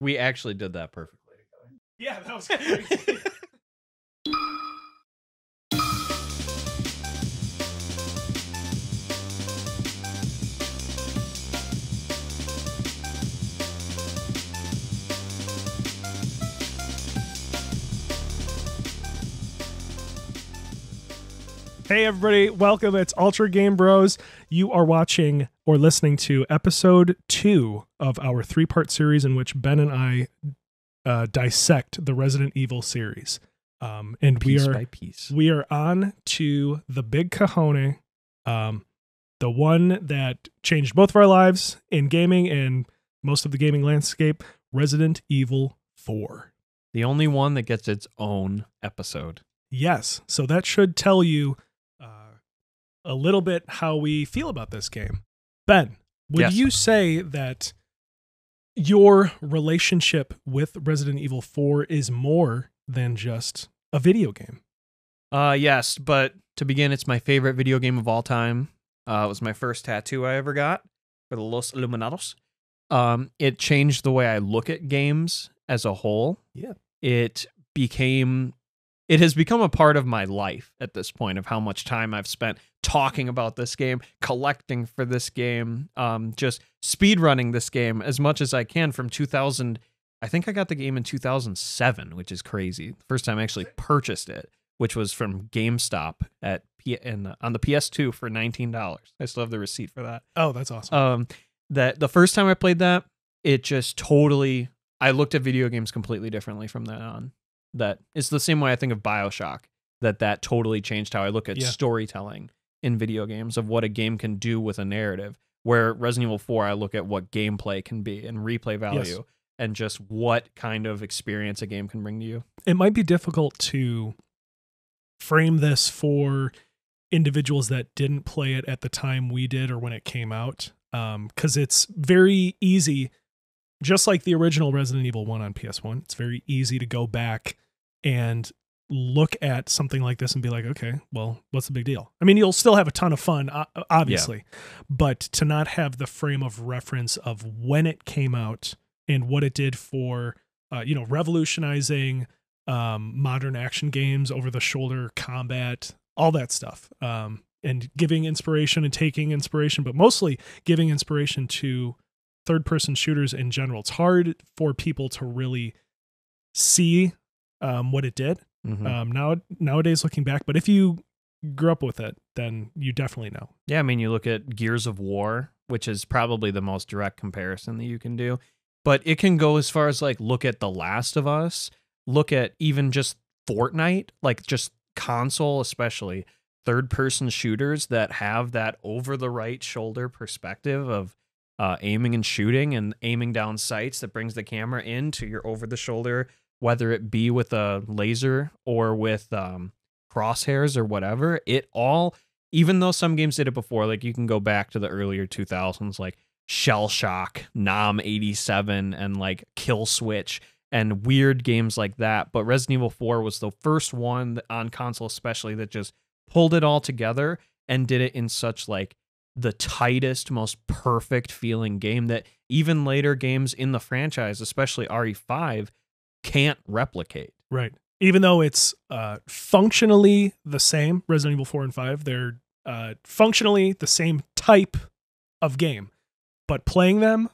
We actually did that perfectly. Yeah, that was crazy. Hey everybody, welcome. It's Ultra Game Bros. You are watching or listening to episode 2 of our 3-part series in which Ben and I dissect the Resident Evil series. And Piece by piece. We are on to the big Cajone, the one that changed both of our lives in gaming and most of the gaming landscape, Resident Evil 4. The only one that gets its own episode. Yes, so that should tell you a little bit how we feel about this game. Ben, would you say that your relationship with Resident Evil 4 is more than just a video game? Yes, but to begin, it's my favorite video game of all time. It was my first tattoo I ever got for the Los Illuminados. It changed the way I look at games as a whole. Yeah. It has become a part of my life at this point, of how much time I've spent talking about this game, collecting for this game, just speedrunning this game as much as I can from 2000. I think I got the game in 2007, which is crazy. First time I actually purchased it, which was from GameStop on the PS2 for $19. I still have the receipt for that. Oh, that's awesome. That the first time I played that, it just totally, I looked at video games completely differently from then on. That it's the same way I think of BioShock, that totally changed how I look at storytelling in video games, of what a game can do with a narrative. Where Resident Evil 4, I look at what gameplay can be and replay value and just what kind of experience a game can bring to you. It might be difficult to frame this for individuals that didn't play it at the time we did or when it came out, because it's very easy. Just like the original Resident Evil 1 on PS1, it's very easy to go back and look at something like this and be like, okay, well, what's the big deal? I mean, you'll still have a ton of fun, obviously, but to not have the frame of reference of when it came out and what it did for, revolutionizing modern action games, over-the-shoulder combat, all that stuff, and giving inspiration and taking inspiration, but mostly giving inspiration to third-person shooters in general. It's hard for people to really see what it did nowadays looking back, but if you grew up with it, then you definitely know. Yeah, I mean, you look at Gears of War, which is probably the most direct comparison that you can do, but it can go as far as like look at The Last of Us, look at even just Fortnite, like just console, especially third-person shooters that have that over-the-right shoulder perspective of aiming and shooting and aiming down sights that brings the camera into your over-the-shoulder, whether it be with a laser or with crosshairs or whatever. It all, even though some games did it before, like you can go back to the earlier 2000s, like Shell Shock, Nom 87, and like Kill Switch, and weird games like that. But Resident Evil 4 was the first one on console especially that just pulled it all together and did it in such like the tightest, most perfect feeling game that even later games in the franchise, especially RE5, can't replicate. Right. Even though it's functionally the same, Resident Evil 4 and 5, they're functionally the same type of game, but playing them,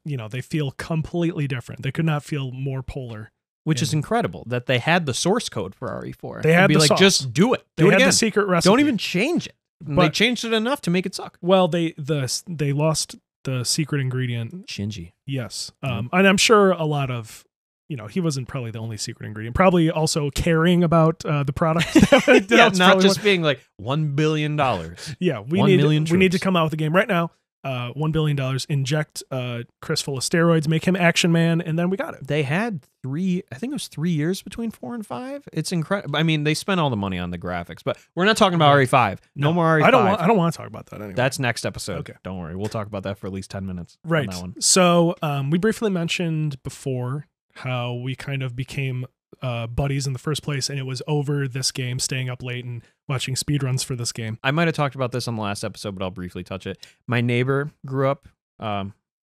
they feel completely different. They could not feel more polar. Which is incredible that they had the source code for RE4. They had be the like, sauce. just do it. They Do it had again. the secret recipe. Don't even change it. But they changed it enough to make it suck. Well, they lost the secret ingredient. Shinji. Yes. And I'm sure a lot of, he wasn't probably the only secret ingredient. Probably also caring about the product. Not just being like $1 billion. Yeah, we need to come out with a game right now. $1 billion, inject Chris full of steroids, make him Action Man, and then we got it. They had 3 years between 4 and 5. It's incredible. I mean, they spent all the money on the graphics, but we're not talking about RE5. No more RE5. I don't want to talk about that anyway. That's next episode. Okay. Don't worry. We'll talk about that for at least 10 minutes. Right. On that one. So we briefly mentioned before how we kind of became buddies in the first place, and it was over this game, staying up late and watching speedruns for this game. I might have talked about this on the last episode, but I'll briefly touch it. My neighbor grew up,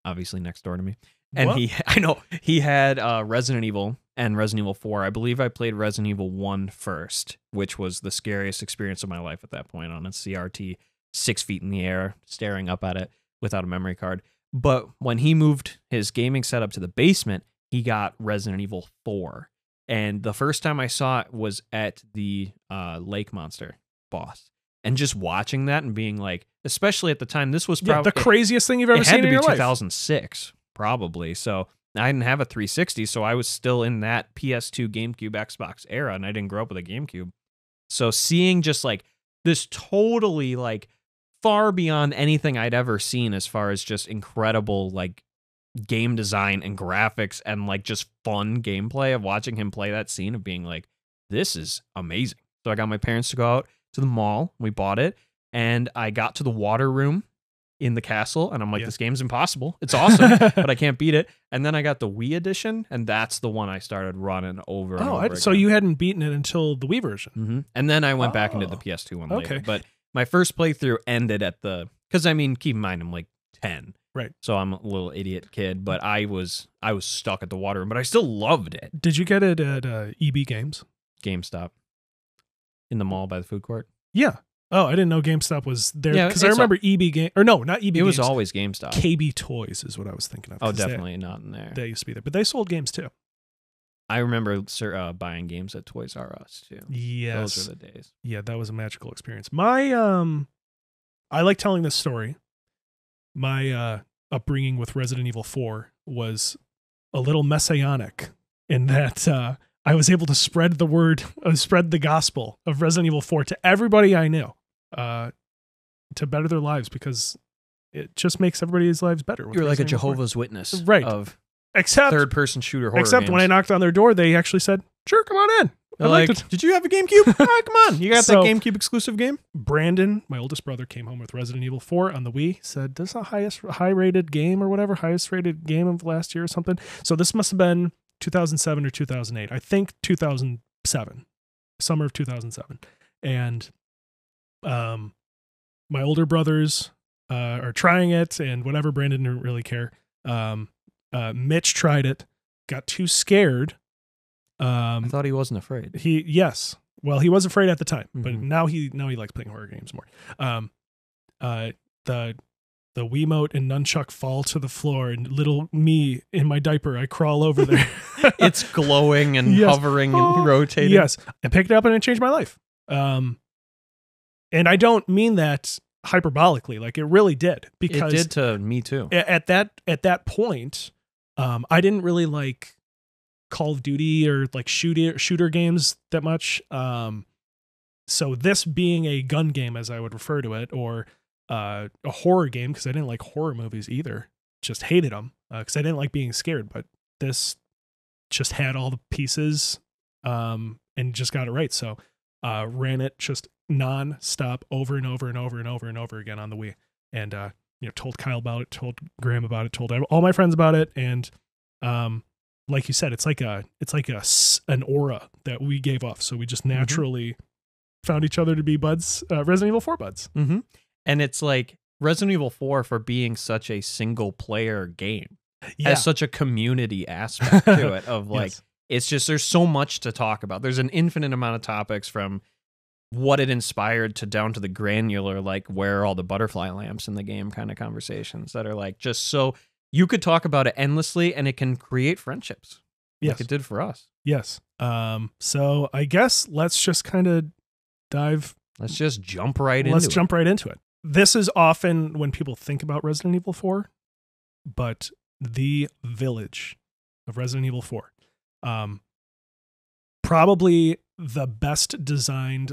obviously next door to me, And What? I know he had Resident Evil and Resident Evil 4. I believe I played Resident Evil 1 first, which was the scariest experience of my life at that point on a CRT, 6 feet in the air, staring up at it without a memory card. But when he moved his gaming setup to the basement, he got Resident Evil 4. And the first time I saw it was at the Lake Monster boss. And just watching that and being like, especially at the time, this was probably the craziest thing you've ever seen in your life. It had to be 2006, probably. So I didn't have a 360, so I was still in that PS2, GameCube, Xbox era, and I didn't grow up with a GameCube. So seeing just like this totally like far beyond anything I'd ever seen as far as just incredible like game design and graphics and like just fun gameplay of watching him play that scene of being like, this is amazing. So I got my parents to go out to the mall. We bought it, and I got to the water room in the castle, and I'm like, this game's impossible. It's awesome, but I can't beat it. And then I got the Wii edition, and that's the one I started running over and over again. So you hadn't beaten it until the Wii version. Mm-hmm. And then I went back into the PS2 one later. But my first playthrough ended at the, because I mean, keep in mind, I'm like 10. Right. So I'm a little idiot kid, but I was stuck at the water room, but I still loved it. Did you get it at EB Games? GameStop. In the mall by the food court. Yeah. Oh, I didn't know GameStop was there. Yeah, because I remember EB Game, or no, not EB Games. It was always GameStop. KB Toys is what I was thinking of. Oh, definitely not in there. They used to be there, but they sold games too. I remember buying games at Toys R Us too. Yes. Those were the days. Yeah, that was a magical experience. My I like telling this story. My upbringing with Resident Evil 4 was a little messianic in that I was able to spread the word, spread the gospel of Resident Evil 4 to everybody I knew, to better their lives, because it just makes everybody's lives better. You're like a Jehovah's Witness, right? Of except third-person shooter horror. Except games. when I knocked on their door, they actually said, "Sure, come on in." Like, did you have a GameCube? All right, come on. You got that GameCube exclusive game? Brandon, my oldest brother, came home with Resident Evil 4 on the Wii. Said, "This is the high-rated game or whatever, highest-rated game of last year or something." So this must have been 2007 or 2008. I think 2007, summer of 2007. And my older brothers are trying it, and whatever. Brandon didn't really care. Mitch tried it, got too scared. I thought he wasn't afraid. Yes. Well, he was afraid at the time, but now he likes playing horror games more. The Wiimote and nunchuck fall to the floor, and little me in my diaper, I crawl over there. It's glowing and hovering and rotating. Yes. I picked it up and it changed my life. And I don't mean that hyperbolically, like it really did, because it did to me too. At that point, I didn't really like Call of Duty or like shooter games that much. So this being a gun game, as I would refer to it, or a horror game, because I didn't like horror movies either. Just hated them because I didn't like being scared. But this just had all the pieces and just got it right. So ran it just non-stop over and over and over and over and over again on the Wii. And told Kyle about it, told Graham about it, told all my friends about it. And like you said, it's like an aura that we gave off. So we just naturally found each other to be buds, Resident Evil 4 buds. Mm-hmm. And it's like Resident Evil 4, for being such a single player game, has such a community aspect to it of like, it's just, there's so much to talk about. There's an infinite amount of topics, from what it inspired to down to the granular, like where are all the butterfly lamps in the game kind of conversations that are like, just so you could talk about it endlessly, and it can create friendships like it did for us. Yes. So I guess let's just kind of Let's just jump right into it. Let's jump right into it. This is often when people think about Resident Evil 4, but the village of Resident Evil 4, probably the best designed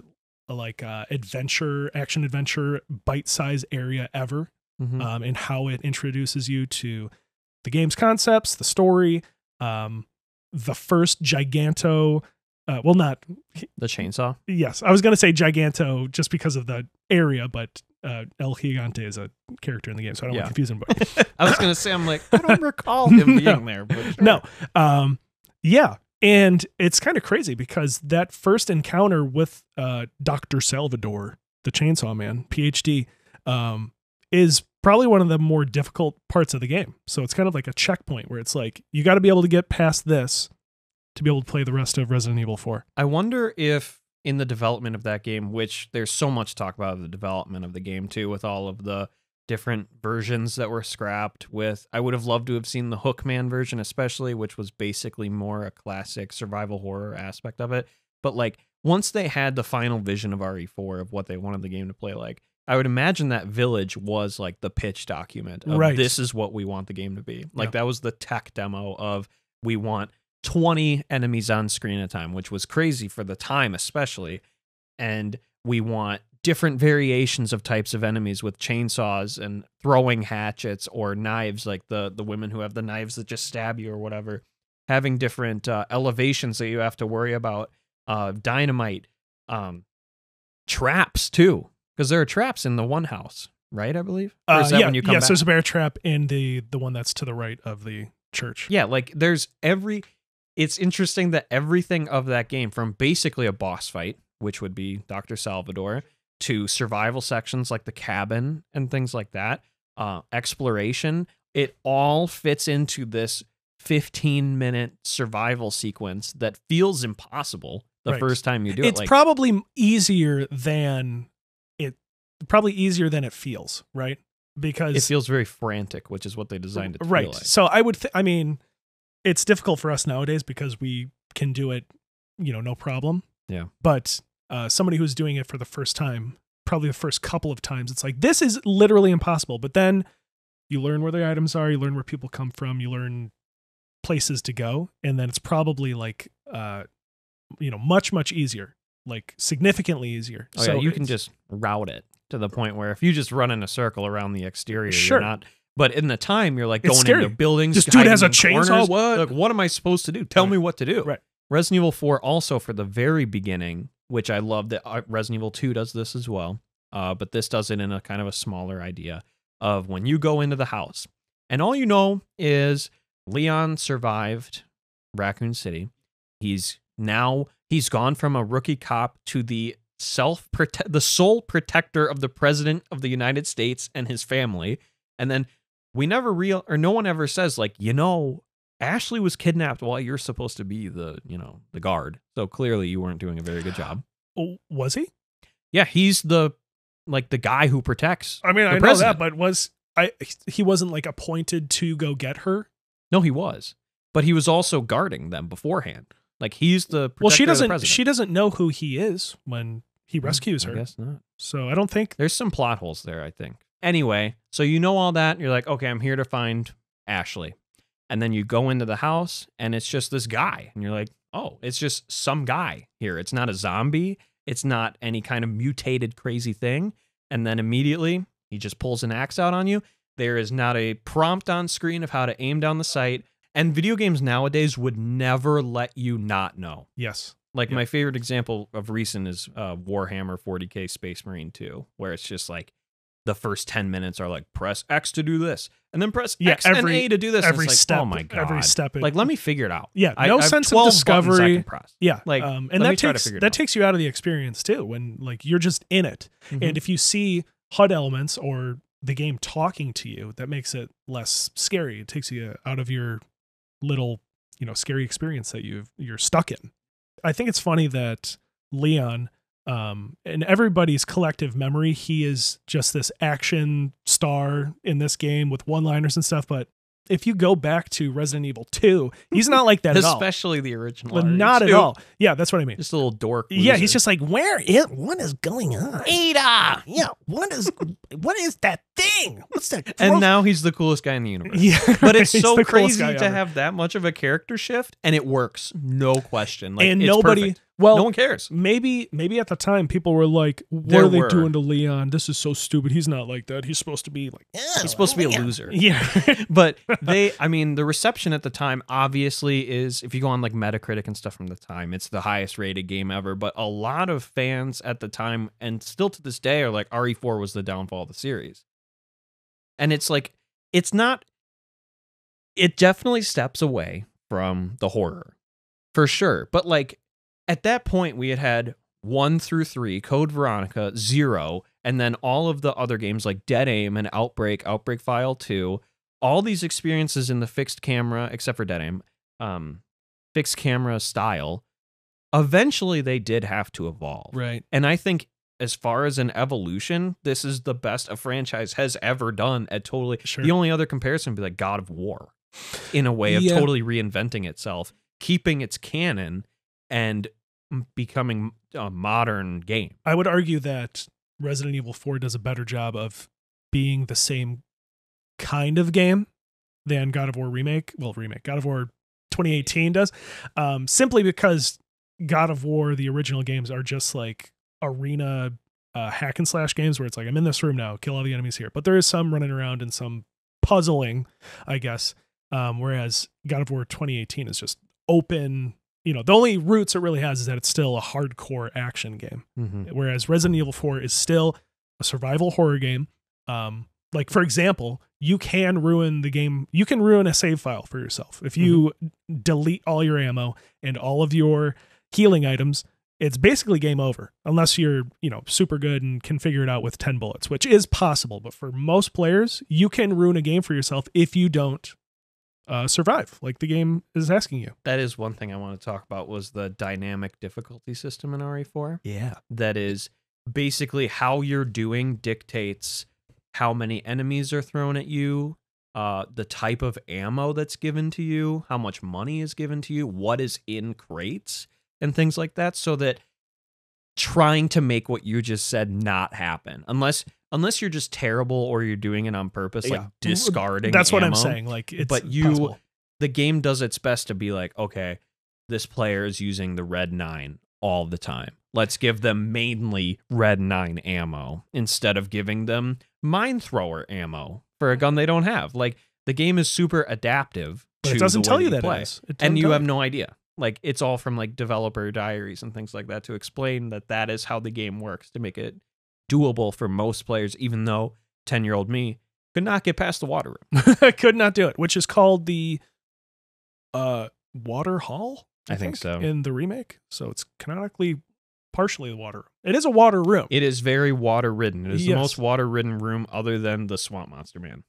action adventure bite-sized area ever. And how it introduces you to the game's concepts, the story, the first Giganto, not the chainsaw. Yes, I was going to say Giganto just because of the area, but El Gigante is a character in the game, so I don't want to confuse him. But I was going to say, I'm like, I don't recall him being there. But sure. No, and it's kind of crazy because that first encounter with Dr. Salvador, the Chainsaw Man, PhD, is probably one of the more difficult parts of the game. So it's kind of like a checkpoint where it's like, you got to be able to get past this to be able to play the rest of Resident Evil 4. I wonder if in the development of that game, which there's so much talk about the development of the game too, with all of the different versions that were scrapped with, I would have loved to have seen the Hookman version, especially, which was basically more a classic survival horror aspect of it. But like, once they had the final vision of RE4 of what they wanted the game to play like, I would imagine that village was like the pitch document of Right. this is what we want the game to be. Like that was the tech demo of we want 20 enemies on screen at a time, which was crazy for the time especially. And we want different variations of types of enemies with chainsaws and throwing hatchets or knives, like the women who have the knives that just stab you or whatever, having different elevations that you have to worry about, dynamite, traps too, because there are traps in the one house, right? I believe. Or is that when you come back? There's a bear trap in the one that's to the right of the church. Yeah, like there's it's interesting that everything of that game, from basically a boss fight, which would be Dr. Salvador, to survival sections like the cabin and things like that, exploration, it all fits into this 15-minute survival sequence that feels impossible the first time you do it. It's probably easier than it feels, right? Because it feels very frantic, which is what they designed it to feel like. So I would, I mean, it's difficult for us nowadays because we can do it, no problem. Yeah. But somebody who's doing it for the first time, probably the first couple of times, it's like, this is literally impossible. But then you learn where the items are, you learn where people come from, you learn places to go, and then it's probably like, much, much easier, like significantly easier. Oh, so yeah, you can just route it to the point where if you just run in a circle around the exterior, sure. you're not. But in the time, you're like it's going scary. into buildings. This dude has a chainsaw. What? Like, what am I supposed to do? Tell me what to do. Right. Resident Evil 4 also, for the very beginning, which I love that Resident Evil 2 does this as well, but this does it in a kind of a smaller idea of when you go into the house and all you know is Leon survived Raccoon City. He's gone from a rookie cop to the sole protector of the president of the United States and his family. And then no one ever says like, Ashley was kidnapped while you're supposed to be the guard. So clearly you weren't doing a very good job. Oh, was he? Yeah, he's the guy who protects. I mean, I president. know that, but he wasn't like appointed to go get her? No, he was. But he was also guarding them beforehand. Like he's the protector of the president. She doesn't know who he is when he rescues her. I guess not. So I don't think there's some plot holes there, I think. Anyway, so you know all that, and you're like, okay, I'm here to find Ashley. And then you go into the house, and it's just this guy. And you're like, oh, it's just some guy here. It's not a zombie. It's not any kind of mutated crazy thing. And then immediately, he just pulls an axe out on you. There is not a prompt on screen of how to aim down the sight. And video games nowadays would never let you not know. Yes. Like my favorite example of recent is Warhammer 40K Space Marine 2, where it's just like, the first 10 minutes are like, press X to do this, and then press X and A to do this. Every like, step. Oh my God. Every step. Like, let me figure it out. Yeah. No sense of discovery. I can press. Yeah. Like, and that takes you out of the experience too, when like you're just in it. Mm-hmm. And if you see HUD elements or the game talking to you, that makes it less scary. It takes you out of your little, scary experience that you're stuck in. I think it's funny that Leon, in everybody's collective memory, he is just this action star in this game with one-liners and stuff. But if you go back to Resident Evil 2, he's not like that at all. Especially the original. Not at all. Yeah, that's what I mean. Just a little dork loser. Yeah, he's just like, what is going on? Ada! Yeah, what is that thing? What's that? And now he's the coolest guy in the universe. Yeah, but it's so crazy to have that much of a character shift, and it works, no question. Like, and it's nobody, perfect. well, no one cares. Maybe at the time people were like, "What are they doing to Leon? This is so stupid. He's not like that. He's supposed to be like, he's supposed to be a loser." Yeah, but the reception at the time obviously is, if you go on like Metacritic and stuff from the time, it's the highest rated game ever. But a lot of fans at the time, and still to this day, are like, RE4 was the downfall of the series. And it's like, it definitely steps away from the horror, for sure. But like, at that point, we had 1 through 3, Code Veronica, 0, And then all of the other games like Dead Aim and Outbreak, Outbreak File 2, all these experiences in the fixed camera, except for Dead Aim, fixed camera style, eventually they did have to evolve. Right. And I think as far as an evolution, this is the best a franchise has ever done at totally. Sure. The only other comparison would be like God of War in a way of totally reinventing itself, keeping its canon and becoming a modern game. I would argue that Resident Evil 4 does a better job of being the same kind of game than God of War Remake. Well, God of War 2018 does. Simply because God of War, the original games, are just like arena hack and slash games where it's like, I'm in this room now, kill all the enemies here. But there is some running around and some puzzling, I guess. Whereas God of War 2018 is just open. You know, the only roots it really has is that it's still a hardcore action game. Whereas Resident Evil 4 is still a survival horror game. Like, for example, you can ruin the game. You can ruin a save file for yourself. If you delete all your ammo and all of your healing items, it's basically game over. Unless you're, super good and can figure it out with 10 bullets, which is possible. But for most players, you can ruin a game for yourself if you don't survive, like the game is asking you. That is one thing I want to talk about was the dynamic difficulty system in RE4. Yeah. That is basically how you're doing dictates how many enemies are thrown at you, the type of ammo that's given to you, how much money is given to you, what is in crates, and things like that, so that trying to make what you just said not happen, unless you're just terrible or you're doing it on purpose, like discarding That's what ammo. I'm saying. Like, it's but possible. The game does its best to be like, okay, this player is using the Red 9 all the time. Let's give them mainly Red 9 ammo instead of giving them mine thrower ammo for a gun they don't have. Like, the game is super adaptive. But it doesn't tell you that play. it is. And you have no idea. Like, it's all from like developer diaries and things like that to explain that is how the game works, to make it doable for most players, even though 10-year-old me could not get past the water room. I could not do it, which is called the water hall, I think so. In the remake. So it's canonically partially the water room. It is a water room. It is very water-ridden. It is the most water-ridden room other than the Swamp Monster Man.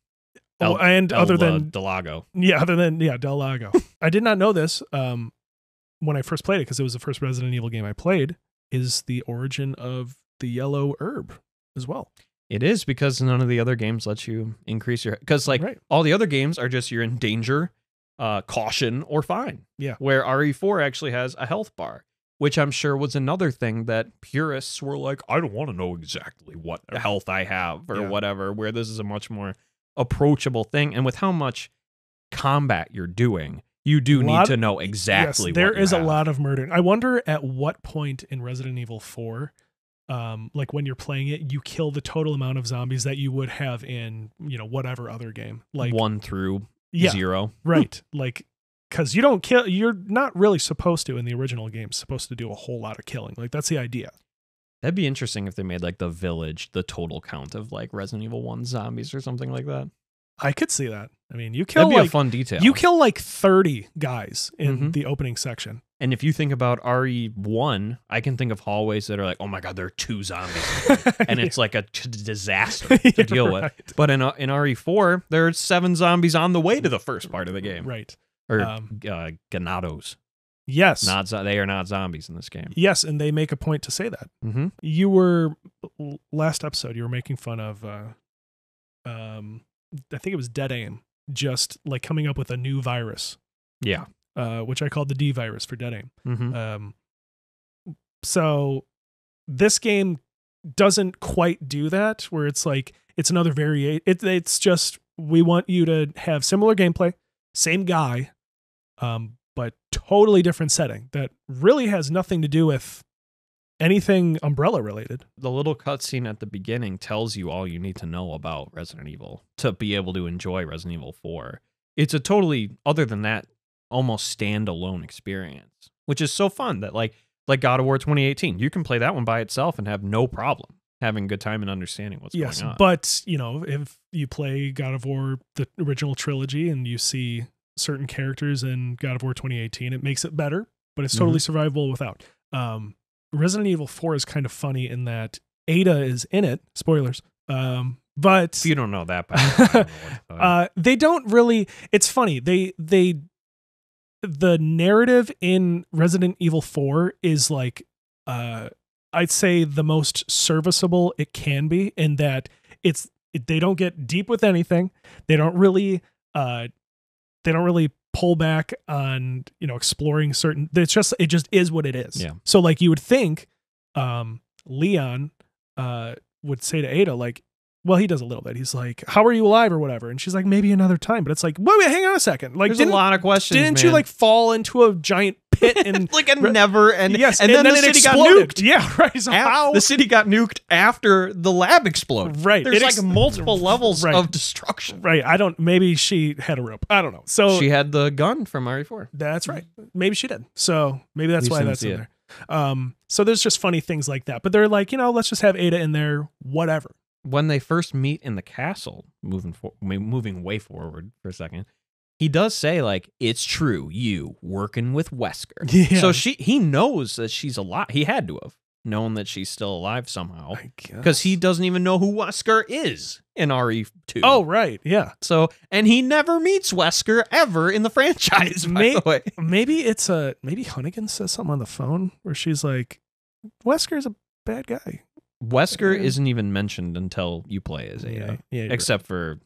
Other than Del Lago. Yeah, Del Lago. I did not know this when I first played it, because it was the first Resident Evil game I played, is the origin of the yellow herb as well. It is, because none of the other games let you increase your... Because all the other games are just you're in danger, caution, or fine. Yeah. Where RE4 actually has a health bar, which I'm sure was another thing that purists were like, I don't want to know exactly what health I have or whatever, where this is a much more approachable thing. And with how much combat you're doing, you do need to know exactly what there is have. A lot of murder. I wonder at what point in Resident Evil 4, like when you're playing it, you kill the total amount of zombies that you would have in, whatever other game. Like 1 through 0. Right. Like, because you're not really supposed to in the original game, supposed to do a whole lot of killing. Like, that's the idea. That'd be interesting if they made like the village the total count of like Resident Evil 1 zombies or something like that. I could see that. I mean, you kill That'd be a fun detail. You kill like 30 guys in the opening section. And if you think about RE1, I can think of hallways that are like, oh my God, there are 2 zombies. And it's like a disaster to deal with. But in RE4, there are 7 zombies on the way to the first part of the game. Right. Or Ganados. Yes. They are not zombies in this game. Yes, and they make a point to say that. Mm-hmm. You were, last episode, you were making fun of, I think it was Dead Aim, just like coming up with a new virus. Yeah. Which I called the D virus for Dead Aim. Mm-hmm. So this game doesn't quite do that, where it's like, it's another variation. It's just, we want you to have similar gameplay, same guy, but totally different setting that really has nothing to do with anything Umbrella related. The little cutscene at the beginning tells you all you need to know about Resident Evil to be able to enjoy Resident Evil 4. It's a totally, other than that, almost standalone experience, which is so fun that like God of War 2018, you can play that one by itself and have no problem having a good time and understanding what's going on. But, if you play God of War, the original trilogy, and you see certain characters in God of War 2018, it makes it better, but it's totally survivable without. Resident Evil 4 is kind of funny in that Ada is in it. Spoilers. But If you don't know that, I don't know what to tell you. they don't really. It's funny. The narrative in Resident Evil 4 is like, I'd say the most serviceable it can be, in that they don't get deep with anything. They don't really pull back on, exploring certain. It just is what it is. Yeah. So like you would think, Leon would say to Ada, like, well, he does a little bit. He's like, how are you alive or whatever? And she's like, maybe another time. But it's like, wait, hang on a second. Like, There's a lot of questions. Didn't you like fall into a giant pit and like a never end? Yes, and then the city got nuked. Yeah, right. So how the city got nuked after the lab exploded. Right. There's like multiple levels right. of destruction. Right. Maybe she had a rope. I don't know. So she had the gun from RE4. That's right. Maybe she did. So maybe that's why that's in there. So there's just funny things like that. But they're like, let's just have Ada in there, whatever. When they first meet in the castle, moving way forward for a second, he does say, like, it's true, you working with Wesker. Yeah. So he knows that she's alive. He had to have known that she's still alive somehow. Because he doesn't even know who Wesker is in RE2. Oh, right. Yeah. So, and he never meets Wesker ever in the franchise, by the way. Maybe Hunnigan says something on the phone where she's like, Wesker's a bad guy. Wesker isn't even mentioned until you play as Ada, except right. for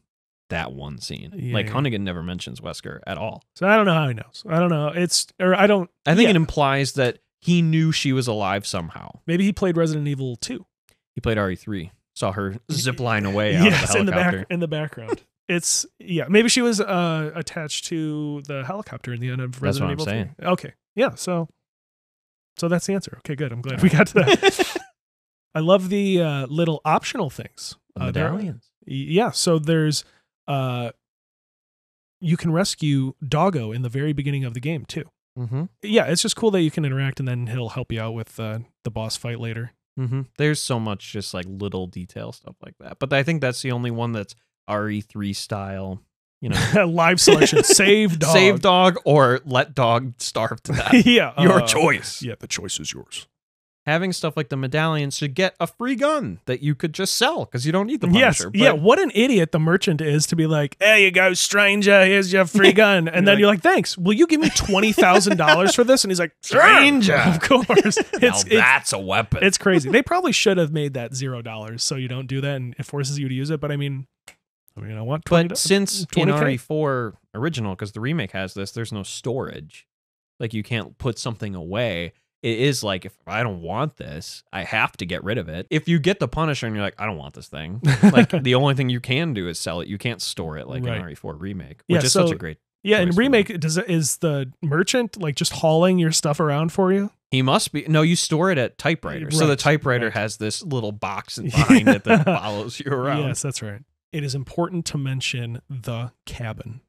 that one scene. Yeah, like Hunnigan never mentions Wesker at all. So I don't know how he knows. I don't know. I think it implies that he knew she was alive somehow. Maybe he played Resident Evil 2. He played RE3. Saw her zip line away out of the helicopter. in the background. Maybe she was attached to the helicopter in the end of Resident Evil 3. That's what I'm saying. Okay. Yeah, so that's the answer. Okay, good. I'm glad we got to that. I love the little optional things. The medallions. Yeah, so there's you can rescue Doggo in the very beginning of the game too. Mm-hmm. Yeah, it's just cool that you can interact, and then he'll help you out with the boss fight later. Mm-hmm. There's so much just like little detail stuff like that. But I think that's the only one that's RE3 style. Live selection. Save dog. Save dog or let dog starve to death. Yeah. Your choice. Yeah, the choice is yours. Having stuff like the medallions to get a free gun that you could just sell because you don't need the Punisher. Yes, what an idiot the merchant is to be like, there you go, stranger, here's your free gun. And then you're like, thanks, will you give me $20,000 for this? And he's like, stranger. Of course. That's a weapon. It's crazy. They probably should have made that $0 so you don't do that and it forces you to use it. But I want 20. But since in RE4 original, because the remake has this, there's no storage. Like you can't put something away. It is like, if I don't want this, I have to get rid of it. If you get the Punisher and you're like, I don't want this thing, like the only thing you can do is sell it. You can't store it like in RE4 Remake, which is such a great. Yeah, in Remake, is the merchant like just hauling your stuff around for you? He must be. No, you store it at typewriter. Right, so the typewriter has this little box behind it that follows you around. Yes, that's right. It is important to mention the cabin,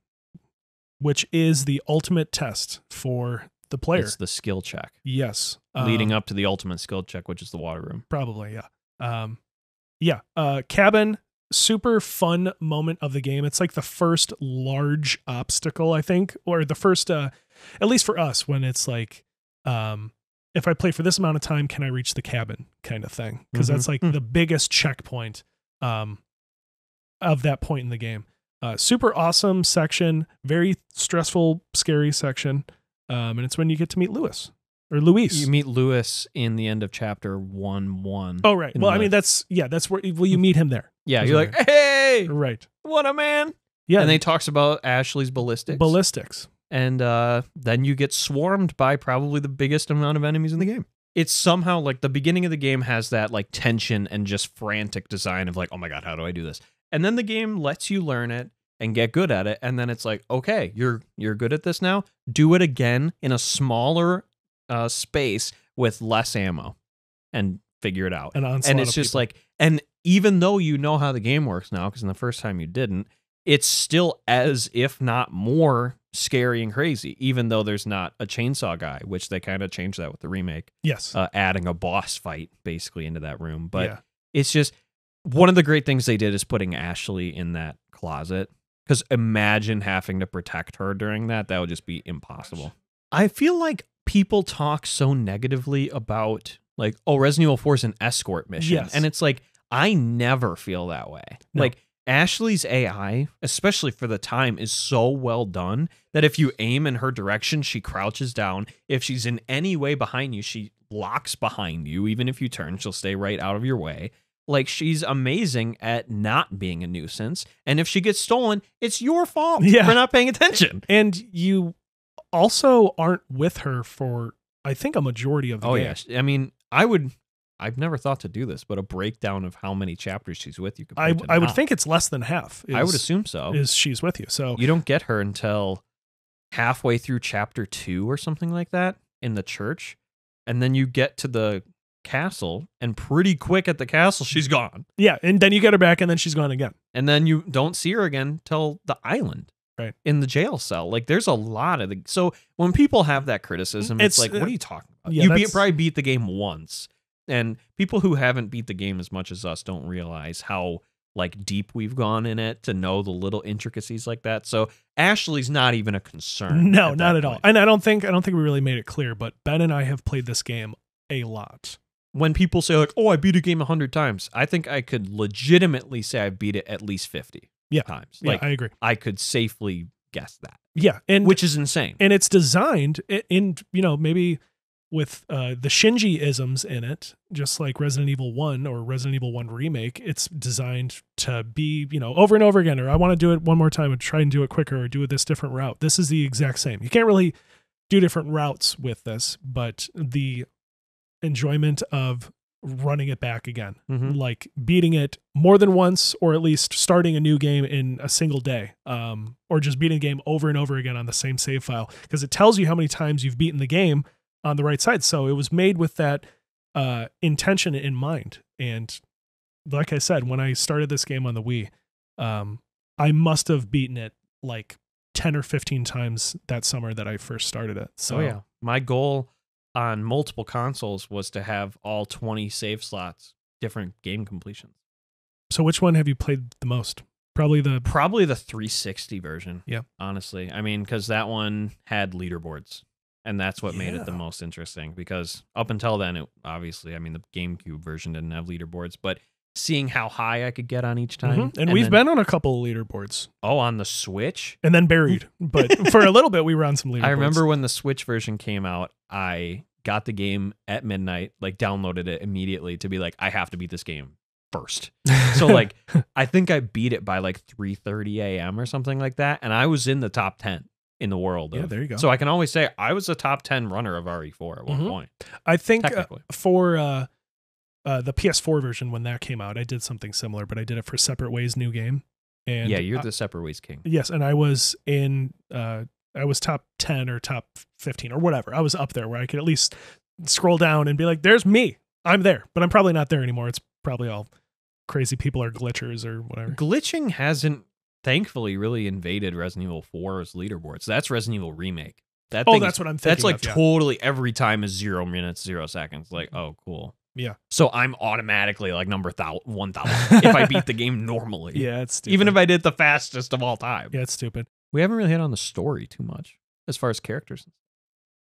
which is the ultimate test for the player. It's the skill check. Yes. Leading up to the ultimate skill check, which is the water room. Probably, yeah. Cabin, super fun moment of the game. It's like the first large obstacle, I think, or the first, at least for us, when it's like, if I play for this amount of time, can I reach the cabin kind of thing? Because that's like the biggest checkpoint of that point in the game. Super awesome section, very stressful, scary section. And it's when you get to meet Luis. You meet Luis in the end of chapter 1-1. Oh, right. Well, I mean, that's where you meet him there. Yeah, you're like, hey, right. What a man. Yeah. And then he talks about Ashley's ballistics. And then you get swarmed by probably the biggest amount of enemies in the game. It's somehow like the beginning of the game has that like tension and just frantic design of like, oh my God, how do I do this? And then the game lets you learn it and get good at it, and then it's like, okay, you're good at this now. Do it again in a smaller space with less ammo, and figure it out. And it's just like, and even though you know how the game works now, because in the first time you didn't, it's still as if not more scary and crazy. Even though there's not a chainsaw guy, which they kind of changed that with the remake. Yes, adding a boss fight basically into that room, but it's just one of the great things they did is putting Ashley in that closet. Because imagine having to protect her during that. That would just be impossible. I feel like people talk so negatively about Like, oh, Resident Evil 4 is an escort mission. Yes. And it's like, I never feel that way. No. Like, Ashley's AI, especially for the time, is so well done that if you aim in her direction, she crouches down. If she's in any way behind you, she locks behind you. Even if you turn, she'll stay right out of your way. Like, she's amazing at not being a nuisance. And if she gets stolen, it's your fault for not paying attention. And you also aren't with her for, I think, a majority of the game. Yes. I mean, I've never thought to do this, but a breakdown of how many chapters she's with you. I would think it's less than half. I would assume so. Is she's with you. So you don't get her until halfway through chapter 2 or something like that in the church. And then you get to the castle, and pretty quick at the castle, she's gone. Yeah, and then you get her back, and then she's gone again. And then you don't see her again till the island. Right. In the jail cell. Like, there's a lot of so when people have that criticism, it's like, what are you talking about? Yeah, you probably beat the game once. And people who haven't beat the game as much as us don't realize how like deep we've gone in it to know the little intricacies like that. So Ashley's not even a concern. No, not at all. And I don't think we really made it clear, but Ben and I have played this game a lot. When people say like, "Oh, I beat a game 100 times," I think I could legitimately say I beat it at least 50 times. Like, I agree. I could safely guess that. Yeah, and which is insane. And it's designed in, maybe with the Shinji isms in it, just like Resident Evil 1 or Resident Evil 1 Remake. It's designed to be, over and over again, or I want to do it one more time and try and do it quicker or do this different route. This is the exact same. You can't really do different routes with this, but the enjoyment of running it back again, like beating it more than once, or at least starting a new game in a single day, or just beating a game over and over again on the same save file, because it tells you how many times you've beaten the game on the right side. So it was made with that intention in mind. And like I said, when I started this game on the Wii, I must have beaten it like 10 or 15 times that summer that I first started it. So my goal on multiple consoles was to have all 20 save slots, different game completions. So which one have you played the most? Probably the 360 version. Yeah. Honestly. I mean, because that one had leaderboards. And that's what made it the most interesting, because up until then, obviously, the GameCube version didn't have leaderboards, but seeing how high I could get on each time. And we've been on a couple of leaderboards. Oh, on the Switch? And then buried. But for a little bit, we were on some leaderboards. I remember when the Switch version came out, I got the game at midnight, like downloaded it immediately to be like, I have to beat this game first. So like, I think I beat it by like 3:30 a.m. or something like that. And I was in the top 10. In the world. Yeah, there you go. So I can always say I was a top 10 runner of RE4 at one point. I think for the PS4 version, when that came out, I did something similar, but I did it for Separate Ways New Game. And yeah, you're the Separate Ways king. Yes, and I was I was top 10 or top 15 or whatever. I was up there where I could at least scroll down and be like, there's me. I'm there, but I'm probably not there anymore. It's probably all crazy people or glitchers or whatever. Glitching hasn't thankfully really invaded Resident Evil 4's leaderboards. That's Resident Evil Remake. That's what I'm thinking. That's like totally every time is 0 minutes, 0 seconds. Like, oh, cool. Yeah. So I'm automatically like number 1,000 if I beat the game normally. Yeah, it's stupid. Even if I did the fastest of all time. Yeah, it's stupid. We haven't really hit on the story too much as far as characters.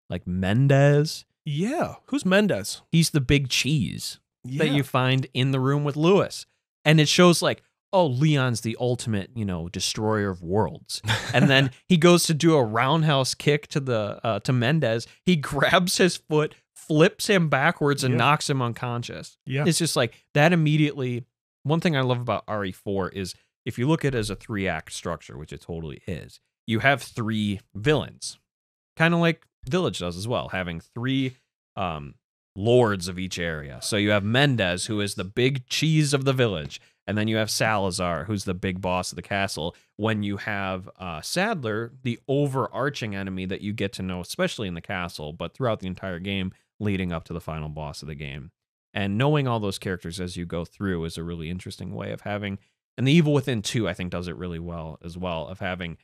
Like Mendez. Yeah. Who's Mendez? He's the big cheese that you find in the room with Lewis. And it shows like, oh, Leon's the ultimate, destroyer of worlds. And then he goes to do a roundhouse kick to Mendez. He grabs his foot, flips him backwards, and knocks him unconscious. Yeah. It's just like that immediately. One thing I love about RE4 is if you look at it as a 3-act structure, which it totally is, you have 3 villains. Kind of like Village does as well, having 3 lords of each area. So you have Mendez, who is the big cheese of the village. And then you have Salazar, who's the big boss of the castle. When you have Sadler, the overarching enemy that you get to know, especially in the castle, but throughout the entire game, leading up to the final boss of the game. And knowing all those characters as you go through is a really interesting way of having, and the Evil Within 2, I think, does it really well as well, of having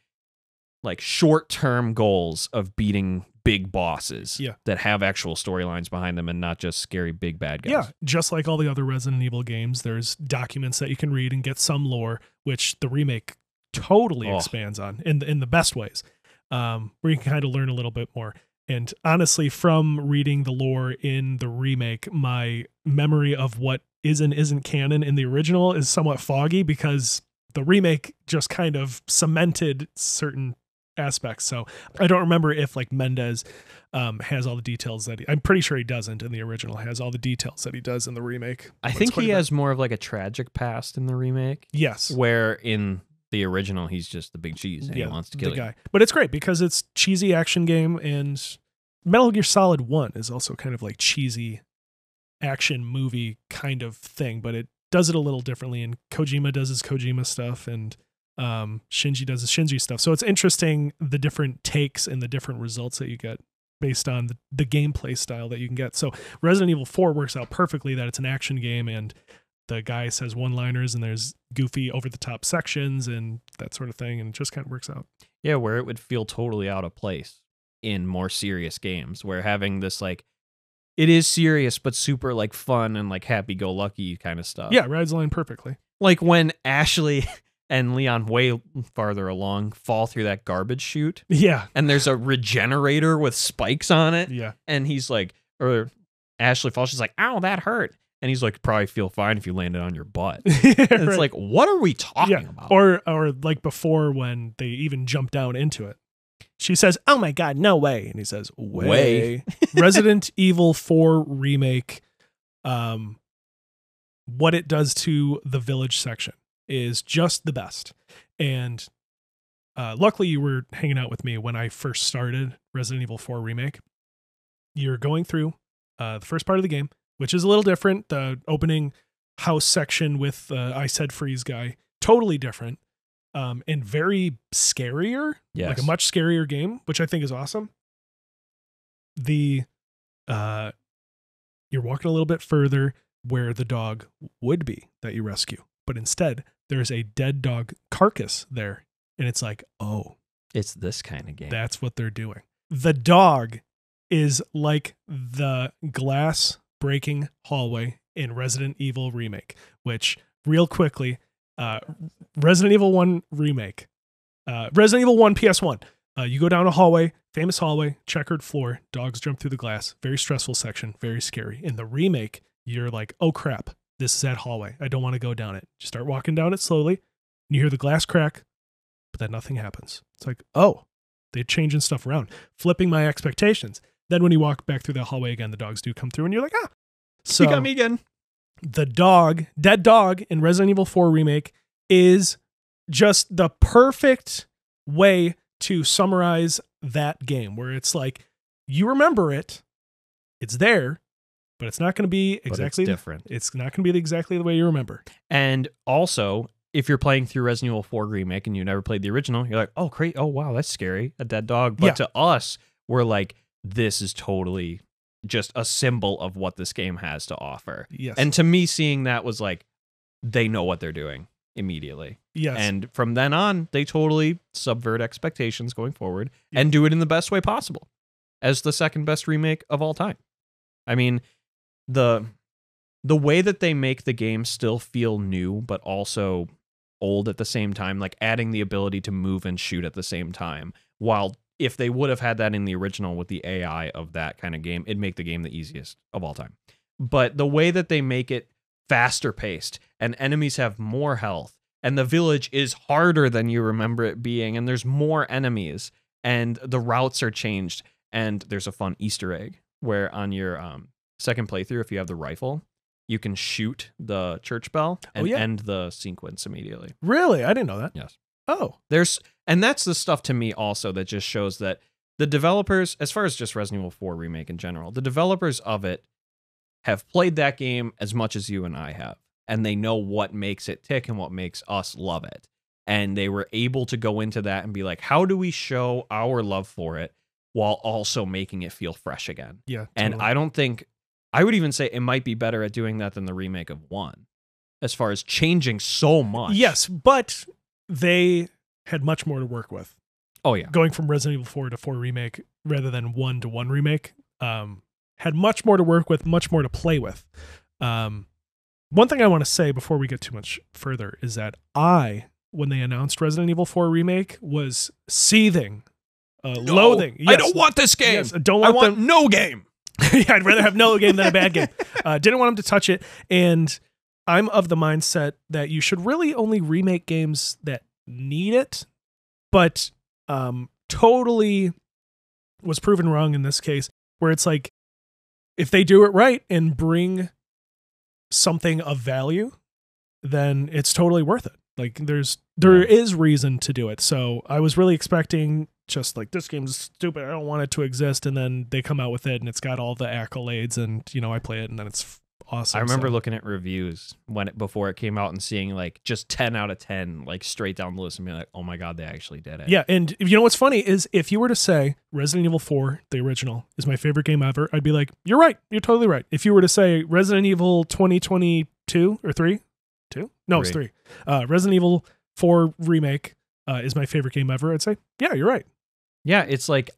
like short-term goals of beating big bosses that have actual storylines behind them and not just scary big bad guys. Yeah, just like all the other Resident Evil games, there's documents that you can read and get some lore, which the remake totally expands on in the best ways, where you can kind of learn a little bit more. And honestly, from reading the lore in the remake, my memory of what is and isn't canon in the original is somewhat foggy because the remake just kind of cemented certain aspects. So I don't remember if like Mendez has all the details that I'm pretty sure he doesn't in the original, has all the details that he does in the remake. I think he has more of like a tragic past in the remake. Yes. Where in the original, he's just the big cheese and he wants to kill the you. guy. But it's great because it's cheesy action game, and Metal Gear Solid 1 is also kind of like cheesy action movie kind of thing, but it does it a little differently, and Kojima does his Kojima stuff, and Shinji does his Shinji stuff. So it's interesting the different takes and the different results that you get based on the gameplay style that you can get. So Resident Evil 4 works out perfectly that it's an action game and the guy says one-liners and there's goofy over-the-top sections and that sort of thing, and it just kind of works out. Yeah, where it would feel totally out of place in more serious games, where having this like, it is serious but super like fun and like happy-go-lucky kind of stuff. Yeah, rides the line perfectly. Like when Ashley and Leon, way farther along, fall through that garbage chute. Yeah. And there's a Regenerador with spikes on it. Yeah. And he's like, or Ashley falls, she's like, ow, that hurt. And he's like, probably feel fine if you landed on your butt. It's like, what are we talking about? Or like before when they even jump down into it. She says, oh my God, no way. And he says, way. Resident Evil 4 Remake, what it does to the village section is just the best. And luckily you were hanging out with me when I first started Resident Evil 4 Remake. You're going through the first part of the game, which is a little different. The opening house section with I Said Freeze guy, totally different. And very scarier, like a much scarier game, which I think is awesome. You're walking a little bit further where the dog would be that you rescue, but instead there's a dead dog carcass there, and it's like, oh, it's this kind of game. That's what they're doing. The dog is like the glass breaking hallway in Resident Evil Remake, which real quickly. Resident Evil 1 Remake. Resident Evil 1 PS1. You go down a hallway, famous hallway, checkered floor, dogs jump through the glass, very stressful section, very scary. In the remake, you're like, oh crap, this is that hallway. I don't want to go down it. You start walking down it slowly, and you hear the glass crack, but then nothing happens. It's like, oh, they're changing stuff around, flipping my expectations. Then when you walk back through that hallway again, the dogs do come through, and you're like, ah. So, you got me again. The dog, dead dog in Resident Evil 4 Remake is just the perfect way to summarize that game, where it's like, you remember it, it's there, but it's not going to be exactly different. It's not going to be exactly the way you remember. And also, if you're playing through Resident Evil 4 Remake and you never played the original, you're like, oh, great. Oh, wow, that's scary. A dead dog. But to us, we're like, this is totally just a symbol of what this game has to offer. Yes. And to me, seeing that was like, they know what they're doing immediately. Yes. And from then on, they totally subvert expectations going forward and do it in the best way possible as the second best remake of all time. I mean, the way that they make the game still feel new, but also old at the same time, like adding the ability to move and shoot at the same time, while if they would have had that in the original with the AI of that kind of game, it'd make the game the easiest of all time. But the way that they make it faster paced and enemies have more health and the village is harder than you remember it being and there's more enemies and the routes are changed and there's a fun Easter egg where on your second playthrough, if you have the rifle, you can shoot the church bell and end the sequence immediately. Really? I didn't know that. Yes. Oh. And that's the stuff to me also that just shows that the developers, as far as just Resident Evil 4 Remake in general, the developers of it have played that game as much as you and I have. And they know what makes it tick and what makes us love it. And they were able to go into that and be like, how do we show our love for it while also making it feel fresh again? Yeah. And totally. I would even say it might be better at doing that than the remake of 1, as far as changing so much. Yes, but they had much more to work with. Oh, yeah. Going from Resident Evil 4 to 4 Remake rather than 1 to 1 Remake had much more to work with, much more to play with. One thing I want to say before we get too much further is that when they announced Resident Evil 4 Remake, was seething loathing. I don't want this game. Yes, don't want no game. Yeah, I'd rather have no game than a bad game. Didn't want him to touch it. And I'm of the mindset that you should really only remake games that need it, but totally was proven wrong in this case, where it's like, if they do it right and bring something of value, then it's totally worth it. Like there is reason to do it. So I was really expecting just like, this game's stupid, I don't want it to exist, and then they come out with it and it's got all the accolades, and I play it and then it's awesome. I remember looking at reviews before it came out and seeing like just 10 out of 10 like straight down the list and being like, oh my god, they actually did it. Yeah, and you know what's funny is if you were to say Resident Evil 4, the original, is my favorite game ever, I'd be like, you're right, you're totally right. If you were to say Resident Evil 2022 or 3? 2? No, it's 3. Resident Evil 4 Remake is my favorite game ever, I'd say, yeah, you're right. Yeah, it's like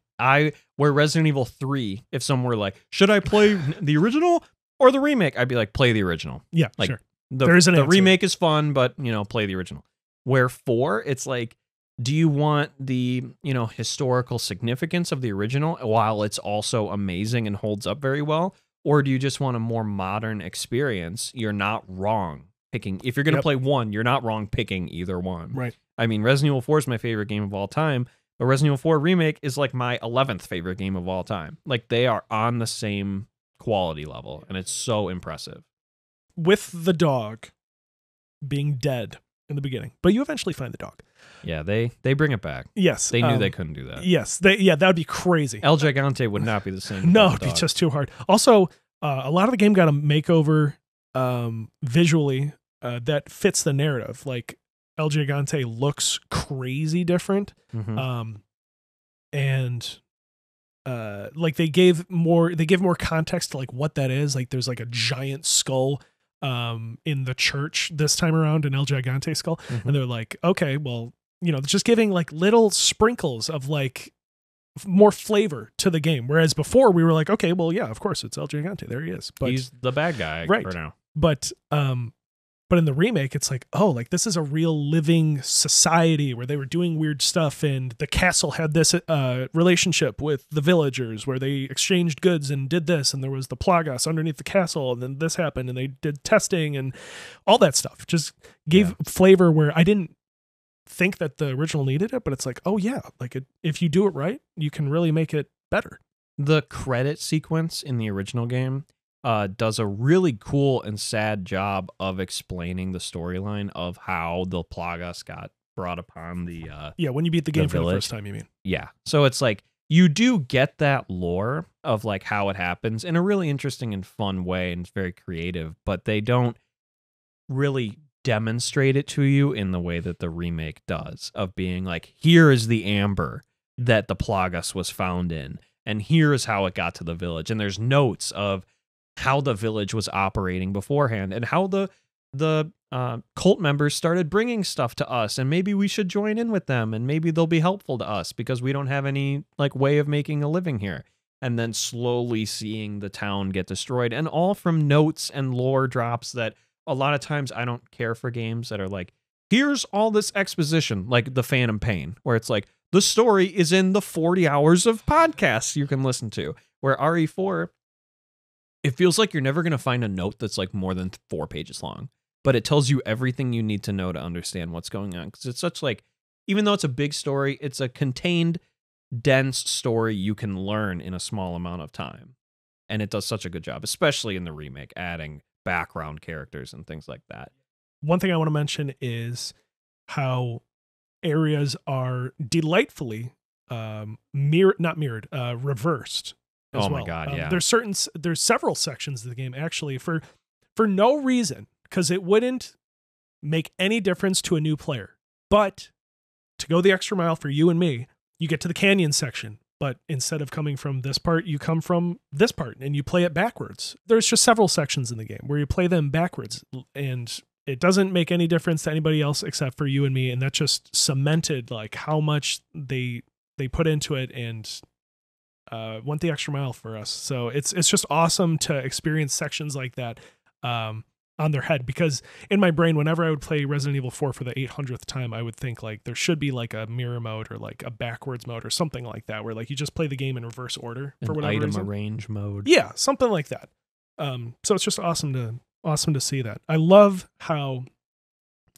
where Resident Evil 3, if someone were like, should I play the original or the remake? I'd be like, play the original. Yeah, like, sure. The remake is fun, but, play the original. Where 4, it's like, do you want the, historical significance of the original while it's also amazing and holds up very well? Or do you just want a more modern experience? You're not wrong picking. If you're going to play one, you're not wrong picking either one. Right. I mean, Resident Evil 4 is my favorite game of all time, but Resident Evil 4 Remake is like my 11th favorite game of all time. Like, they are on the same quality level, and it's so impressive. With the dog being dead in the beginning, but you eventually find the dog. Yeah, they bring it back. Yes. They knew they couldn't do that. Yes. that would be crazy. El Gigante would not be the same. No, it'd be just too hard. Also, a lot of the game got a makeover visually that fits the narrative. Like, El Gigante looks crazy different. Mm-hmm. And like they give more context to like what that is. Like, there's like a giant skull in the church this time around, an El Gigante skull. Mm-hmm. And they're like, okay, well, just giving like little sprinkles of like more flavor to the game. Whereas before we were like, okay, well, yeah, of course it's El Gigante. There he is. But he's the bad guy right for now. But in the remake, it's like, oh, like this is a real living society where they were doing weird stuff, and the castle had this relationship with the villagers where they exchanged goods and did this, and there was the Plagas underneath the castle, and then this happened, and they did testing and all that stuff. Just gave flavor where I didn't think that the original needed it, but it's like, oh yeah, like if you do it right, you can really make it better. The credit sequence in the original game does a really cool and sad job of explaining the storyline of how the Plagas got brought upon the when you beat the game for the first time, you mean? Yeah. So it's like you do get that lore of like how it happens in a really interesting and fun way, and it's very creative, but they don't really demonstrate it to you in the way that the remake does, of being like, here is the amber that the Plagas was found in, and here is how it got to the village, and there's notes of how the village was operating beforehand, and how the cult members started bringing stuff to us, and maybe we should join in with them, and maybe they'll be helpful to us because we don't have any like way of making a living here. And then slowly seeing the town get destroyed, and all from notes and lore drops that a lot of times I don't care for games that are like, here's all this exposition, like the Phantom Pain, where it's like, the story is in the 40 hours of podcasts you can listen to. Where RE4, it feels like you're never going to find a note that's like more than 4 pages long, but it tells you everything you need to know to understand what's going on. Because it's such like, even though it's a big story, it's a contained, dense story you can learn in a small amount of time. And it does such a good job, especially in the remake, adding background characters and things like that. One thing I want to mention is how areas are delightfully reversed. Oh my God, yeah. There's several sections of the game actually for no reason, because it wouldn't make any difference to a new player. But to go the extra mile for you and me, you get to the canyon section, but instead of coming from this part, you come from this part and you play it backwards. There's just several sections in the game where you play them backwards, and it doesn't make any difference to anybody else except for you and me, and that just cemented like how much they put into it and went the extra mile for us. So it's just awesome to experience sections like that. on their head, because in my brain, whenever I would play Resident Evil 4 for the 800th time, I would think like there should be like a mirror mode or like a backwards mode or something like that, where like you just play the game in reverse order for whatever item reason. arrange mode. Yeah, something like that. So it's just awesome to see that. I love how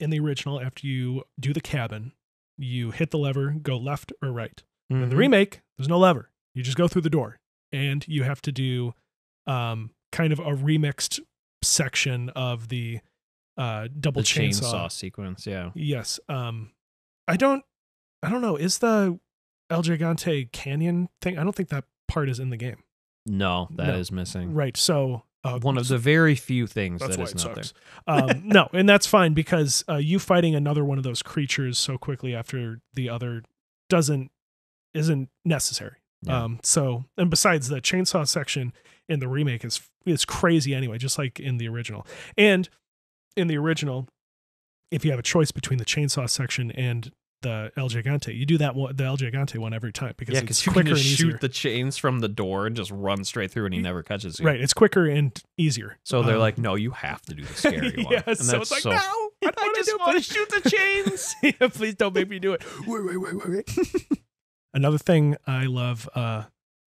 in the original, after you do the cabin, you hit the lever, go left or right. In the remake, there's no lever. You just go through the door, and you have to do kind of a remixed section of the double chainsaw sequence. Yeah. Yes. I don't know. Is the El Gigante Canyon thing? I don't think that part is in the game. No, that is missing. Right. So one of the very few things that's that why is it not sucks. there. No, and that's fine, because you fighting another one of those creatures so quickly after the other isn't necessary. Yeah. And besides, the chainsaw section in the remake is crazy anyway, just like in the original. And in the original, if you have a choice between the chainsaw section and the El Gigante, you do the El Gigante one every time, because it's you quicker can just and shoot easier. the chains from the door and just run straight through, and he never catches you. Right, it's quicker and easier. So they're like, no, you have to do the scary one. Yeah, And so it's like, no, I just want to shoot the chains. Yeah, please don't make me do it. Wait. Another thing I love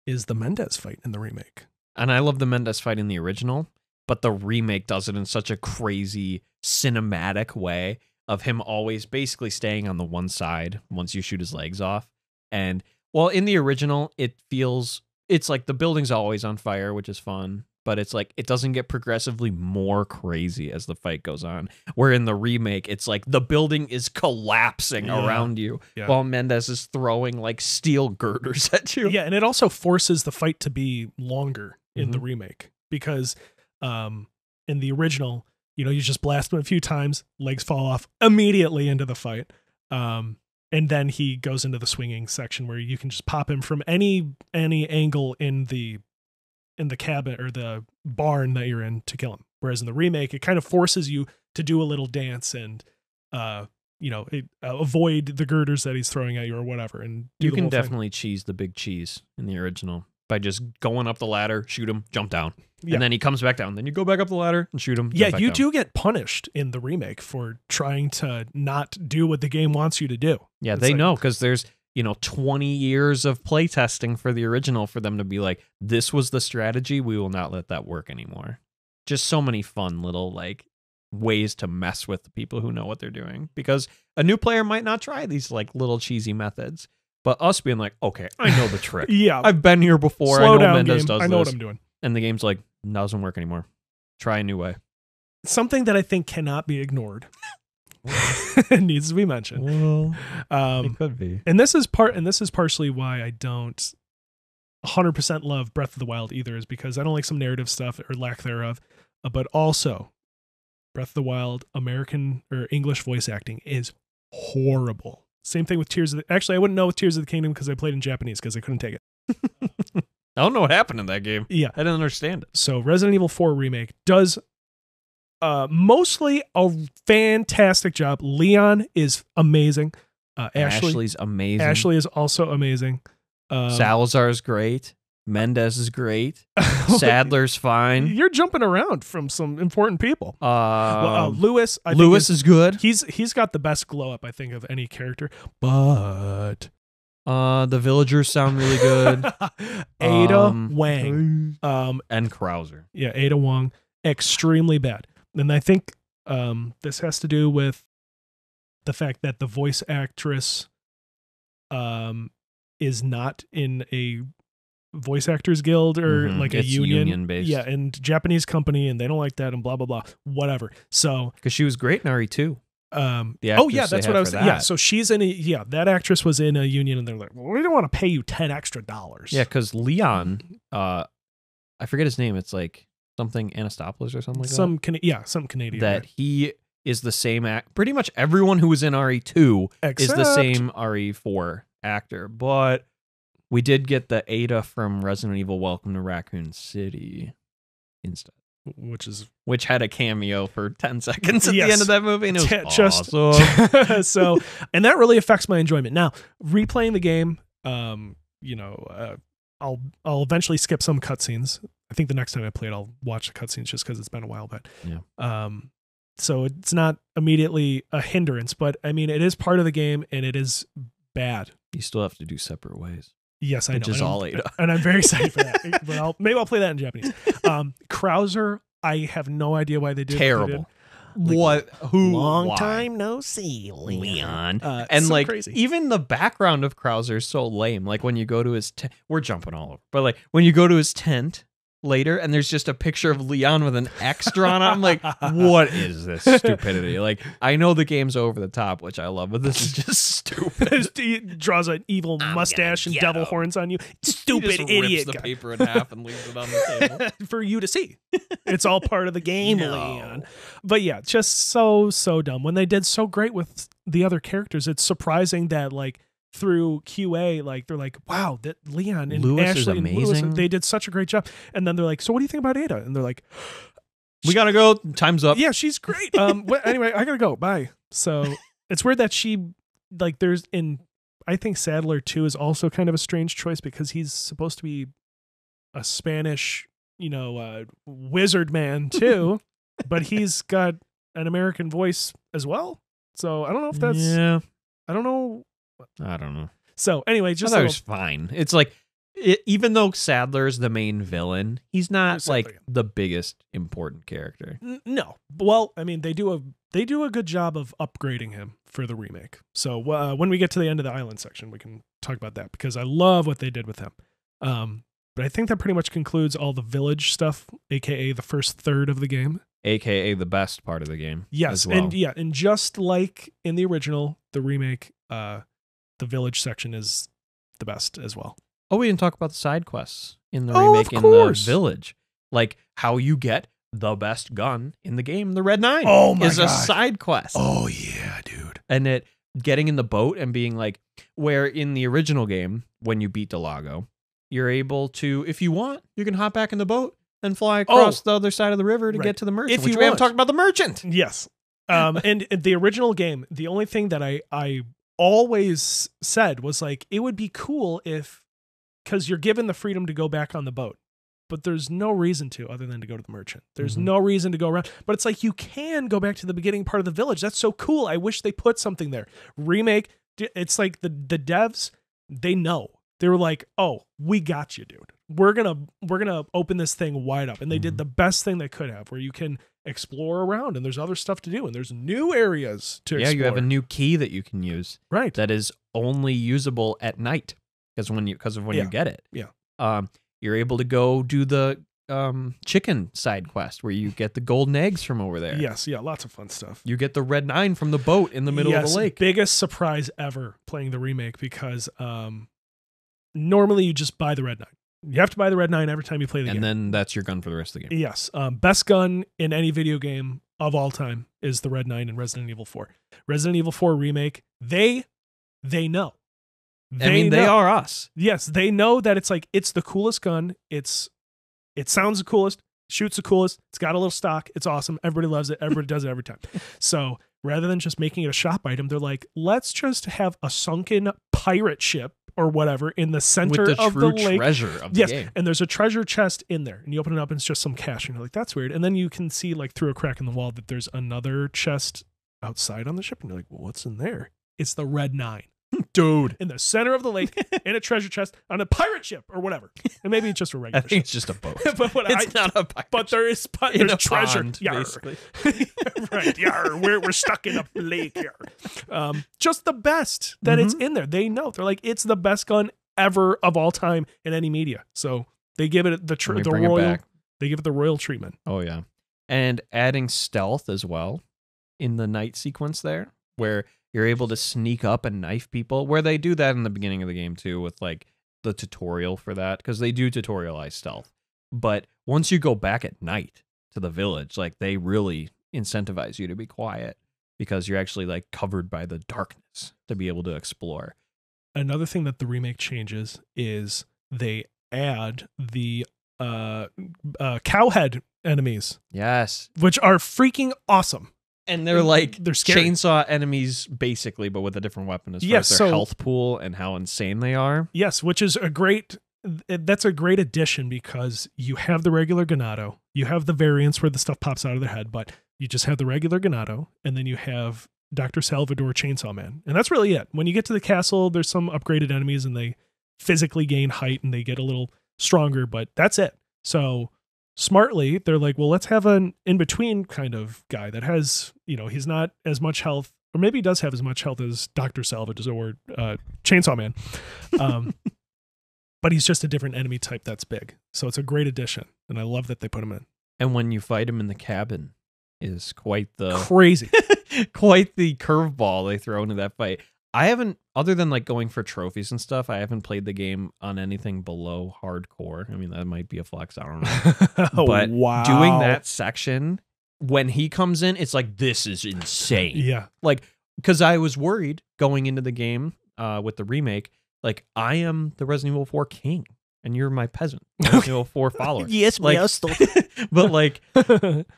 is the Mendez fight in the remake. And I love the Mendez fight in the original, but the remake does it in such a crazy cinematic way of him always basically staying on the one side once you shoot his legs off. And well, in the original, it's like the building's always on fire, which is fun, but it's like it doesn't get progressively more crazy as the fight goes on. Where in the remake, it's like the building is collapsing around you while Mendez is throwing like steel girders at you. Yeah, and it also forces the fight to be longer in the remake, because in the original, you just blast him a few times, legs fall off immediately into the fight. And then he goes into the swinging section where you can just pop him from any angle in the cabin or the barn that you're in to kill him. Whereas in the remake, it kind of forces you to do a little dance and avoid the girders that he's throwing at you or whatever. And you can definitely cheese the big cheese in the original by just going up the ladder, shoot him, jump down. Yeah. And then he comes back down. Then you go back up the ladder and shoot him. Yeah, you do get punished in the remake for trying to not do what the game wants you to do. Yeah, they know, because there's 20 years of playtesting for the original for them to be like, this was the strategy. We will not let that work anymore. Just so many fun little like ways to mess with the people who know what they're doing, because a new player might not try these like little cheesy methods. But us being like, okay, I know the trick. Yeah. I've been here before. Slow I know down, Mendez game. does I know this. what I'm doing. And the game's like, doesn't work anymore. Try a new way. Something that I think cannot be ignored. It needs to be mentioned. Well, it could be. And this is partially why I don't 100% love Breath of the Wild either, is because I don't like some narrative stuff or lack thereof. But also, Breath of the Wild American or English voice acting is horrible. Same thing with Actually, I wouldn't know with Tears of the Kingdom because I played in Japanese because I couldn't take it. I don't know what happened in that game. Yeah. I didn't understand it. So Resident Evil 4 Remake does mostly a fantastic job. Leon is amazing. Ashley's amazing. Ashley is also amazing. Salazar is great. Mendez is great. Sadler's fine. You're jumping around from some important people. Lewis. Lewis is good. He's got the best glow up, I think, of any character. But the villagers sound really good. Ada Wang. And Krauser. Yeah, Ada Wong. Extremely bad. And I think this has to do with the fact that the voice actress is not in a voice actors guild or like a union based. Yeah, and Japanese company, and they don't like that and blah blah blah, whatever. So because she was great in RE2. That's what I was saying. Yeah, so she's in that actress was in a union, and they're like, well, we don't want to pay you $10 extra. Yeah, because Leon, I forget his name. It's like something Anastopoulos or something like that. Some Canadian. That he is the same pretty much everyone who was in RE2 is the same RE4 actor, but we did get the Ada from Resident Evil Welcome to Raccoon City instead. Which had a cameo for 10 seconds at the end of that movie, and it was awesome. So, and that really affects my enjoyment. Now, replaying the game, I'll eventually skip some cutscenes. I think the next time I play it, I'll watch the cutscenes just because it's been a while. But Yeah. So it's not immediately a hindrance, but I mean, it is part of the game and it is bad. You still have to do separate ways. Yes, I know. Which is all Ada. And I'm very excited for that. But maybe I'll play that in Japanese. Krauser, I have no idea why they did Terrible. What? Who? Long why? time no see, Leon. And so like crazy. even the background of Krauser is so lame. Like when you go to his we're jumping all over, but like when you go to his tent later and there's just a picture of Leon with an X drawn on, I'm like, what is this stupidity? Like I know the game's over the top, which I love, but this is just stupid. He draws an evil mustache and devil horns on you. Stupid He just idiot. rips the guy. paper in half and leaves it on the table. For you to see. It's all part of the game, No. Leon. But yeah, just so dumb. When they did so great with the other characters, it's surprising that like through QA, like they're like, wow, that Leon and Lewis Ashley is and Lewis, amazing. they did such a great job. And then they're like, so what do you think about Ada? And they're like, We gotta go. Time's up. yeah, she's great. Anyway, I gotta go. Bye. So it's weird that she like there's in I think Sadler too is also kind of a strange choice because he's supposed to be a Spanish, wizard man too, but he's got an American voice as well. So I don't know if that's Yeah. I don't know. I don't know. So anyway, I just thought a it was fine. It's like, even though Sadler's the main villain, he's not Sadler, like yeah. the biggest important character. no. Well, I mean, they do a good job of upgrading him for the remake. So when we get to the end of the island section, we can talk about that because I love what they did with him. But I think that pretty much concludes all the village stuff, aka the first third of the game. AKA the best part of the game. Yes, as well. and just like in the original, the remake, the village section is the best as well. Oh, we didn't talk about the side quests in the Oh, remake of in course. the village. Like how you get the best gun in the game, the Red 9. Oh my is a God. side quest. Oh yeah, dude. And it getting in the boat and being like, where in the original game, when you beat Delago, you're able to, if you want, you can hop back in the boat and fly across the other side of the river to Right. get to the merchant. If Which you we haven't want. talked about the merchant. Yes. And the original game, the only thing that I always said was like, it would be cool if, because you're given the freedom to go back on the boat, but there's no reason to other than to go to the merchant. There's Mhm. no reason to go around. But it's like, you can go back to the beginning part of the village. That's so cool. I wish they put something there. Remake, it's like the devs, they know. They were like, oh, we got you, dude. We're gonna open this thing wide up. And they did the best thing they could have, where you can explore around and there's other stuff to do and there's new areas to explore. Yeah, you have a new key that you can use right. that is only usable at night because of when Yeah. you get it. Yeah. You're able to go do the chicken side quest where you get the golden eggs from over there. Yes, yeah, lots of fun stuff. You get the Red 9 from the boat in the middle of the lake. Biggest surprise ever playing the remake because normally you just buy the Red 9. You have to buy the Red 9 every time you play the game. And then that's your gun for the rest of the game. Yes. Best gun in any video game of all time is the Red 9 in Resident Evil 4. Resident Evil 4 remake, they know. They know. are us. Yes, they know that it's like, it's the coolest gun. It sounds the coolest, shoots the coolest. It's got a little stock. It's awesome. Everybody loves it. Everybody does it every time. So rather than just making it a shop item, they're like, let's just have a sunken pirate ship or whatever in the center With the of true the lake. treasure of the Yes, game. and there's a treasure chest in there, and you open it up, and it's just some cash, and you're like, "That's weird." And then you can see, like, through a crack in the wall, that there's another chest outside on the ship, and you're like, "Well, what's in there?" It's the Red 9, Dude. in the center of the lake, in a treasure chest on a pirate ship or whatever, and maybe it's just a I regular think ship. it's just a boat. But what It's not a pirate but there is in there's a treasure. pond, Yarr. basically. Right, yar, we're stuck in a lake. Yar. Just the best that it's in there. They know, they're like, it's the best gun ever of all time in any media. So they give it the Let me the bring it royal. back. They give it the royal treatment. Oh, yeah. And adding stealth as well in the night sequence there, where you're able to sneak up and knife people, where they do that in the beginning of the game too, with like the tutorial for that, because they do tutorialize stealth. But once you go back at night to the village, like they really incentivize you to be quiet because you're actually like covered by the darkness to be able to explore. Another thing that the remake changes is they add the cowhead enemies, Yes. which are freaking awesome. And they're like They're scary. chainsaw enemies basically, but with a different weapon as far Yes, as their so- health pool and how insane they are. Yes, which is a great that's a great addition because you have the regular Ganado, you have the variants where the stuff pops out of their head, but you just have the regular Ganado, and then you have Dr. Salvador Chainsaw Man. And that's really it. When you get to the castle, there's some upgraded enemies and they physically gain height and they get a little stronger, but that's it. So smartly, they're like, well, let's have an in-between kind of guy that has, he's not as much health, or maybe he does have as much health as Dr. Salvador Chainsaw Man. But he's just a different enemy type that's big. So it's a great addition. And I love that they put him in. And when you fight him in the cabin is quite the crazy. Quite the curveball they throw into that fight. I haven't, other than like going for trophies and stuff, I haven't played the game on anything below hardcore. I mean, that might be a flex. I don't know. But wow. Doing that section, when he comes in, it's like, this is insane. Yeah. Like, because I was worried going into the game with the remake, like, I am the Resident Evil 4 king. And you're my peasant, Resident Evil 4 follower. Yes, like, but like,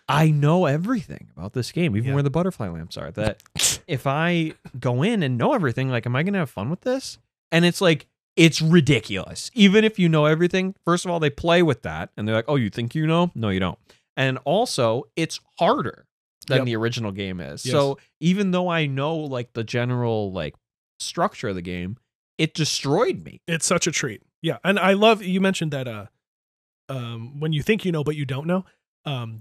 I know everything about this game, even where the butterfly lamps are. That if I go in and know everything, like, am I gonna have fun with this? And it's like, it's ridiculous. Even if you know everything, first of all, they play with that, and they're like, "Oh, you think you know? No, you don't." And also, it's harder than the original game is. Yes. So even though I know like the general like structure of the game, it destroyed me. It's such a treat. Yeah, and I love you mentioned that when you think you know but you don't know,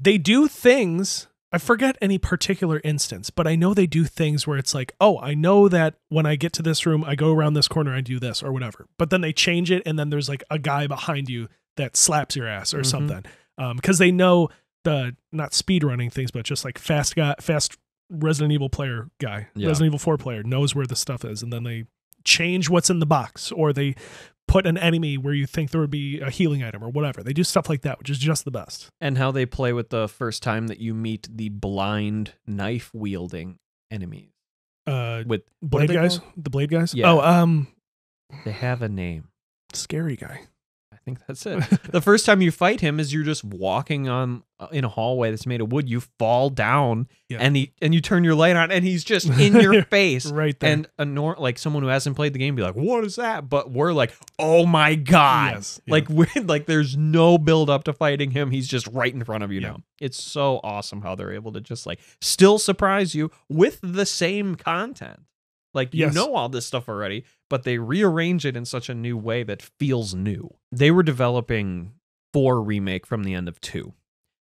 they do things. I forget any particular instance, but I know they do things where it's like, oh, I know that when I get to this room, I go around this corner, I do this or whatever. But then they change it, and then there's like a guy behind you that slaps your ass or something, because they know the not speed running things, but just like fast Resident Evil player guy, Resident Evil 4 player knows where the stuff is, and then they change what's in the box, or they put an enemy where you think there would be a healing item or whatever. They do stuff like that, which is just the best. And how they play with the first time that you meet the blind knife wielding enemies. With blade guys? The blade guys? Yeah. Oh, they have a name. Scary guy. I think that's it. The first time you fight him is you're just walking on in a hallway that's made of wood. You fall down and you turn your light on and he's just in your face. Right there. And like someone who hasn't played the game be like, what is that? But we're like, oh my God. Yes, like like there's no build up to fighting him. He's just right in front of you now. It's so awesome how they're able to just like still surprise you with the same content. Like, you know all this stuff already, but they rearrange it in such a new way that feels new. They were developing 4 Remake from the end of 2.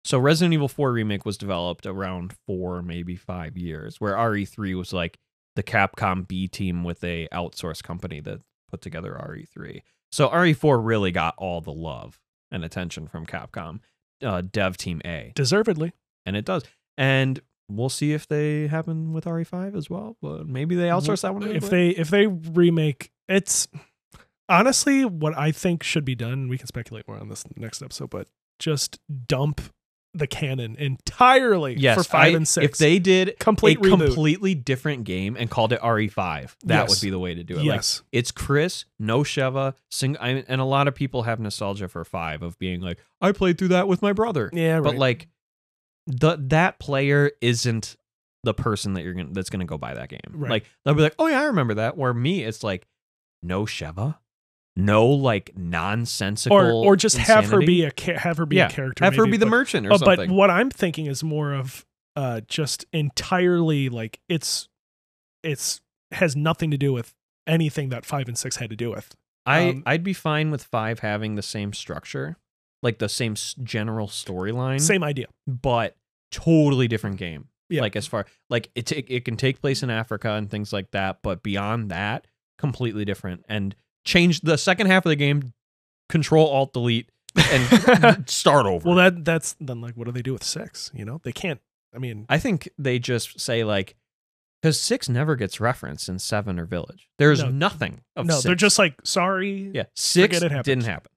So Resident Evil 4 Remake was developed around 4, maybe 5 years, where RE3 was like the Capcom B team with a outsourced company that put together RE3. So RE4 really got all the love and attention from Capcom, Dev Team A. Deservedly. And it does. And we'll see if they happen with RE5 as well. But maybe they outsource that one. If they remake, it's honestly what I think should be done. We can speculate more on this in the next episode, but just dump the canon entirely for 5 and 6. If they did a reboot. completely different game and called it RE5, that would be the way to do it. Yes. Like, it's Chris, no Sheva, and a lot of people have nostalgia for 5 of being like, I played through that with my brother. Yeah, right. But like, that player isn't the person that's gonna go buy that game. Right. Like, they'll be like, oh yeah, I remember that. Where me, it's like, no Sheva, no like nonsensical, or just insanity. have her be a character, have her be the merchant or something. But what I'm thinking is more of just entirely like it's has nothing to do with anything that 5 and 6 had to do with. I'd be fine with 5 having the same structure. Like the same general storyline, same idea, but totally different game. Yeah. Like as far like it can take place in Africa and things like that, but beyond that, completely different. And change the second half of the game, Control Alt Delete and start over. Well, that's then like what do they do with 6? You know, they can't. I mean, I think they just say like, because 6 never gets referenced in 7 or Village. There's nothing of 6. They're just like, sorry. Yeah, 6 didn't happen.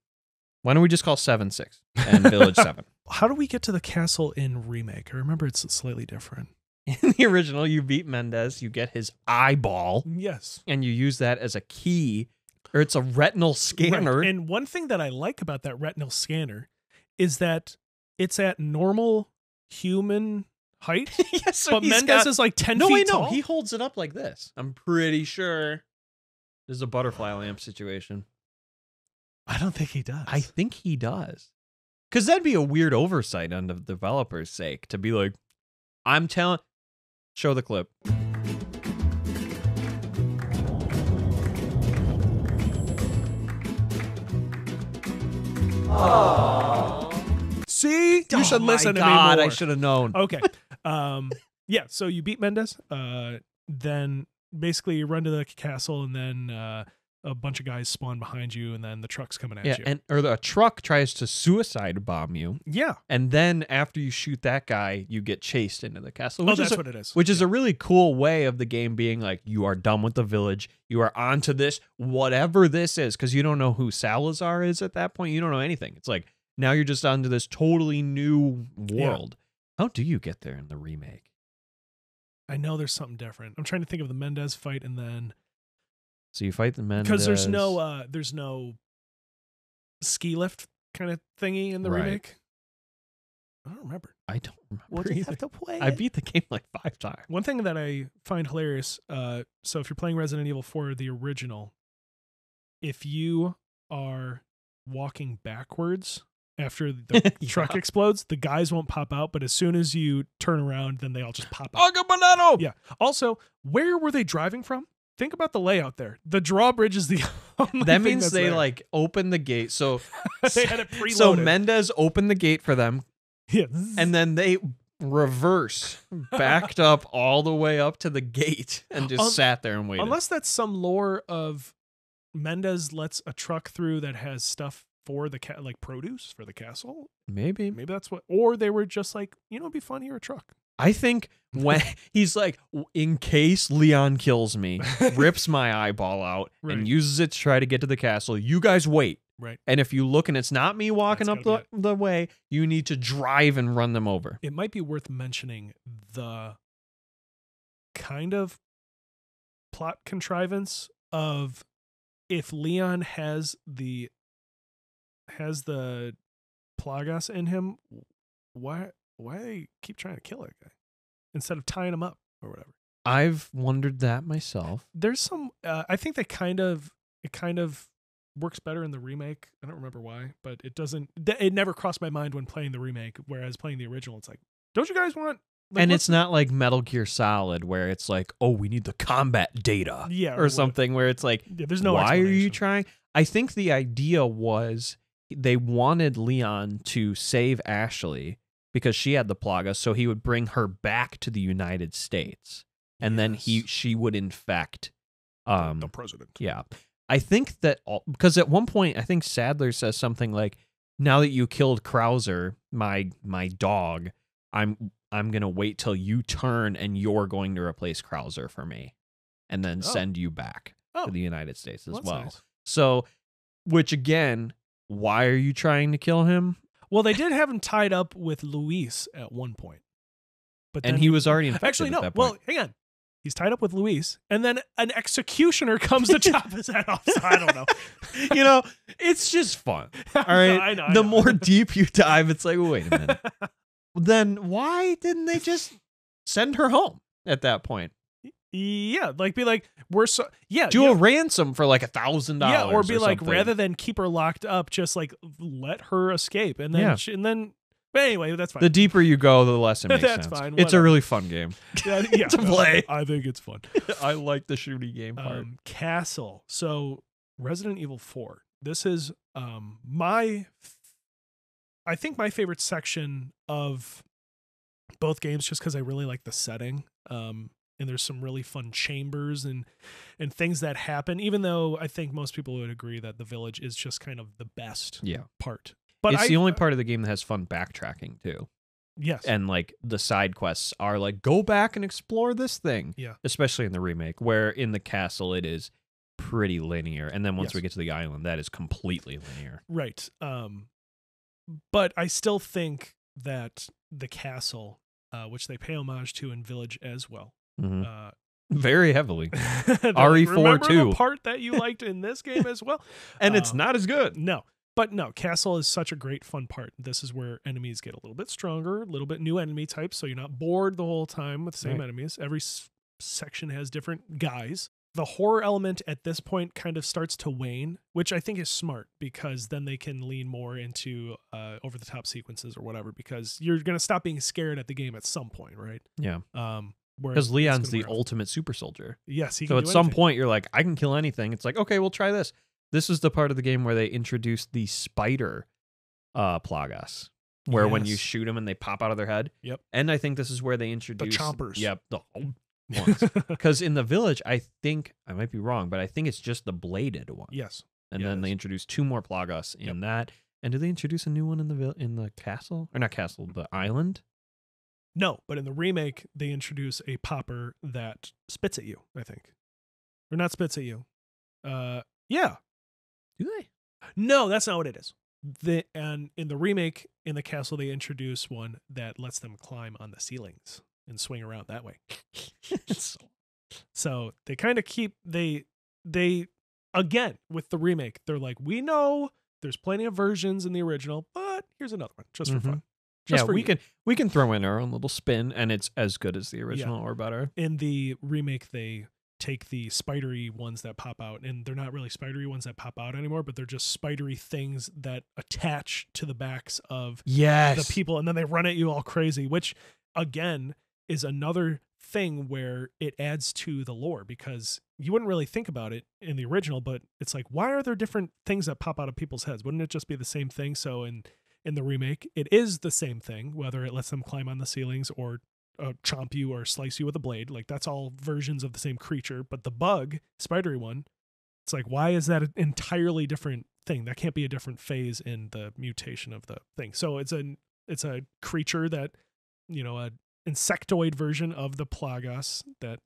Why don't we just call 7 6 and Village 7? How do we get to the castle in Remake? I remember it's slightly different. In the original, you beat Mendez, you get his eyeball. Yes. And you use that as a key, or it's a retinal scanner. Right. And one thing that I like about that retinal scanner is that it's at normal human height. Yes, so but Mendez is like 10 feet tall. No, he holds it up like this. I'm pretty sure there's a butterfly lamp situation. I don't think he does. I think he does. Because that'd be a weird oversight on the developer's sake to be like, I'm telling. Show the clip. See, you should listen to me more. I should have known. Okay. Yeah, so you beat Mendez. Then basically you run to the castle, and then a bunch of guys spawn behind you, and then the truck's coming at you. Or the truck tries to suicide bomb you. Yeah. And then after you shoot that guy, you get chased into the castle. That's what it is. Which is a really cool way of the game being like, you are done with the village. You are onto this, whatever this is, because you don't know who Salazar is at that point. You don't know anything. It's like, now you're just onto this totally new world. Yeah. How do you get there in the remake? I know there's something different. I'm trying to think of the Mendez fight, and then... So you fight the Mendez. Because there's no ski lift kind of thingy in the remake. I don't remember. I don't remember. We'll just have to play I it. beat the game like 5 times. One thing that I find hilarious, so if you're playing Resident Evil 4, the original, if you are walking backwards after the truck explodes, the guys won't pop out, but as soon as you turn around, then they all just pop out. Banano! Yeah. Also, where were they driving from? Think about the layout there. The drawbridge is the only That thing means that's they there. like open the gate. So they had it preloaded. So Mendez opened the gate for them, Yeah. and then they backed up all the way up to the gate and just sat there and waited. Unless that's some lore of Mendez lets a truck through that has stuff for the like produce for the castle. Maybe That's what, or they were just like, it'd be fun here, a truck. I think when he's like, in case Leon kills me, rips my eyeball out and uses it to try to get to the castle, you guys wait. Right. And if you look and it's not me walking up the way, you need to drive and run them over. It might be worth mentioning the kind of plot contrivance of if Leon has the Plagas in him, why they keep trying to kill that guy instead of tying him up or whatever. I've wondered that myself. There's some I think it kind of works better in the remake. I don't remember why, but it never crossed my mind when playing the remake, whereas playing the original it's like, don't you guys want and it's not like Metal Gear Solid where it's like, oh, we need the combat data or something where it's like, there's no why are you trying? I think the idea was they wanted Leon to save Ashley because she had the Plaga, so he would bring her back to the United States, and then she would infect the president. Yeah, I think that because at one point I think Sadler says something like, "Now that you killed Krauser, my dog, I'm gonna wait till you turn and you're going to replace Krauser for me, and then send you back to the United States as well." Nice. So, which again, why are you trying to kill him? Well, they did have him tied up with Luis at one point. But then he was already infected actually, no. at that point. Well, hang on. He's tied up with Luis, and then an executioner comes to chop his head off. So I don't know. It's just fun. All right. I know. The more deep you dive, it's like, wait a minute. Then why didn't they just send her home at that point? Yeah, be like, do a ransom for like $1,000. Yeah, or be like, something. rather than keep her locked up, just like let her escape, and then. But anyway, that's fine. The deeper you go, the less it makes that's sense. fine. It's a really fun game to play. I think it's fun. I like the shooty game part. Castle. So Resident Evil 4. This is I think my favorite section of both games, just because I really like the setting. And there's some really fun chambers and things that happen, even though I think most people would agree that the village is just kind of the best part. But it's the only part of the game that has fun backtracking too. Yes. And like the side quests are like, go back and explore this thing. Yeah. Especially in the remake, where in the castle it is pretty linear. And then once we get to the island, that is completely linear. Right. But I still think that the castle, which they pay homage to in Village as well, very heavily. RE4 remember too. The part that you liked in this game as well, and it's not as good. No, but no, Castle is such a great fun part. This is where enemies get a little bit stronger, a little bit new enemy types, so you're not bored the whole time with the same enemies. Every section has different guys. the horror element at this point kind of starts to wane, which I think is smart because then they can lean more into over the top sequences or whatever, because you're going to stop being scared at the game at some point, right? Yeah. Whereas Because Leon's the ultimate. ultimate super soldier. Yes, he So can at do some anything. point, you're like, I can kill anything. It's like, okay, we'll try this. This is the part of the game where they introduced the spider Plagas, where when you Yes. shoot them and they pop out of their head. Yep. And I think this is where they introduced chompers. Yep. The ones. Because in the village, I think, I might be wrong, but I think it's just the bladed one. Yes. And Yeah, then it they is. introduced 2 more Plagas in that. And do they introduce a new one in the castle? Or not castle, the island? No, but in the remake, they introduce a popper that spits at you, I think. Or not spits at you. Yeah. Do they? No, that's not what it is. And in the remake, in the castle, they introduce one that lets them climb on the ceilings and swing around that way. So they kind of keep they again with the remake, they're like, we know there's plenty of versions in the original, but here's another one just for fun. Just Yeah, for we can throw in our own little spin, and it's as good as the original or better. In the remake, they take the spidery ones that pop out, and they're not really spidery ones that pop out anymore, but they're just spidery things that attach to the backs of the people, and then they run at you all crazy, which again is another thing where it adds to the lore, because you wouldn't really think about it in the original, but it's like, why are there different things that pop out of people's heads? Wouldn't it just be the same thing? So in the remake, it is the same thing, whether it lets them climb on the ceilings or chomp you or slice you with a blade. Like, that's all versions of the same creature. But the bug, spidery one, it's like, why is that an entirely different thing? That can't be a different phase in the mutation of the thing. So it's a creature that, a insectoid version of the Plagas that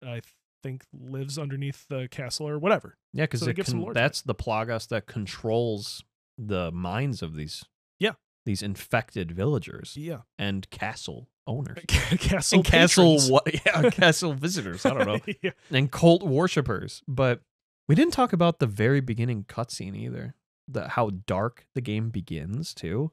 I think lives underneath the castle or whatever. Yeah, because So it gives some lore to that's the Plagas that controls the minds of these infected villagers and castle owners. Castle And castle patrons. castle visitors, I don't know. Yeah. And cult worshippers. But we didn't talk about the very beginning cutscene either. How dark the game begins too.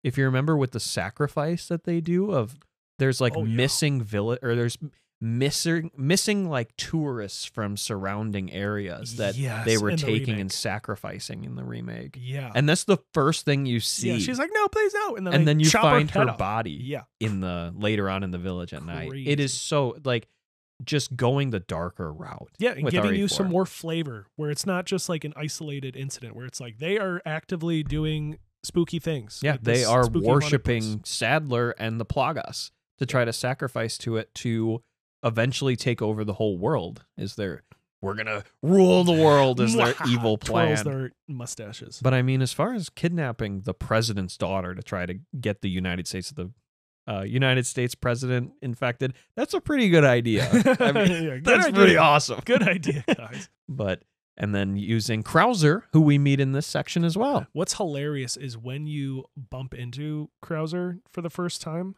If you remember with the sacrifice that they do of there's like missing village, or there's missing like tourists from surrounding areas that they were taking and sacrificing in the remake. Yeah. And that's the first thing you see. Yeah, she's like, no, please no. And then you chop find her her off. body Yeah. later on in the village at night. Crazy. It is so like just going the darker route. Yeah, and with giving you RE4. some more flavor, where it's not just like an isolated incident, where it's like they are actively doing spooky things. Yeah, with they this are spooky haunted worshiping place. Sadler and the Plagas to try to sacrifice to it to eventually take over the whole world. We're gonna rule the world is their evil Twirls plan. their mustaches. But I mean, as far as kidnapping the president's daughter to try to get the United States president infected, that's a pretty good idea. I mean, Yeah, good that's idea. pretty awesome. Good idea, guys. And then using Krauser, who we meet in this section as well. What's hilarious is when you bump into Krauser for the first time,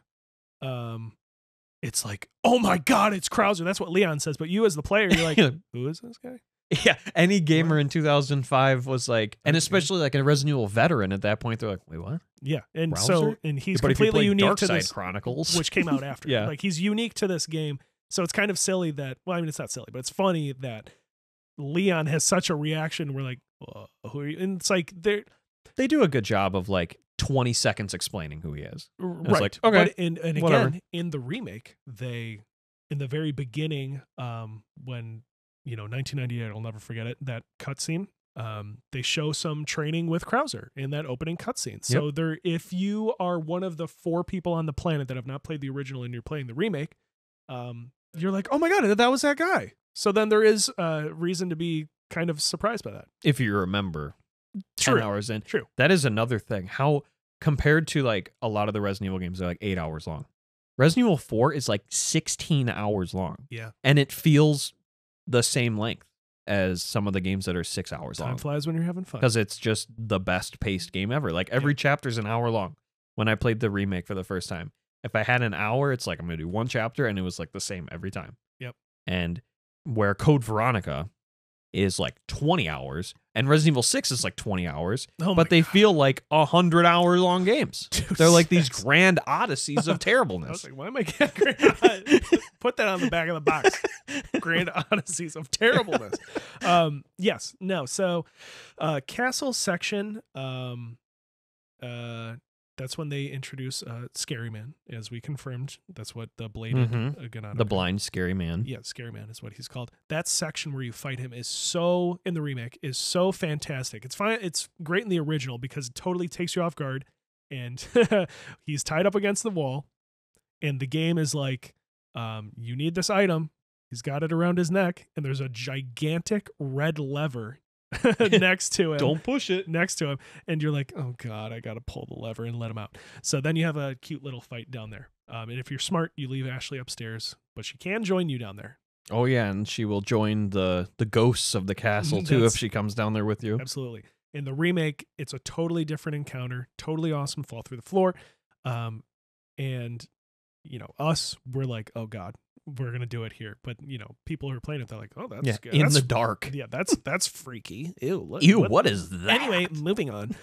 it's like, oh my God, it's Krauser. That's what Leon says. But you as the player, you're like, who is this guy? Yeah, any gamer in 2005 was like, and especially like a Resident Evil veteran at that point, they're like, wait, what? Yeah, and Krauser? and he's But if you completely played unique to Darkside this, Chronicles, which came out after. Yeah. Like, he's unique to this game. So it's kind of silly that, well, I mean, it's not silly, but it's funny that Leon has such a reaction. We're like, who are you? And it's like, they do a good job of like 20 seconds explaining who he is. right. It's like, okay, but and whatever. again, in the remake, in the very beginning, when 1998, I'll never forget it, that cutscene, they show some training with Krauser in that opening cutscene. So if you are one of the 4 people on the planet that have not played the original and you're playing the remake, you're like, oh my God, that was that guy. So then there is reason to be kind of surprised by that. If you remember 10 hours in. True. That is another thing. How compared to like a lot of the Resident Evil games, they're like 8 hours long. Resident Evil 4 is like 16 hours long. Yeah. And it feels the same length as some of the games that are 6 hours Time long. flies when you're having fun. Because it's just the best paced game ever. Like every chapter's an hour long. When I played the remake for the first time, if I had an hour, it's like I'm going to do one chapter, and it was like the same every time. Yep. And where Code Veronica is like 20 hours, And Resident Evil 6 is like 20 hours, Oh but my they God. feel like 100-hour long games. Dude, They're like these 6. grand odysseys of I was terribleness. like, why am I getting Grand Put that on the back of the box. Grand Odysseys of Terribleness. Yes. No. So castle section, that's when they introduce Scary Man, as we confirmed. That's what the bladed The blind scary man. Yeah, Scary Man is what he's called. That section where you fight him is so, in the remake, is so fantastic. It's fine. It's great in the original because it totally takes you off guard, and he's tied up against the wall, and the game is like, you need this item. He's got it around his neck, and there's a gigantic red lever next to him. Don't push it. Next to him, and you're like, oh God, I gotta pull the lever and let him out. So then you have a cute little fight down there. And if you're smart, you leave Ashley upstairs, but she can join you down there. Oh yeah, and she will join the ghosts of the castle too if she comes down there with you. Absolutely. In the remake, it's a totally different encounter, totally awesome, fall through the floor. And you know, us, we're like, oh God, we're gonna do it here. But you know, people who are playing it, they're like, oh, that's good. In the dark. Yeah, that's freaky. Ew. What is that? Anyway, moving on.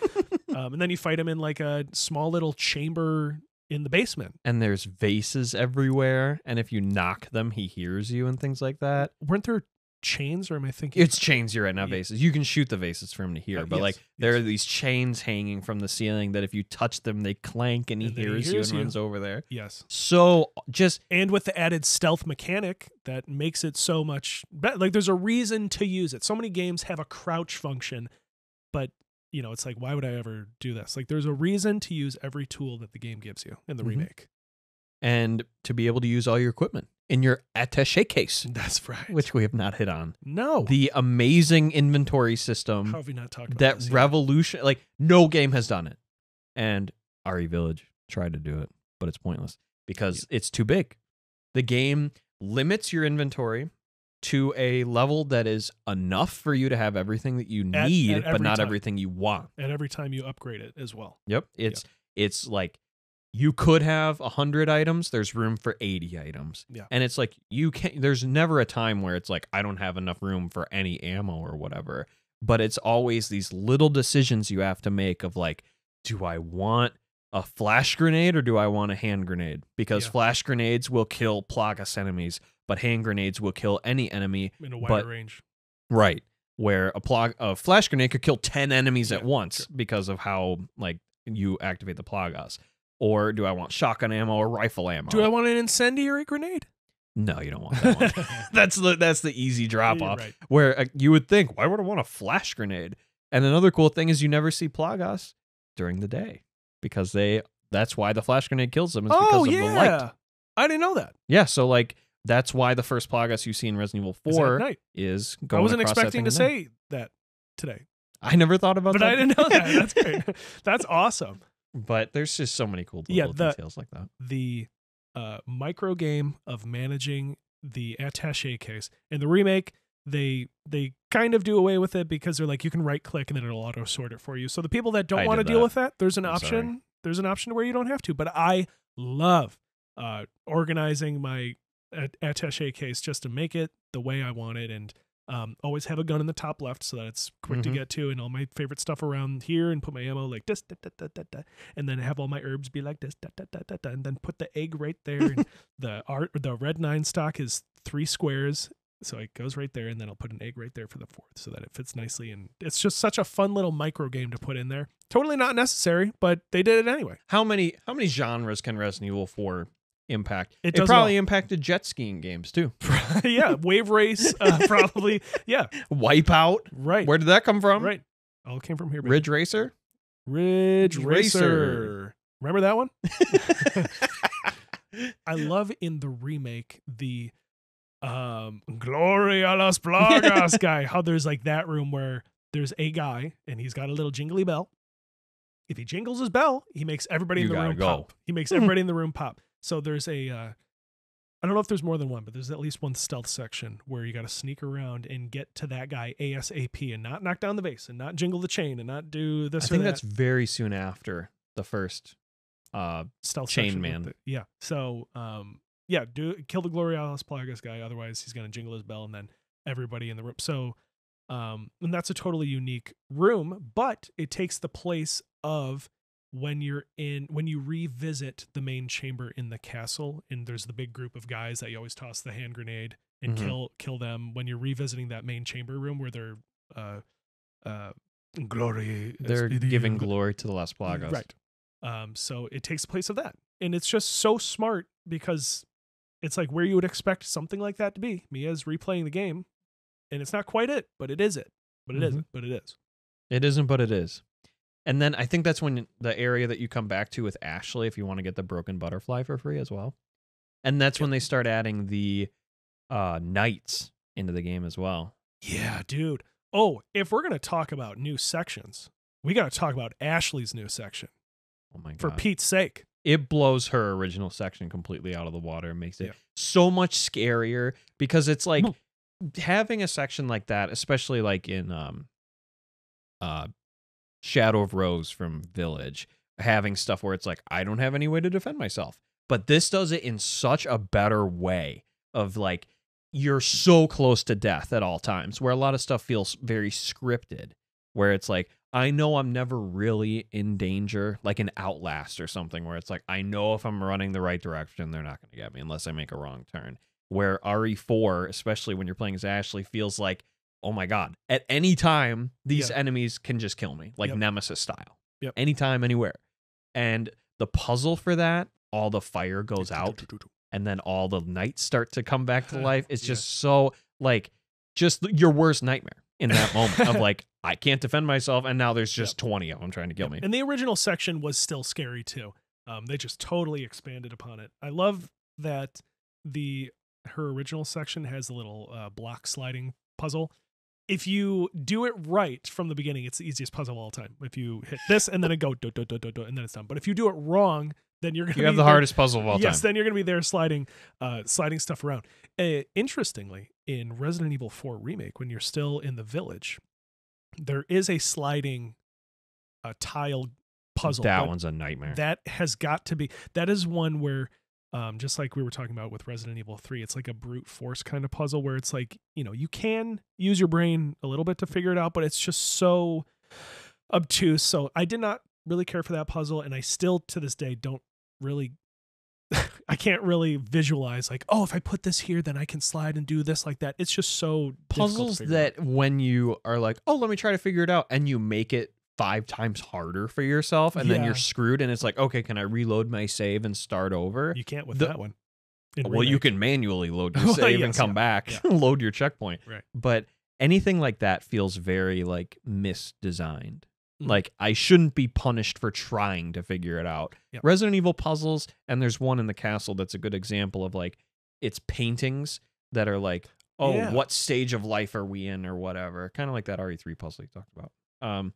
And then you fight him in like a small little chamber in the basement. And there's vases everywhere, and if you knock them, he hears you and things like that. Weren't there chains, or am I thinking? It's chains you're right now, vases. You can shoot the vases for him to hear, but yes, there are these chains hanging from the ceiling that if you touch them, they clank and he hears you and runs over there. Yes. So just... And with the added stealth mechanic that makes it so much better. Like there's a reason to use it. So many games have a crouch function, but you know, it's like, why would I ever do this? Like there's a reason to use every tool that the game gives you in the remake. And to be able to use all your equipment in your Attaché Case. That's right. Which we have not hit on. No. The amazing inventory system. How have we not talked about that this yet? revolution? Like no game has done it. And RE Village tried to do it, but it's pointless because it's too big. The game limits your inventory to a level that is enough for you to have everything that you need, but not everything you want. And every time you upgrade it as well. Yep. It's like you could have 100 items. There's room for 80 items. Yeah. And it's like there's never a time where it's like, I don't have enough room for any ammo or whatever. But it's always these little decisions you have to make of like, do I want a flash grenade or do I want a hand grenade? Because flash grenades will kill Plagas enemies, but hand grenades will kill any enemy in a wider range. Right. Where a flash grenade could kill 10 enemies at once because of how like you activate the Plagas. Or do I want shotgun ammo or rifle ammo? Do I want an incendiary grenade? No, you don't want that one. That's the easy drop off. Right. Where you would think, why would I want a flash grenade? And another cool thing is you never see Plagas during the day because that's why the flash grenade kills them is because of the light. I didn't know that. Yeah, so like that's why the first Plagas you see in Resident Evil 4 is going I wasn't across expecting that to thing say that today. I never thought about but that. I didn't know that. That's great. That's awesome. But there's just so many cool little details like that. The micro game of managing the attaché case. In the remake, they kind of do away with it because they're like, you can right click and then it'll auto sort it for you. So the people that don't want to deal with that, there's an option. Sorry. There's an option where you don't have to. But I love organizing my attaché case just to make it the way I want it, and always have a gun in the top left so that it's quick to get to, and all my favorite stuff around here, and put my ammo like this, da, da, da, da, da, and then have all my herbs be like this, da, da, da, da, da, and then put the egg right there. And the red 9 stock is 3 squares, so it goes right there, and then I'll put an egg right there for the 4th so that it fits nicely. And it's just such a fun little micro game to put in there. Totally not necessary, but they did it anyway. How many genres can Resident Evil 4 impact? It probably impacted jet skiing games too. Yeah, Wave Race, probably. Yeah, Wipeout. Right. Where did that come from? Right. All came from here. Baby. Ridge Racer. Ridge Racer. Remember that one? I love in the remake the Gloria a las Plagas guy. How there's like that room where there's a guy and he's got a little jingly bell. If he jingles his bell, he makes everybody in the room pop. He makes everybody in the room pop. So there's I don't know if there's more than one, but there's at least one stealth section where you got to sneak around and get to that guy ASAP and not knock down the vase and not jingle the chain and not do this. I think that's very soon after the first stealth chain man. Yeah. So kill the Gloria a las Plagas guy. Otherwise, he's gonna jingle his bell and then everybody in the room. So And that's a totally unique room, but it takes the place of when you revisit the main chamber in the castle, and there's the big group of guys that you always toss the hand grenade and kill them. When you're revisiting that main chamber room where they're glory, they're giving glory to the Las Plagas, right? So it takes the place of that, and it's just so smart because it's like where you would expect something like that to be. Mia's replaying the game, and it's not quite it, but it is it. But it isn't, but it is. It isn't, but it is. And then I think that's when the area that you come back to with Ashley, if you want to get the broken butterfly for free as well. And that's when they start adding the knights into the game as well. Yeah, dude. Oh, if we're going to talk about new sections, we got to talk about Ashley's new section. Oh my God. For Pete's sake. It blows her original section completely out of the water and makes it so much scarier because it's like having a section like that, especially like in Shadow of Rose from Village, having stuff where it's like, I don't have any way to defend myself. But this does it in such a better way of like, you're so close to death at all times, where a lot of stuff feels very scripted, where it's like, I know I'm never really in danger, like an Outlast or something, where it's like, I know if I'm running the right direction, they're not going to get me unless I make a wrong turn. Where RE4, especially when you're playing as Ashley, feels like, oh my God, at any time, these enemies can just kill me, like Nemesis style. Anytime, anywhere. And the puzzle for that, all the fire goes out, and then all the knights start to come back to life. It's just so, like, just your worst nightmare in that moment of, like, I can't defend myself, and now there's just 20 of them trying to kill me. And the original section was still scary, too. They just totally expanded upon it. I love that her original section has a little block sliding puzzle. If you do it right from the beginning, it's the easiest puzzle of all time. If you hit this and then it go do, do, do, do, do, and then it's done. But if you do it wrong, then you're going to have the hardest puzzle of all time. Yes, then you're going to be there sliding stuff around. Interestingly, in Resident Evil 4 Remake, when you're still in the village, there is a sliding tile puzzle. That one's a nightmare. That has got to be. That is one where, just like we were talking about with Resident Evil 3, it's like a brute force kind of puzzle where it's like, you can use your brain a little bit to figure it out, but it's just so obtuse. So I did not really care for that puzzle, and I still to this day don't really I can't really visualize like, oh, if I put this here, then I can slide and do this like that. It's just so puzzles that when you are like, oh, let me try to figure it out, and you make it 5 times harder for yourself, and then you're screwed, and it's like, okay, can I reload my save and start over? You can't with that one. Well, you can manually load your save and come back, load your checkpoint. Right. But anything like that feels very like misdesigned. Like, I shouldn't be punished for trying to figure it out. Resident Evil puzzles, and there's one in the castle that's a good example of, like, it's paintings that are like, oh, what stage of life are we in or whatever. Kind of like that RE3 puzzle you talked about.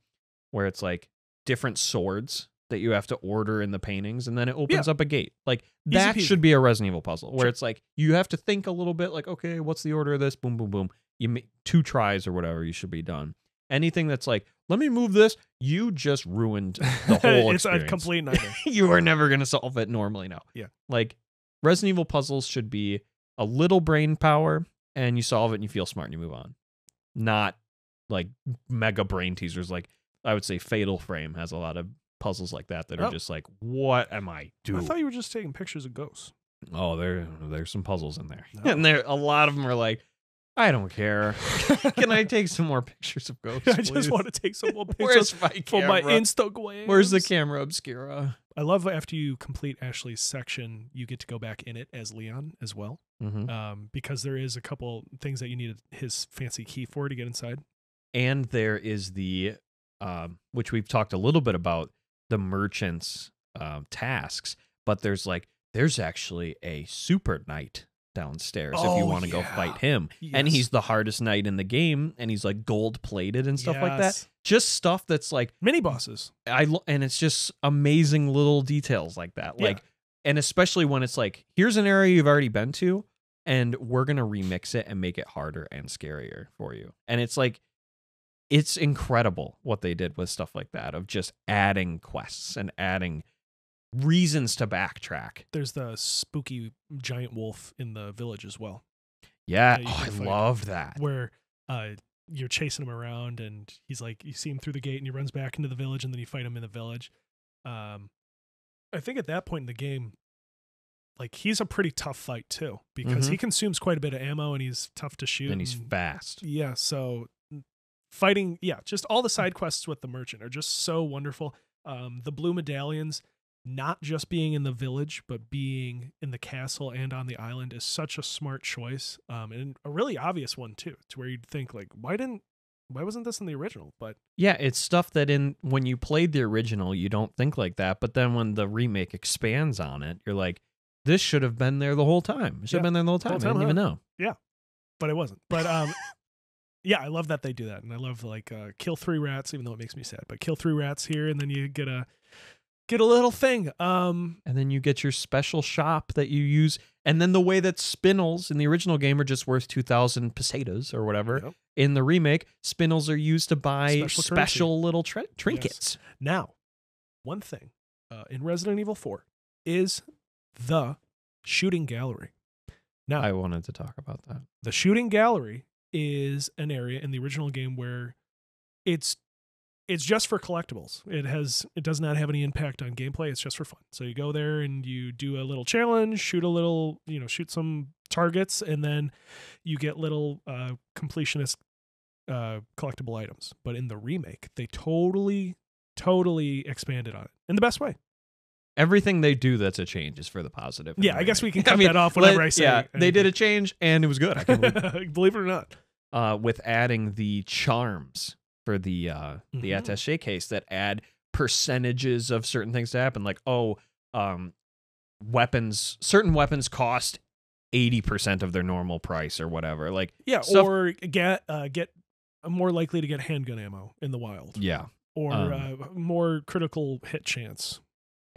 Where it's, like, different swords that you have to order in the paintings, and then it opens up a gate. Like, that should be a Resident Evil puzzle, where it's like, you have to think a little bit, like, okay, what's the order of this? Boom, boom, boom. You make 2 tries or whatever, you should be done. Anything that's like, let me move this, you just ruined the whole experience. It's a complete nightmare. You are never going to solve it normally now. Yeah. Like, Resident Evil puzzles should be a little brain power, and you solve it and you feel smart and you move on. Not like mega brain teasers. Like, I would say Fatal Frame has a lot of puzzles like that are just like, what am I doing? I thought you were just taking pictures of ghosts. Oh, there's some puzzles in there. No. And a lot of them are like, I don't care. Can I take some more pictures of ghosts? I just want to take some more pictures for my Instagram. Where's the camera obscura? I love after you complete Ashley's section, you get to go back in it as Leon as well. Because there is a couple things that you need his fancy key for to get inside. And there is the, which we've talked a little bit about, the merchant's tasks. But there's actually a super knight downstairs if you want to go fight him. And he's the hardest knight in the game, and he's like gold plated and stuff like that. Just stuff that's like mini bosses. And it's just amazing little details like that. Like, and especially when it's like, here's an area you've already been to, and we're gonna remix it and make it harder and scarier for you. And it's like, it's incredible what they did with stuff like that, of just adding quests and adding reasons to backtrack. There's the spooky giant wolf in the village as well. Yeah, I love that. Where you're chasing him around, and he's like, you see him through the gate, and he runs back into the village, and then you fight him in the village. I think at that point in the game, like, he's a pretty tough fight too, because he consumes quite a bit of ammo, and he's tough to shoot, and he's fast. Yeah, so fighting, just all the side quests with the merchant are just so wonderful. The blue medallions, not just being in the village, but being in the castle and on the island, is such a smart choice, and a really obvious one too, to where you'd think, like, why wasn't this in the original? But yeah, it's stuff that when you played the original, you don't think like that, but then when the remake expands on it, you're like, this should have been there the whole time. It should have been there the whole time. I didn't even know. Yeah, but it wasn't. But yeah, I love that they do that, and I love, like, kill 3 rats, even though it makes me sad. But kill 3 rats here, and then you get a little thing. And then you get your special shop that you use, and then the way that spinels in the original game are just worth 2,000 pesetas or whatever. Yep. In the remake, spinels are used to buy Special little trinkets. Yes. Now, one thing in Resident Evil 4 is the shooting gallery. Now, I wanted to talk about that. The shooting gallery is an area in the original game where it's just for collectibles. It does not have any impact on gameplay. It's just for fun. So you go there and you do a little challenge, shoot some targets, and then you get little completionist collectible items. But in the remake, they totally expanded on it in the best way. Everything they do that's a change is for the positive. Yeah, I guess we can cut that off whenever I say. Yeah, they did a change and it was good. I can believe it or not. With adding the charms for the Attaché Case that add percentages of certain things to happen, like certain weapons cost 80% of their normal price or whatever. Like or get more likely to get handgun ammo in the wild. Yeah, or more critical hit chance.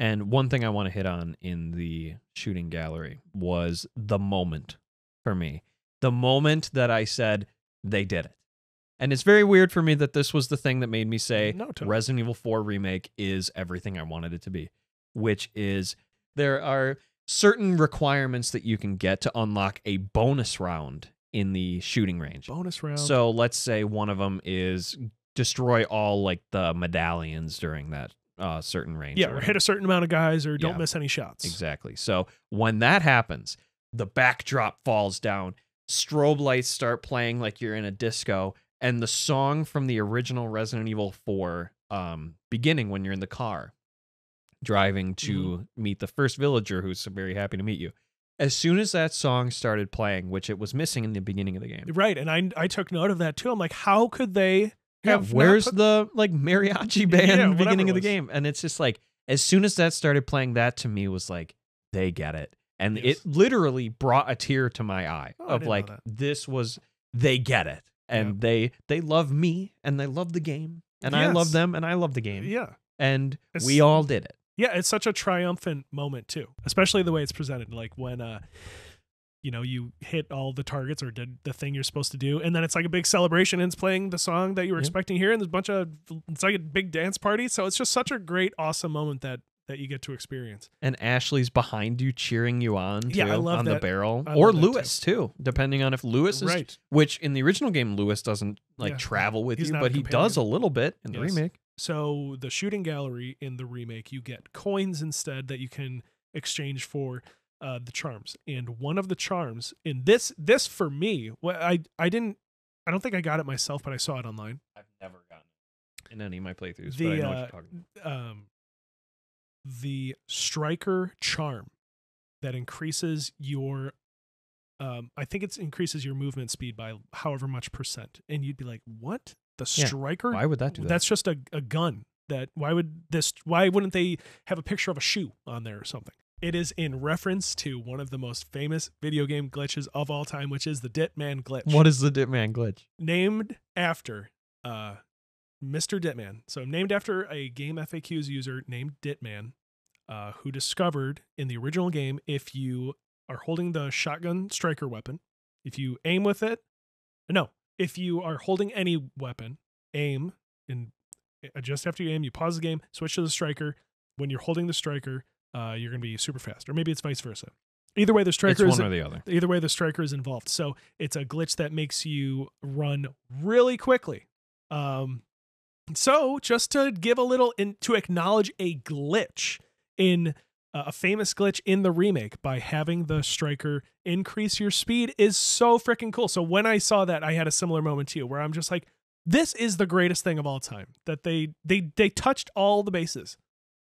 And one thing I want to hit on in the shooting gallery was the moment for me. The moment that I said, they did it. And it's very weird for me that this was the thing that made me say Resident Evil 4 Remake is everything I wanted it to be, which is there are certain requirements that you can get to unlock a bonus round in the shooting range. Bonus round. So let's say one of them is destroy all like the medallions during that certain range. Yeah, or hit a certain amount of guys, or don't miss any shots. Exactly. So when that happens, the backdrop falls down, strobe lights start playing like you're in a disco, and the song from the original Resident Evil 4 beginning when you're in the car driving to meet the first villager who's very happy to meet you. As soon as that song started playing, which it was missing in the beginning of the game. Right, and I took note of that too. I'm like, how could they where's the like mariachi band beginning of the game? And it's just like, as soon as that started playing, that to me was like, they get it. And it literally brought a tear to my eye of like, they get it. And they love me and they love the game. And I love them and I love the game. Yeah. And we all did it. Yeah, it's such a triumphant moment too, especially the way it's presented. Like when you hit all the targets or did the thing you're supposed to do, and then it's like a big celebration and it's playing the song that you were expecting here, and it's like a big dance party. So it's just such a great, awesome moment that you get to experience. And Ashley's behind you, cheering you on too, I love on that. The barrel. Or Lewis too, depending on if Lewis is right. Which in the original game, Lewis doesn't travel with you, but he does a little bit in the remake. So the shooting gallery in the remake, you get coins instead that you can exchange for the charms. And one of the charms in this for me, I don't think I got it myself, but I saw it online. I've never gotten it in any of my playthroughs, but I know what you're talking about. The striker charm that increases your I think it increases your movement speed by however much %. And you'd be like, what? The striker? Why would that do that? That's just a gun. Why wouldn't they have a picture of a shoe on there or something? It is in reference to one of the most famous video game glitches of all time, which is the Ditman glitch. What is the Ditman glitch? Named after Mr. Ditman. So named after a Game FAQs user named Ditman, who discovered in the original game, if you are holding the shotgun striker weapon, if you aim with it, if you are holding any weapon, aim, and just after you aim, you pause the game, switch to the striker. When you're holding the striker, you're going to be super fast. Or maybe it's vice versa. Either way, the striker It's is one or the other. Either way, the striker is involved. So it's a glitch that makes you run really quickly. So just to give a little to acknowledge a glitch in a famous glitch in the remake by having the striker increase your speed is so freaking cool. So when I saw that, I had a similar moment to you where I'm just like, this is the greatest thing of all time, that they touched all the bases.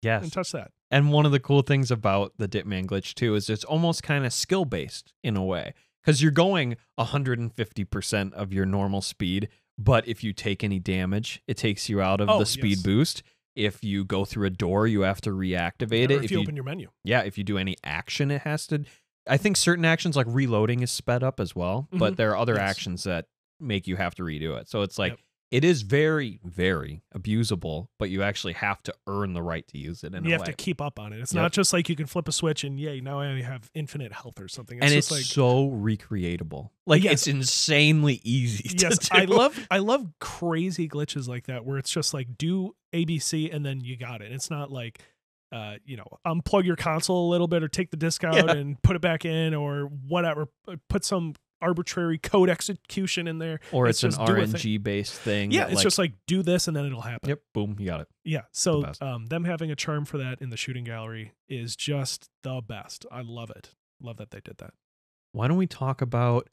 Yes. And touched that. And one of the cool things about the Ditman glitch too is it's almost kind of skill based in a way, because you're going 150% of your normal speed, but if you take any damage, it takes you out of the speed boost. If you go through a door, you have to reactivate it. If you open your menu. Yeah, if you do any action, it has to. I think certain actions like reloading is sped up as well, but there are other actions that make you have to redo it. So it's like, it is very, very abusable, but you actually have to earn the right to use it. You have to keep up on it. It's not just like you can flip a switch and yay, now I have infinite health or something. It's just like, so recreatable. Like it's insanely easy. Yes, to do. I love crazy glitches like that where it's just like do ABC and then you got it. It's not like unplug your console a little bit or take the disc out and put it back in or whatever. Put some arbitrary code execution in there, or it's an RNG based thing. Yeah, it's just like do this and then it'll happen. Yep, boom, you got it. Yeah, so them having a charm for that in the shooting gallery is just the best. I love it. Love that they did that. Why don't we talk about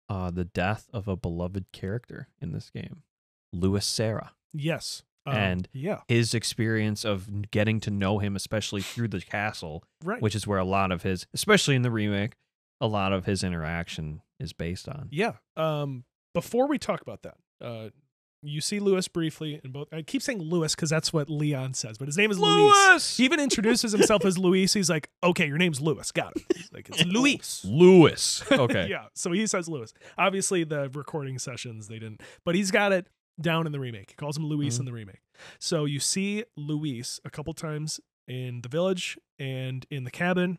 the death of a beloved character in this game, Louis Serra? Yes. And his experience of getting to know him, especially through the castle, which is where a lot of his, especially in the remake, a lot of his interaction is based on. Yeah. Before we talk about that, you see Louis briefly in both. I keep saying Louis because that's what Leon says, but his name is Luis. He even introduces himself as Luis. He's like, okay, your name's Louis. Got it. He's like, it's Luis. Louis. Okay. Yeah. So he says Louis. Obviously, the recording sessions, they didn't, but he's got it down in the remake. He calls him Luis in the remake. So you see Luis a couple times in the village and in the cabin,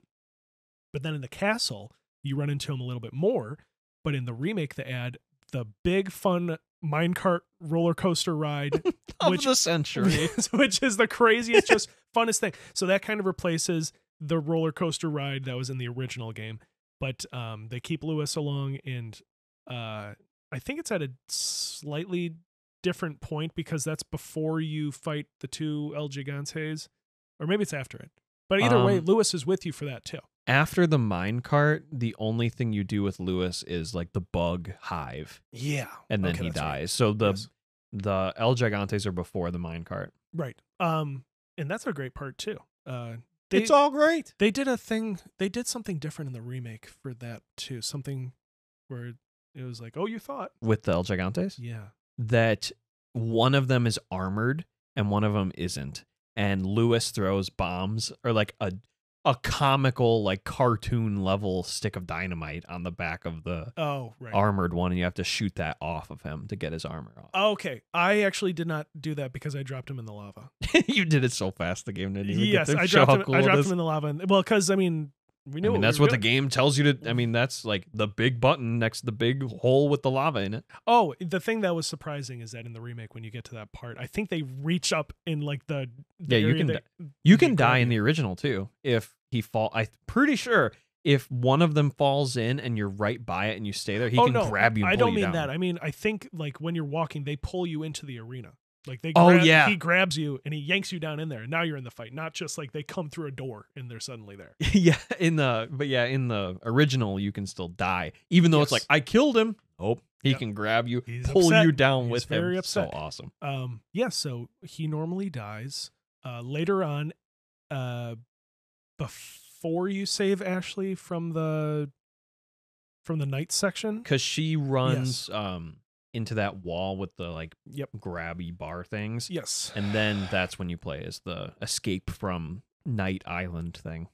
but then in the castle, you run into him a little bit more. But in the remake, they add the big fun minecart roller coaster ride of the century, which is the craziest, just funnest thing. So that kind of replaces the roller coaster ride that was in the original game. But they keep Louis along, and I think it's at a slightly different point because that's before you fight the two El Gigantes, or maybe it's after it. But either way, Louis is with you for that too. After the minecart, the only thing you do with Louis is like the bug hive. Yeah. And then he dies. Right. So the El Gigantes are before the minecart. Right. And that's a great part too. It's all great. They did something different in the remake for that too. Something where it was like, oh, you thought. With the El Gigantes? Yeah. That one of them is armored and one of them isn't. And Louis throws bombs or like a comical, like cartoon level stick of dynamite on the back of the armored one, and you have to shoot that off of him to get his armor off. Okay, I actually did not do that because I dropped him in the lava. You did it so fast, the game didn't even yes, get I dropped him in the lava. Well, because I mean, we knew. That's what the game tells you to. I mean, that's like the big button next to the big hole with the lava in it. Oh, the thing that was surprising is that in the remake, when you get to that part, I think they reach up in like the you can die in the original too if he fall. I'm pretty sure if one of them falls in and you're right by it and you stay there, he can grab you. And I don't mean down. that. I mean, I think like when you're walking, they pull you into the arena. Like he grabs you and he yanks you down in there, and now you're in the fight. Not just like they come through a door and they're suddenly there. in the original, you can still die, even though it's like I killed him. Oh, he can grab you, pull you down with him. Very upset. So awesome. So he normally dies later on, before you save Ashley from the night section, because she runs into that wall with the like grabby bar things. Yes. And then that's when you play as the escape from Night Island thing.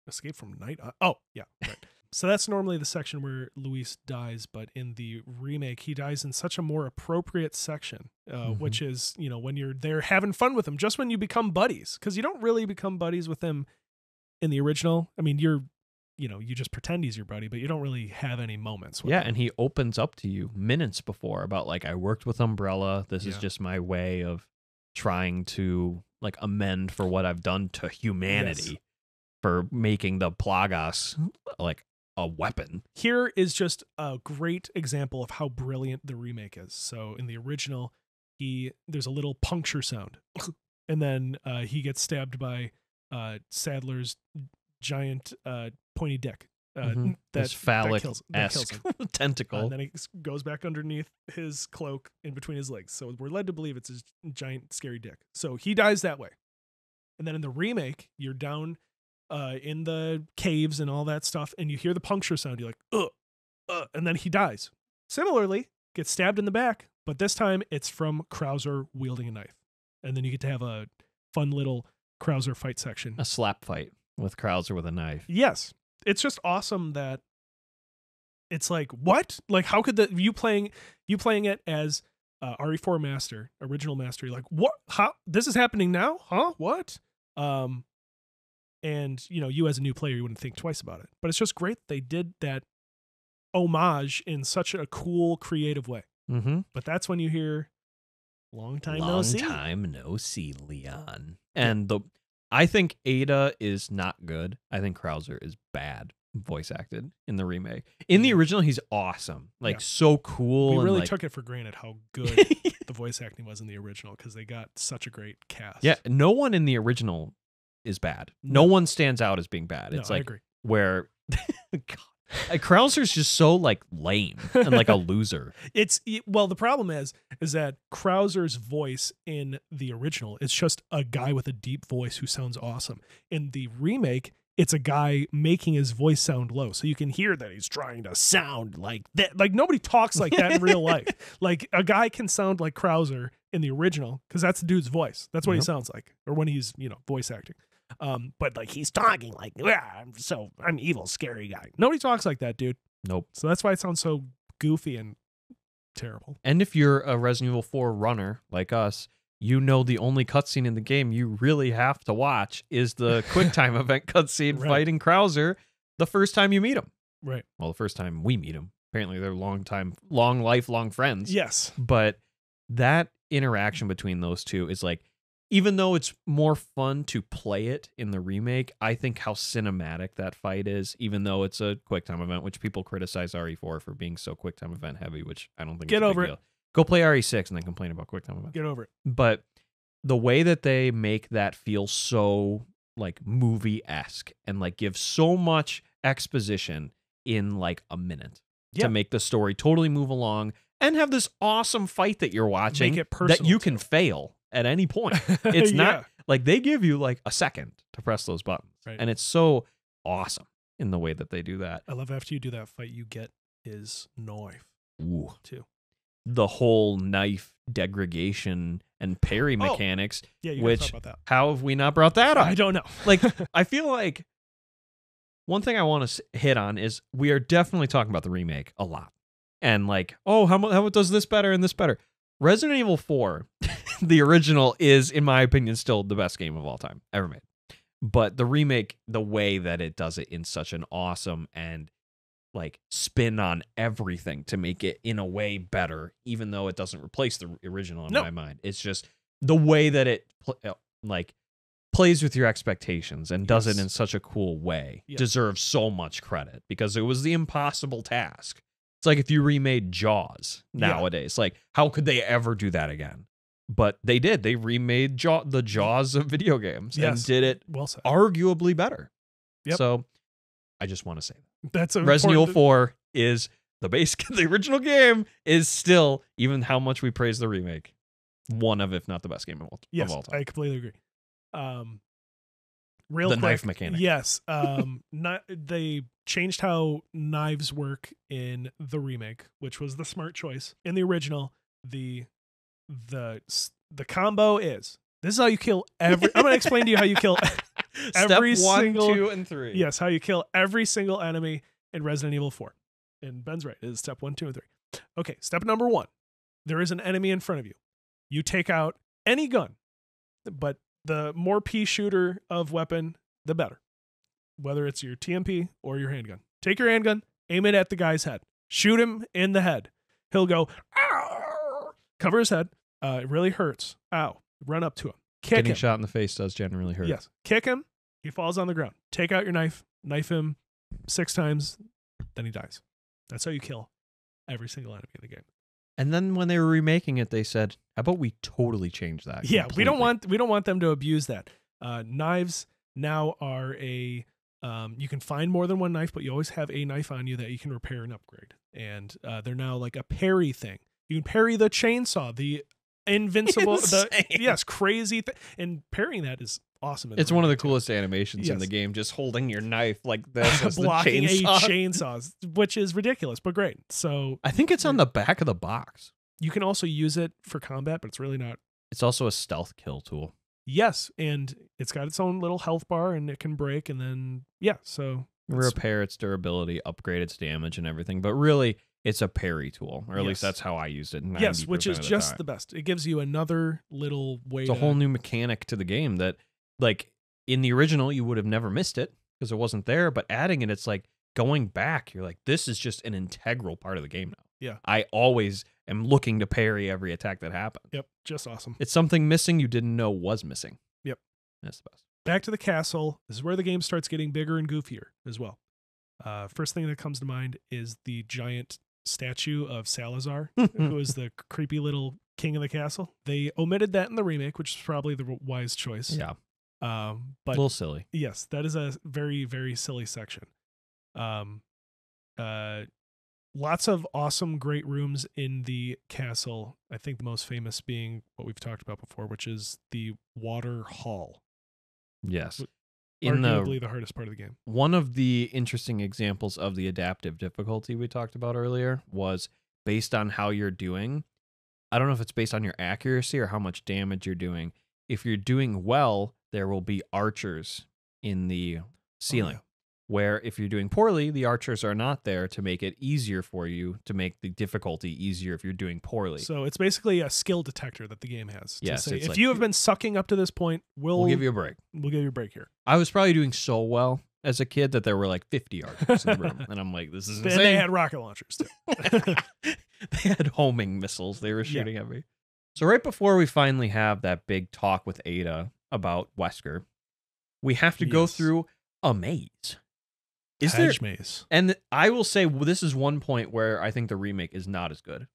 Escape from Night Island? Oh, yeah. Right. So that's normally the section where Luis dies, but in the remake, he dies in such a more appropriate section, which is, when you're there having fun with him, just when you become buddies, because you don't really become buddies with him in the original. I mean, you just pretend he's your buddy, but you don't really have any moments with him. And he opens up to you minutes before about like, I worked with Umbrella. This is just my way of trying to like amend for what I've done to humanity. for making the Plagas like a weapon. Here is just a great example of how brilliant the remake is. So in the original, there's a little puncture sound, and then he gets stabbed by Sadler's giant pointy dick. This phallic kills him. tentacle. And then he goes back underneath his cloak in between his legs. So we're led to believe it's his giant scary dick. So he dies that way. And then in the remake, you're down in the caves and all that stuff, and you hear the puncture sound. You're like, and then he dies. Similarly, gets stabbed in the back, but this time it's from Krauser wielding a knife. And then you get to have a fun little Krauser fight section. A slap fight with Krauser with a knife. Yes. It's just awesome that it's like, what? Like, how could you playing it as RE4 master, original master, you're like, what? How? This is happening now? Huh? What? And, you as a new player, you wouldn't think twice about it. But it's just great they did that homage in such a cool, creative way. Mm-hmm. But that's when you hear, long time no see. Long time no see, Leon. And I think Ada is not good. I think Krauser is bad voice acted in the remake. In the original, he's awesome. Like, so cool. We really and took it for granted how good the voice acting was in the original because they got such a great cast. Yeah, no one in the original is bad. No one stands out as being bad. It's I like agree. where Krauser's just so like lame and like a loser. Well, the problem is that Krauser's voice in the original is just a guy with a deep voice who sounds awesome. In the remake, it's a guy making his voice sound low, so you can hear that he's trying to sound like that. Like, nobody talks like that in real life. Like, a guy can sound like Krauser in the original because that's the dude's voice. That's what he sounds like, or when he's voice acting. But like, he's talking like, I'm evil, scary guy. Nobody talks like that, dude. Nope. So that's why it sounds so goofy and terrible. And if you're a Resident Evil 4 runner like us, the only cutscene in the game you really have to watch is the QuickTime event cutscene fighting Krauser the first time you meet him. Right. Well, the first time we meet him. Apparently they're lifelong friends. Yes. But that interaction between those two is like, even though it's more fun to play it in the remake, I think how cinematic that fight is, even though it's a QuickTime event, which people criticize RE4 for being so QuickTime event heavy, which I don't think Get is a over big it. deal. Go play RE6 and then complain about QuickTime event. Get over it. But the way that they make that feel so like movie-esque and like give so much exposition in like a minute to make the story totally move along and have this awesome fight that you're watching Make it personal, that you can fail at any point. It's not like they give you like a second to press those buttons. Right. And it's so awesome in the way that they do that. I love after you do that fight, you get his knife. Ooh. Too. The whole knife degradation and parry mechanics. Yeah, you which talk about that. How have we not brought that up? I don't know. Like, I feel like one thing I want to hit on is we are definitely talking about the remake a lot. And like, how does this better and this better? Resident Evil 4, the original, is, in my opinion, still the best game of all time ever made. But the remake, the way that it does it in such an awesome and like spin on everything to make it in a way better, even though it doesn't replace the original in my mind. It's just the way that it plays with your expectations and does it in such a cool way deserves so much credit because it was the impossible task. It's like if you remade Jaws nowadays, like how could they ever do that again? But they did. They remade the Jaws of video games and did it arguably better. Yep. So I just want to say that's Resident Evil 4 is the base. The original game is still, even how much we praise the remake, one of, if not the best game of all time. I completely agree. Knife mechanic. Yes. They changed how knives work in the remake, which was the smart choice. In the original, the combo is, this is how you kill every. I'm going to explain to you how you kill every Step 1, single 2, and 3. Yes, how you kill every single enemy in Resident Evil 4. And Ben's right. It is step 1, 2, and 3. Okay, step number 1. There is an enemy in front of you. You take out any gun, but the more pea shooter of weapon, the better. Whether it's your TMP or your handgun. Take your handgun, aim it at the guy's head. Shoot him in the head. He'll go, ow! Cover his head. It really hurts. Ow. Run up to him. Kick Getting him. shot in the face does generally hurt. Yes. Kick him. He falls on the ground. Take out your knife, knife him 6 times, then he dies. That's how you kill every single enemy in the game. And then when they were remaking it, they said, "How about we totally change that?" Yeah, completely?" we don't want them to abuse that. Knives now are you can find more than one knife, but you always have a knife on you that you can repair and upgrade. And they're now like a parry thing. You can parry the chainsaw, the invincible, crazy thing. And parrying that is awesome. It's one of the coolest animations in the game, just holding your knife like this as blocking the chainsaw. chainsaws, which is ridiculous, but great. So I think it's on the back of the box. you can also use it for combat, but it's really not. It's also a stealth kill tool. Yes, and it's got its own little health bar, and it can break, and then so Repair its durability, upgrade its damage and everything, but really it's a parry tool, or at least that's how I used it. Yes, which is just the best. It gives you another little way. It's a whole new mechanic to the game that, like, in the original you would have never missed it because it wasn't there, but adding it, it's like going back, you're like, this is just an integral part of the game now. Yeah. I always am looking to parry every attack that happens. Yep, just awesome. It's something missing you didn't know was missing. Yep. That's the best. Back to the castle. This is where the game starts getting bigger and goofier as well. First thing that comes to mind is the giant statue of Salazar, who is the creepy little king of the castle. They omitted that in the remake, which is probably the wise choice. Yeah. But a little silly. Yes, that is a very, very silly section. Lots of awesome, great rooms in the castle. I think the most famous being what we've talked about before, which is the water hall. Yes. Arguably the hardest part of the game. One of the interesting examples of the adaptive difficulty we talked about earlier was based on how you're doing. I don't know if it's based on your accuracy or how much damage you're doing. If you're doing well, there will be archers in the ceiling. Where if you're doing poorly, the archers are not there to make it easier for you, to make the difficulty easier if you're doing poorly. So it's basically a skill detector that the game has. Yes, to say, if like, you have been sucking up to this point, we'll give you a break. We'll give you a break here. I was probably doing so well as a kid that there were like 50 archers in the room. And I'm like, this is insane. And they had rocket launchers too. They had homing missiles they were shooting at me. So right before we finally have that big talk with Ada about Wesker, we have to go through a maze. Hedge maze. And I will say, this is one point where I think the remake is not as good.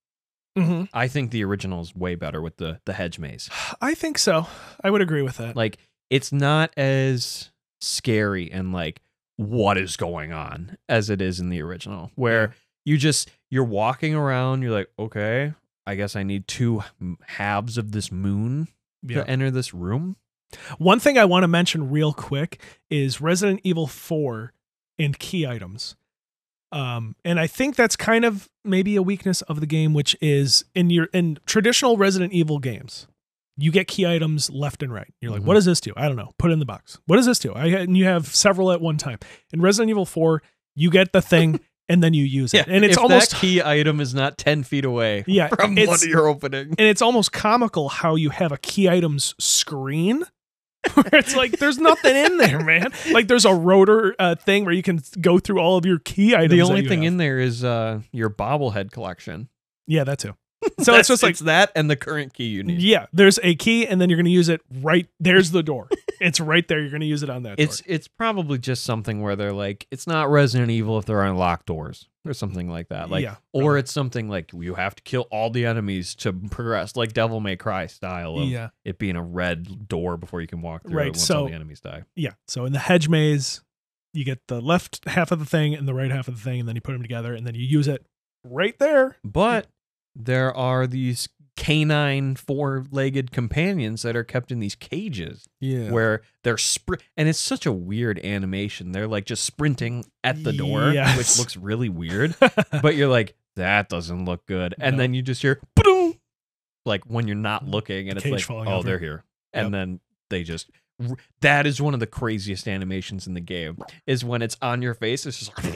Mm-hmm. I think the original is way better with the hedge maze. I think so. I would agree with that. Like, it's not as scary and like, what is going on as it is in the original, where you're walking around, you're like, okay, I guess I need 2 halves of this moon to enter this room. One thing I want to mention real quick is Resident Evil 4 and key items. And I think that's kind of maybe a weakness of the game, which is in traditional Resident Evil games, you get key items left and right. You're like, what does this do? I don't know. Put it in the box. What does this do? And you have several at one time. In Resident Evil 4, you get the thing and then you use it. And it's almost that key item is not 10 feet away from what you're opening. And it's almost comical how you have a key items screen where it's like there's nothing in there, man. Like there's a rotor thing where you can go through all of your key items. The only thing in there is your bobblehead collection. Yeah, that too. So it's just like that and the current key you need. Yeah, there's a key and then you're going to use it right there's the door. It's right there. You're going to use it on that door. It's probably just something where they're like, it's not Resident Evil if there are unlocked doors or something like that. Like, or it's something like you have to kill all the enemies to progress, like Devil May Cry style of it being a red door before you can walk through it once all the enemies die. Yeah. So in the hedge maze, you get the left half of the thing and the right half of the thing, and then you put them together and then you use it right there. But there are these canine 4-legged companions that are kept in these cages where they're and it's such a weird animation. They're like just sprinting at the door, which looks really weird, but you're like, that doesn't look good. And then you just hear like when you're not looking and it's like, oh, they're here. And then they just that is one of the craziest animations in the game, is when it's on your face. It's just like,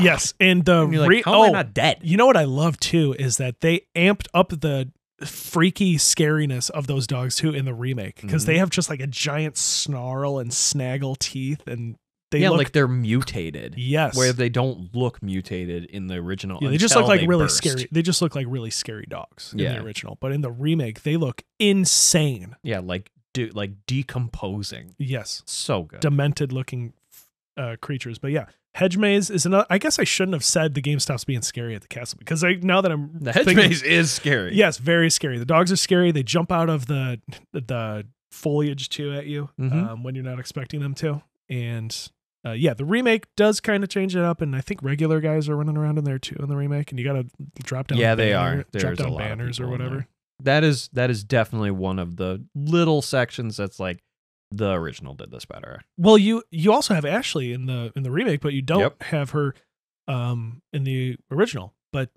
yes. And the you're like, how am I not dead? You know what I love too is that they amped up the freaky scariness of those dogs too in the remake, because they have just like a giant snarl and snaggle teeth, and they look like they're mutated. Yes, where they don't look mutated in the original. Yeah, they just look like really scary. They just look like really scary dogs in the original, but in the remake they look insane. Yeah, like like decomposing. Yes. So good. Demented looking creatures. But yeah, hedge maze is another. I guess I shouldn't have said the game stops being scary at the castle, because now that I'm the hedge thinking, maze is scary. Yes, very scary. The dogs are scary. They jump out of the foliage too at you when you're not expecting them to. And yeah, the remake does kind of change it up, and I think regular guys are running around in there too in the remake, and you got to drop down. Yeah, they are. Drop There's down a lot banners of or people in whatever. there. That is definitely one of the little sections that's like the original did this better. Well, you also have Ashley in the remake, but you don't Yep. have her in the original. But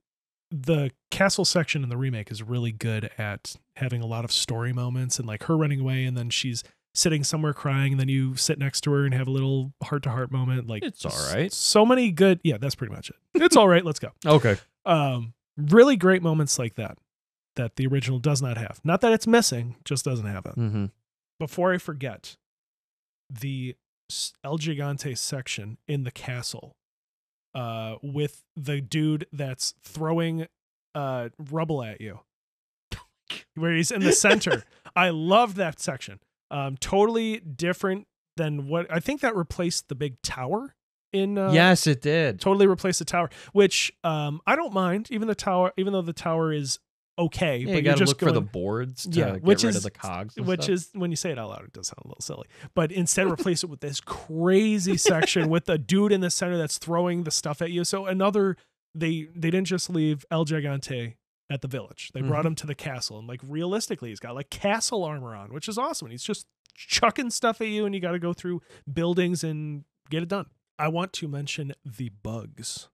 the castle section in the remake is really good at having a lot of story moments, and like her running away, and then she's sitting somewhere crying, and then you sit next to her and have a little heart-to-heart moment. Like, It's all right. So many good. Yeah, that's pretty much it. It's all right. Let's go. Okay. Really great moments like that the original does not have. Not that it's missing, just doesn't have it. Mm-hmm. Before I forget, the El Gigante section in the castle with the dude that's throwing rubble at you, where he's in the center. I love that section. Totally different than what I think that replaced the big tower in. Yes, it did. Totally replaced the tower, which I don't mind. Even though the tower is okay, Yeah, but you got to just look for the boards to get rid of the cogs. And which stuff. is, when you say it out loud, it does sound a little silly. But instead, replace it with this crazy section with the dude in the center that's throwing the stuff at you. So they didn't just leave El Gigante at the village. They brought him to the castle, and like realistically, he's got like castle armor on, which is awesome. And he's just chucking stuff at you, and you got to go through buildings and get it done. I want to mention the bugs.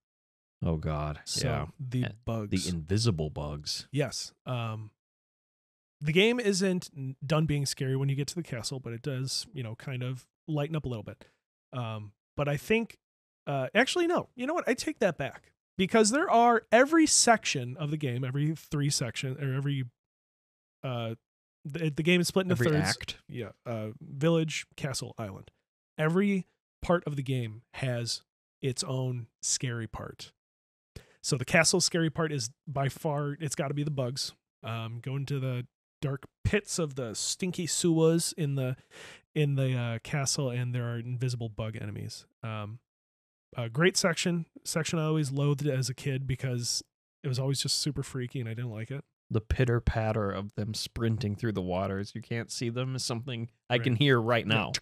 Oh God. So yeah. the bugs. The invisible bugs. Yes. The game isn't done being scary when you get to the castle, but it does, kind of lighten up a little bit. But I think, actually, no. You know what? I take that back, because there are every section of the game, every 3 sections, or every, the game is split into Every thirds. act. Yeah. Village, castle, island. Every part of the game has its own scary part. So the castle scary part is by far, it's got to be the bugs. Go into the dark pits of the stinky sewers in the castle, and there are invisible bug enemies. A great section I always loathed as a kid because it was always just super freaky and I didn't like it. The pitter patter of them sprinting through the waters. You can't see them is something I Right. can hear right now.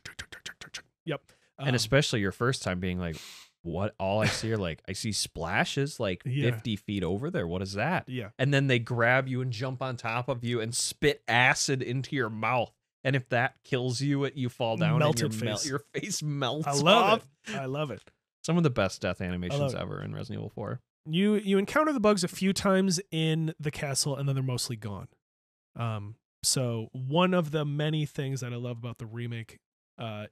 Yep. And especially your first time being like, what? All I see are like, I see splashes like Yeah. 50 feet over there. What is that? Yeah. And then they grab you and jump on top of you and spit acid into your mouth. And if that kills you, you fall down Melted and face. your face melts I love off. it. I love it. Some of the best death animations it. ever in Resident Evil 4. You encounter the bugs a few times in the castle, and then they're mostly gone. So one of the many things that I love about the remake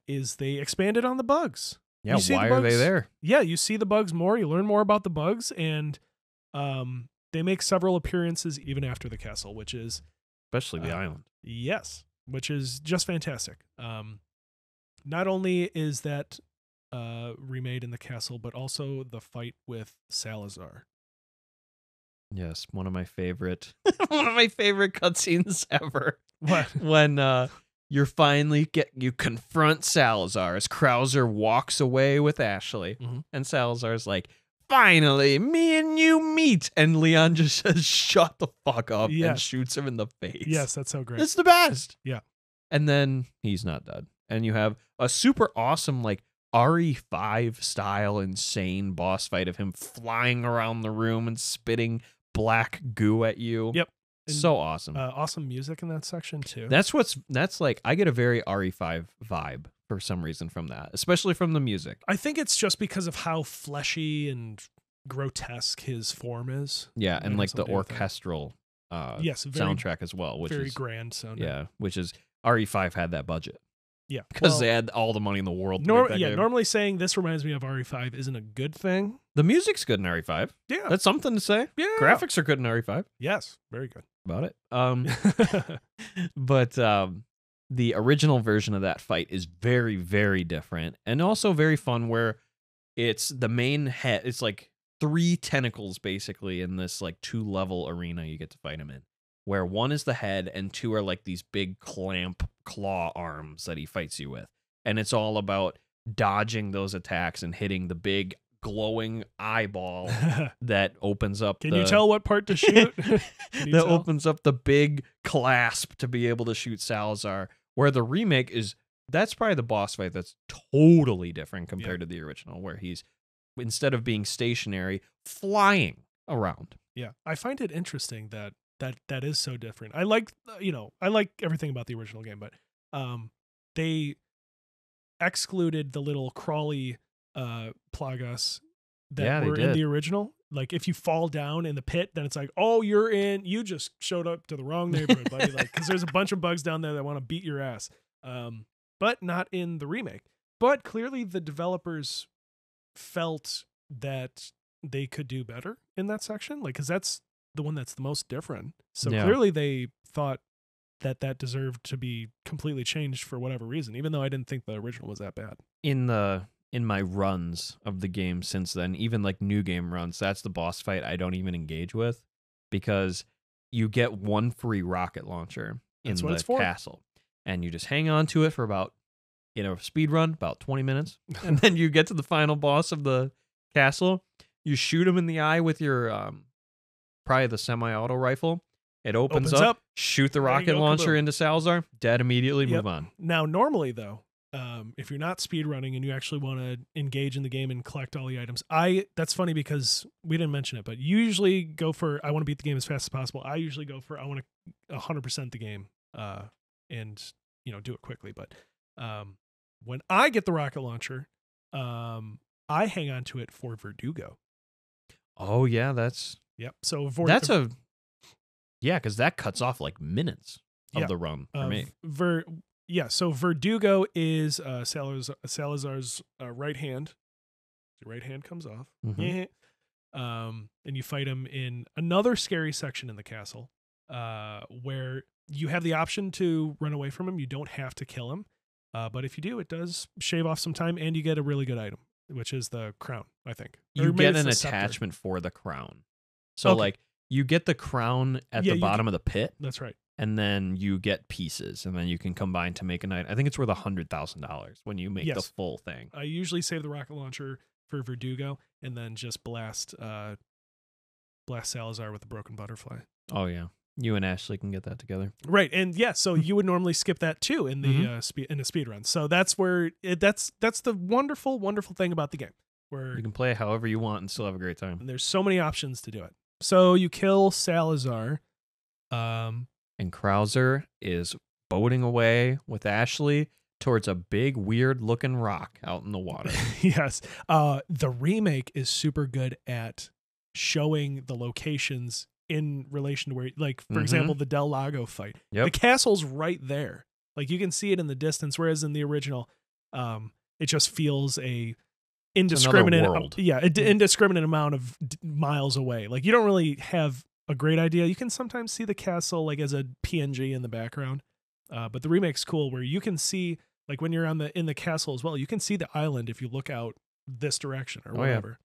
is they expanded on the bugs. Yeah, You see the why are they bugs? there? Yeah, you see the bugs more, you learn more about the bugs, and they make several appearances even after the castle, which is Especially the island. yes, which is just fantastic. Not only is that remade in the castle, but also the fight with Salazar. Yes, one of my favorite cutscenes ever. What? When you confront Salazar as Krauser walks away with Ashley, Mhm. and Salazar's like, "Finally, me and you meet," and Leon just says, "Shut the fuck up," and Yes. shoots him in the face. Yes, that's so great. It's the best. Yeah. And then he's not dead, and you have a super awesome like RE5 style insane boss fight of him flying around the room and spitting black goo at you. Yep. And, So awesome. awesome music in that section too. That's like, I get a very RE5 vibe for some reason from that, especially from the music. I think it's just because of how fleshy and grotesque his form is. Yeah, It and has like the something to do with that. orchestral Yes, very, soundtrack as well, which very is grand sounding. yeah, which is RE5 had that budget Yeah. because Well, they had all the money in the world. To make that game. normally saying this reminds me of RE5 isn't a good thing. The music's good in RE5. Yeah. That's something to say. Yeah. Graphics are good in RE5 Yes, very good. about it. But the original version of that fight is very, very different and also very fun, where it's the main head. It's like 3 tentacles basically in this like 2-level arena you get to fight him in. where one is the head and two are like these big clamp claw arms that he fights you with. And it's all about dodging those attacks and hitting the big glowing eyeball that opens up. Can you tell what part to shoot? Opens up the big clasp to be able to shoot Salazar. Where the remake that's probably the boss fight that's totally different compared to the original, where he's, instead of being stationary, flying around. Yeah, I find it interesting that is so different. I like everything about the original game, but they excluded the little crawly plagas that were in the original. Like if you fall down in the pit, then it's like, oh, you just showed up to the wrong neighborhood, buddy. Like, because there's a bunch of bugs down there that want to beat your ass. But not in the remake. But clearly the developers felt that they could do better in that section, like, because that's the one that's the most different. So clearly they thought that deserved to be completely changed for whatever reason, even though I didn't think the original was that bad. In my runs of the game since then, even like new game runs, that's the boss fight I don't even engage with, because you get one free rocket launcher in the castle, and you just hang on to it for about, speed run, about 20 minutes. And then you get to the final boss of the castle. You shoot him in the eye with your, probably the semi-auto rifle. It opens up, shoot the rocket launcher into Salazar, dead immediately, move on. Now, normally, though, if you're not speed running and you actually want to engage in the game and collect all the items, that's funny because we didn't mention it, but you usually go for, I want to beat the game as fast as possible. I usually go for, I want to 100% the game and, do it quickly. But when I get the rocket launcher, I hang on to it for Verdugo. Oh, yeah, that's... Yep. So because that cuts off like minutes of the run for me. So Verdugo is Salazar's right hand. The right hand comes off. And you fight him in another scary section in the castle where you have the option to run away from him. You don't have to kill him. But if you do, it does shave off some time and you get a really good item, which is the crown, I think. You get an attachment for the crown. So like you get the crown at the bottom of the pit. That's right. And then you get pieces, and then you can combine to make a night. I think it's worth $100,000 when you make the full thing. I usually save the rocket launcher for Verdugo, and then just blast Salazar with the broken butterfly. Oh yeah, you and Ashley can get that together, right? And so you would normally skip that too in the speed run. So that's where that's the wonderful thing about the game, where you can play it however you want and still have a great time. And there's so many options to do it. So you kill Salazar. And Krauser is boating away with Ashley towards a big, weird-looking rock out in the water. Yes. The remake is super good at showing the locations in relation to where, like, for example, the Del Lago fight. Yep. The castle's right there. Like, you can see it in the distance, whereas in the original, it just feels indiscriminate amount of miles away. Like, you don't really have a great idea. You can sometimes see the castle like as a PNG in the background, but the remake's cool where you can see, like when you're in the castle as well, you can see the island if you look out this direction or whatever. Yeah.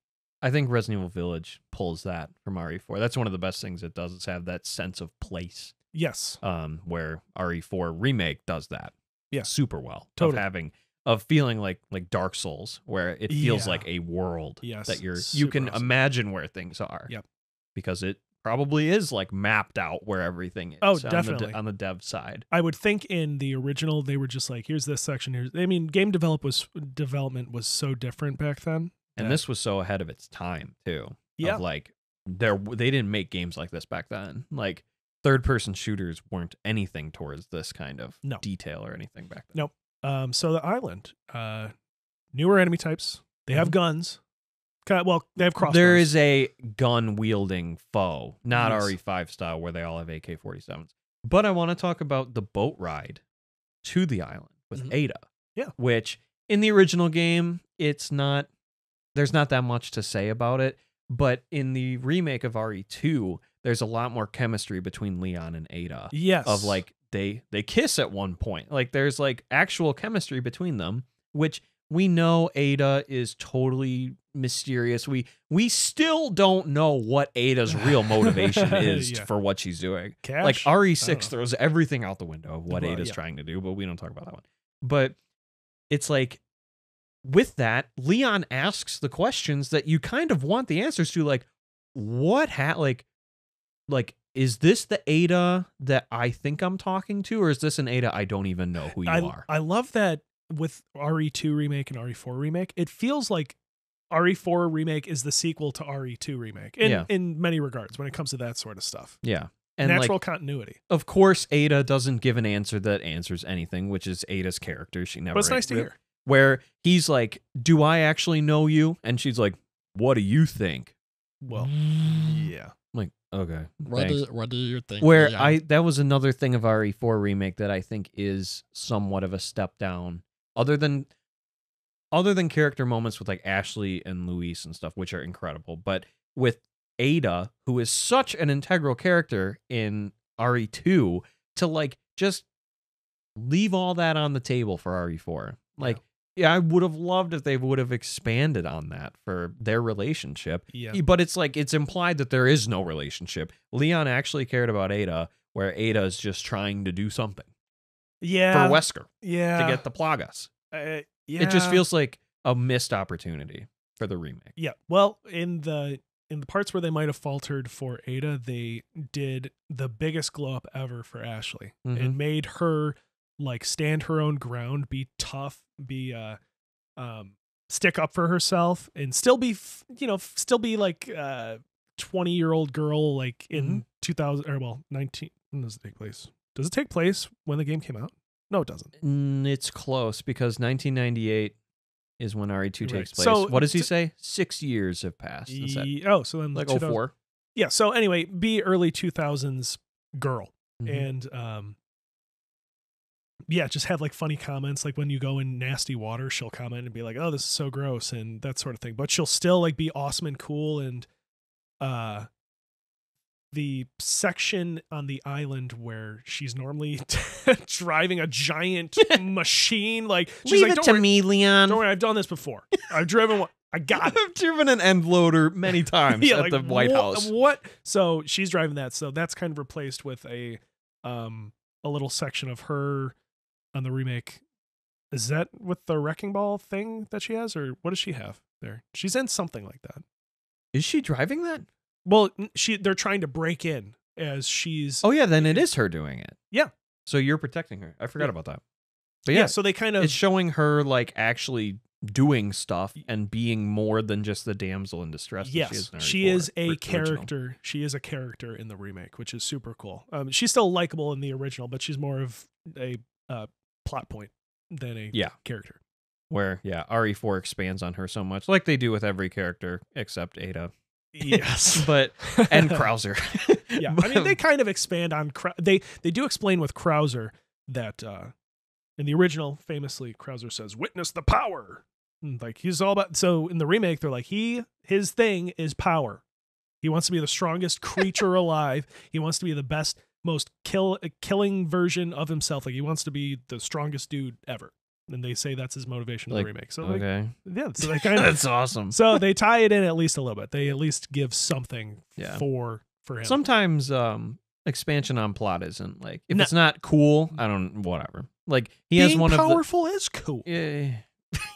I think Resident Evil Village pulls that from RE4. That's one of the best things it does, is have that sense of place. Yes. Where RE4 Remake does that. Yeah. Super well. Totally. Of feeling like Dark Souls, where it feels like a world that you can imagine where things are. Yep. Because it probably is like mapped out where everything is. Oh, definitely. On the dev side. I would think in the original they were just like, here's this section. Game development was so different back then. And this was so ahead of its time too. Yeah. Of like they didn't make games like this back then. Like third person shooters weren't anything towards this kind of detail or anything back then. Nope. So the island, newer enemy types. They have guns. Well, they have crossbows. There is a gun-wielding foe, not RE5 style, where they all have AK-47s. But I want to talk about the boat ride to the island with Ada. Yeah. Which, in the original game, there's not that much to say about it. But in the remake of RE2, there's a lot more chemistry between Leon and Ada. Yes. Of, like, they kiss at one point. Like, there's, like, actual chemistry between them, which we know Ada is totally mysterious. We still don't know what Ada's real motivation is Yeah. for what she's doing. Cash? Like I don't RE6 know. throws everything out the window of what Well, Ada's yeah. trying to do, but we don't talk about that one. But it's like, with that, Leon asks the questions that you kind of want the answers to, like, like, is this the Ada that I think I'm talking to, or is this an Ada I don't even know who you are? I love that with RE2 remake and RE4 remake, it feels like RE4 remake is the sequel to RE2 remake in many regards when it comes to that sort of stuff. Yeah. And natural like, continuity. of course, Ada doesn't give an answer that answers anything, which is Ada's character. She never. But it's nice to hear. Where he's like, "Do I actually know you?" And she's like, "What do you think?" Well, yeah. I'm like, okay. What do you think? Where Leon? that was another thing of RE4 remake that I think is somewhat of a step down, other than character moments with like Ashley and Luis and stuff, which are incredible. But with Ada, who is such an integral character in RE2, to like just leave all that on the table for RE4. Like, yeah, I would have loved if they would have expanded on that for their relationship. Yeah. But it's like, it's implied that there is no relationship. Leon actually cared about Ada, where Ada is just trying to do something Yeah. for Wesker Yeah. to get the Plagas. Yeah. It just feels like a missed opportunity for the remake. Yeah. Well, in the parts where they might have faltered for Ada, they did the biggest glow up ever for Ashley. It Mhm. made her like stand her own ground, be tough, be stick up for herself, and still be still be like 20-year-old girl like in 2000 or well 19. When does it take place? Does it take place when the game came out? No, it doesn't. It's close because 1998 is when RE2 takes Right. place. So, what does he say? 6 years have passed. Is that So then like 2000 04? Yeah. So anyway, be early 2000s girl. Mhm. And yeah, just have like funny comments, like when you go in nasty water, she'll comment and be like, "Oh, this is so gross," and that sort of thing. But she'll still like be awesome and cool. And the section on the island where she's normally driving a giant machine, like she's Leave like, it "Don't to worry, me, Leon. don't worry, I've done this before. I've driven one. I got it." I've driven an end loader many times Yeah, at like, the White House. What? So she's driving that. So that's kind of replaced with a little section of her on the remake. Is that with the wrecking ball thing that she has, or what does she have there? She's in something like that. Is she driving that? Well, they're trying to break in as she's. Oh yeah, then it is her doing it. Yeah. So you're protecting her. I forgot Yeah. about that. But yeah. yeah, So they kind of. it's showing her like actually doing stuff and being more than just the damsel in distress. That Yes, she is a original. character. She is a character in the remake, which is super cool. She's still likable in the original, but she's more of a plot point than a character. Where RE4 expands on her so much, like they do with every character except Ada. Yes, but and Krauser. Yeah, I mean they kind of expand on they do explain with Krauser that in the original, famously, Krauser says, "Witness the power." And, like he's all about. So in the remake, they're like his thing is power. He wants to be the strongest creature alive. He wants to be the best, most killing version of himself. Like he wants to be the strongest dude ever. And they say that's his motivation in the remake. So okay, yeah, so they kind of that's awesome. So they tie it in at least a little bit. They at least give something for him. Sometimes expansion on plot isn't like if it's not cool, I don't whatever. Like he Being has one powerful is cool. Yeah.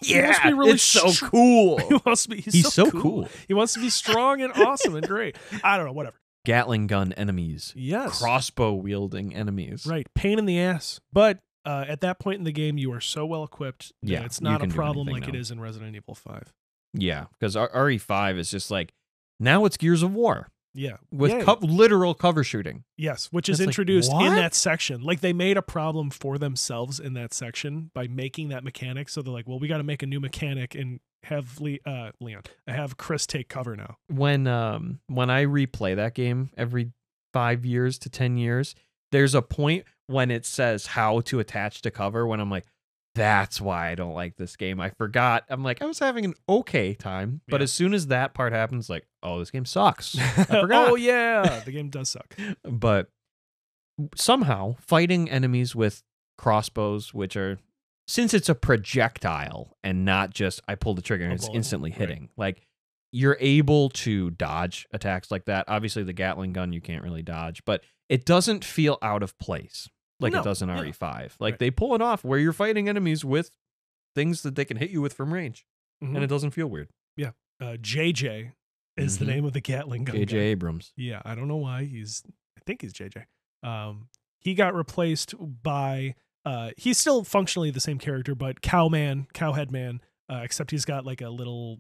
He wants to be really it's so cool. He wants to be, he's so cool. He wants to be strong and awesome and great. I don't know, whatever. Gatling gun enemies. Yes. Crossbow wielding enemies. Right. Pain in the ass. But at that point in the game, you are so well equipped that it's not a problem like it is in Resident Evil 5. Yeah, because RE5 is just like, now it's Gears of War. Yeah. With literal cover shooting. Yes, which is introduced in that section. Like they made a problem for themselves in that section by making that mechanic. So they're like, well, we got to make a new mechanic and have have Chris take cover now. When I replay that game every 5 years to 10 years, there's a point when it says how to attach to cover when I'm like, that's why I don't like this game. I forgot. I'm like, I was having an okay time, but as soon as that part happens, like, oh, this game sucks. I forgot. Oh yeah, the game does suck. But somehow fighting enemies with crossbows, which are since it's a projectile and not just I pull the trigger and it's bullet, instantly right. hitting, like you're able to dodge attacks like that. Obviously, the Gatling gun you can't really dodge, but it doesn't feel out of place like No, it does in yeah. RE5. Like Right. they pull it off where you're fighting enemies with things that they can hit you with from range, Mhm. and it doesn't feel weird. JJ is the Mhm. name of the Gatling gun. J.J. guy. Abrams. Yeah, I don't know why I think he's JJ. He got replaced by he's still functionally the same character, but Cowhead Man, except he's got like a little,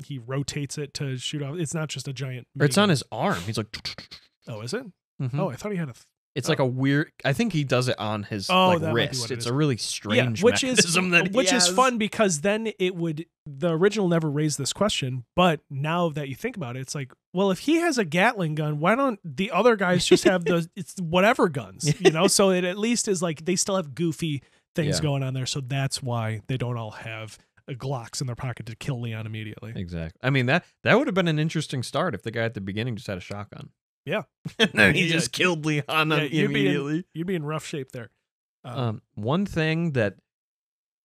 he rotates it to shoot off. It's not just a giant. Or it's on minigun. his arm. He's like, Oh, is it? Mhm. Oh, I thought he had a. It's like a weird. I think he does it on his Oh, that might be wrist. what it It's is. a really strange mechanism which is has. fun because then it would, the original never raised this question, but now that you think about it, it's like, well, if he has a Gatling gun, why don't the other guys just have it's whatever guns, you know? So it at least is like they still have goofy things Yeah. going on there, so that's why they don't all have Glocks in their pocket to kill Leon immediately. Exactly. I mean that would have been an interesting start if the guy at the beginning just had a shotgun. Yeah. And then he Yeah. just killed Leon immediately. You'd be in rough shape there. One thing that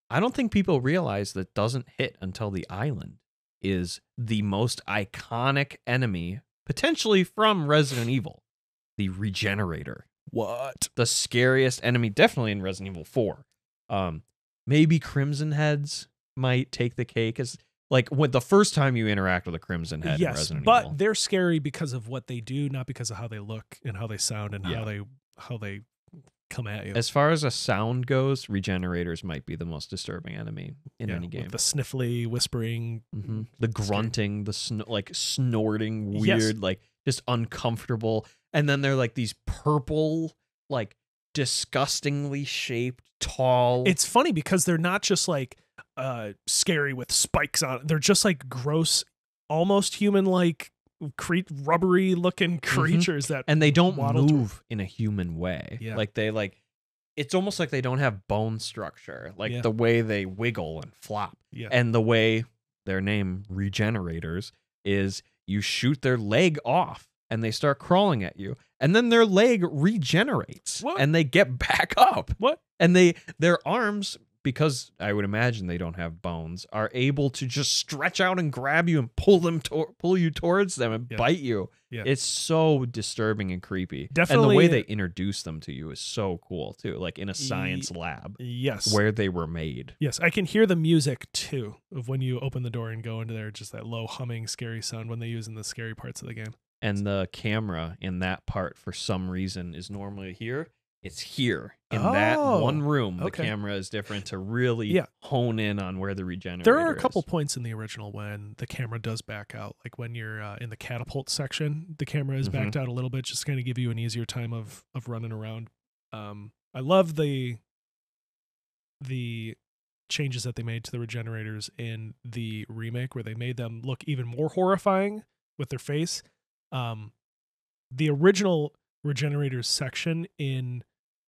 I don't think people realize that doesn't hit until the island is the most iconic enemy, potentially from Resident Evil, the Regenerator. What? The scariest enemy, definitely in Resident Evil 4. Maybe Crimson Heads might take the cake as like when the first time you interact with a Crimson Head in Yes, Resident but Evil. they're scary because of what they do, not because of how they look and how they sound and Yeah. how they come at you. As far as a sound goes, Regenerators might be the most disturbing enemy in any game. With the sniffly, whispering. The grunting, the snorting, Yes. weird, like just uncomfortable. And then they're like these purple, like disgustingly shaped, tall. It's funny because they're not just like scary with spikes on it. They're just like gross, almost human-like, rubbery looking creatures that and they don't waddle move in a human way. Yeah. Like they like, it's almost like they don't have bone structure. Like Yeah. the way they wiggle and flop. Yeah. And the way their name, Regenerators, is you shoot their leg off and they start crawling at you. And then their leg regenerates. What? And they get back up. What? And their arms, because I would imagine they don't have bones, are able to just stretch out and grab you and pull you towards them and bite you. Yeah. It's so disturbing and creepy. Definitely. And the way they introduce them to you is so cool too. Like in a science lab Yes. where they were made. Yes, I can hear the music too of when you open the door and go into there, just that low humming scary sound when they use in the scary parts of the game. And the camera in that part, for some reason, is normally here. It's here in that one room. The okay. camera is different to really hone in on where the Regenerator There are a couple is. points in the original when the camera does back out, like when you're in the catapult section, the camera is backed out a little bit, just to kind of give you an easier time of running around. I love the changes that they made to the Regenerators in the remake, where they made them look even more horrifying with their face. The original Regenerators section in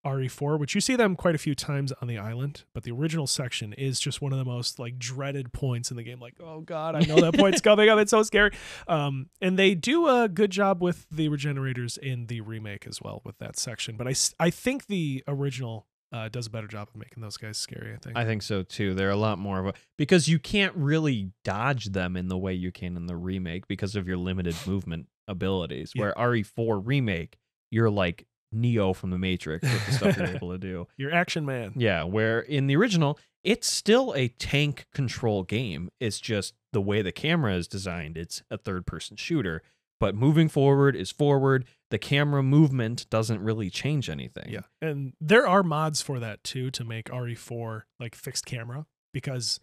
RE4, which you see them quite a few times on the island, but the original section is just one of the most like dreaded points in the game. Like, oh god, I know that point's coming up. It's so scary. And they do a good job with the Regenerators in the remake as well with that section. But I think the original does a better job of making those guys scary. I think so too. They're a lot more of a, because you can't really dodge them in the way you can in the remake because of your limited movement abilities. Where RE4 remake, you're like Neo from the Matrix with the stuff you're able to do. You're Action Man. Yeah, where in the original, it's still a tank control game. It's just the way the camera is designed. It's a third-person shooter, but moving forward is forward. The camera movement doesn't really change anything. Yeah, and there are mods for that too to make RE4 like fixed camera, because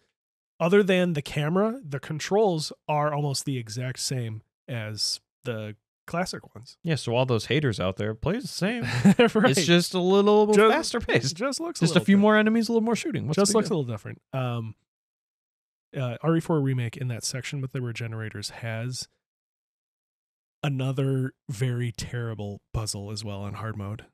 other than the camera, the controls are almost the exact same as the classic ones. Yeah, so all those haters out there, plays the same. Right. It's just a little faster paced. Just looks just a few more enemies, a little more shooting. What's just looks a little different. RE4 remake in that section with the Regenerators has another very terrible puzzle as well in hard mode.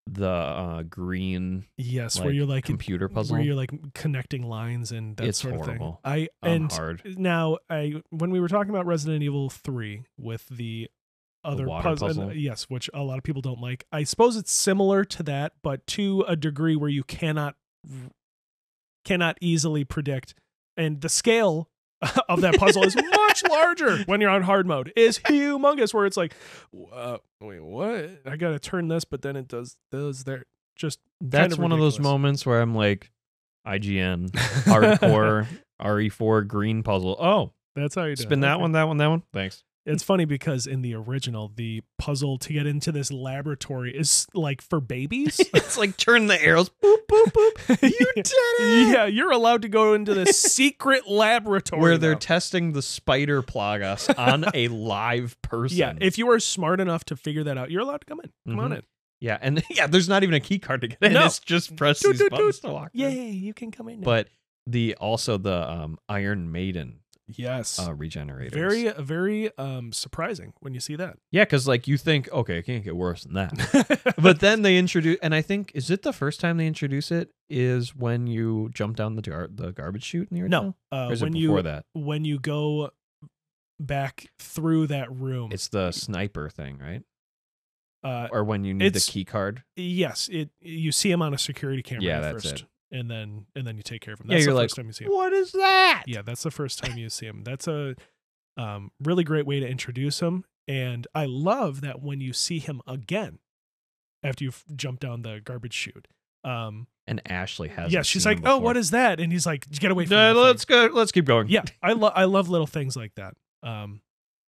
The green, yes, where you're like computer puzzle, where you're like connecting lines and that sort of horrible. thing. Hard. Now when we were talking about Resident Evil 3 with the other puzzle, yes, which a lot of people don't like. I suppose it's similar to that, but to a degree where you cannot cannot easily predict. And the scale of that puzzle is much larger when you're on hard mode. Is humongous, where it's like, wait, what? I gotta turn this, but then it does there. Just That's one of those moments where I'm like, IGN, hardcore, RE4, green puzzle. Oh, that's how you do spin it. that Okay. one, that one, that one. Thanks. It's funny because in the original, the puzzle to get into this laboratory is like for babies. It's like turn the arrows. Boop, boop, boop. You did it. Yeah, you're allowed to go into this secret laboratory Where they're now. testing the spider plagas on a live person. Yeah, if you are smart enough to figure that out, you're allowed to come in. Come on in. Yeah, and there's not even a key card to get in. No. It's just press Doot, these doot, buttons doot. to walk. Yay, you can come in now. But the Iron Maiden yes, regenerators. very surprising when you see that. Yeah, because like you think, okay, it can't get worse than that. But then they introduce, and I think, is it the first time they introduce it? Is when you jump down the garbage chute in the original? No, Or is when it before you that? when you go back through that room, It's the sniper thing, right? uh, Or when you need the it's- key card. yes, you see him on a security camera Yeah, at that's first, it. and then you take care of him. Yeah, That's you're the like, first time you see him. what is that? Yeah, that's the first time you see him. That's a really great way to introduce him. And I love that when you see him again after you've jumped down the garbage chute. And Ashley has. Yeah, she's like, "Oh, what is that?" And he's like, "Get away from me." Let's go. Let's keep going. Yeah, I love little things like that.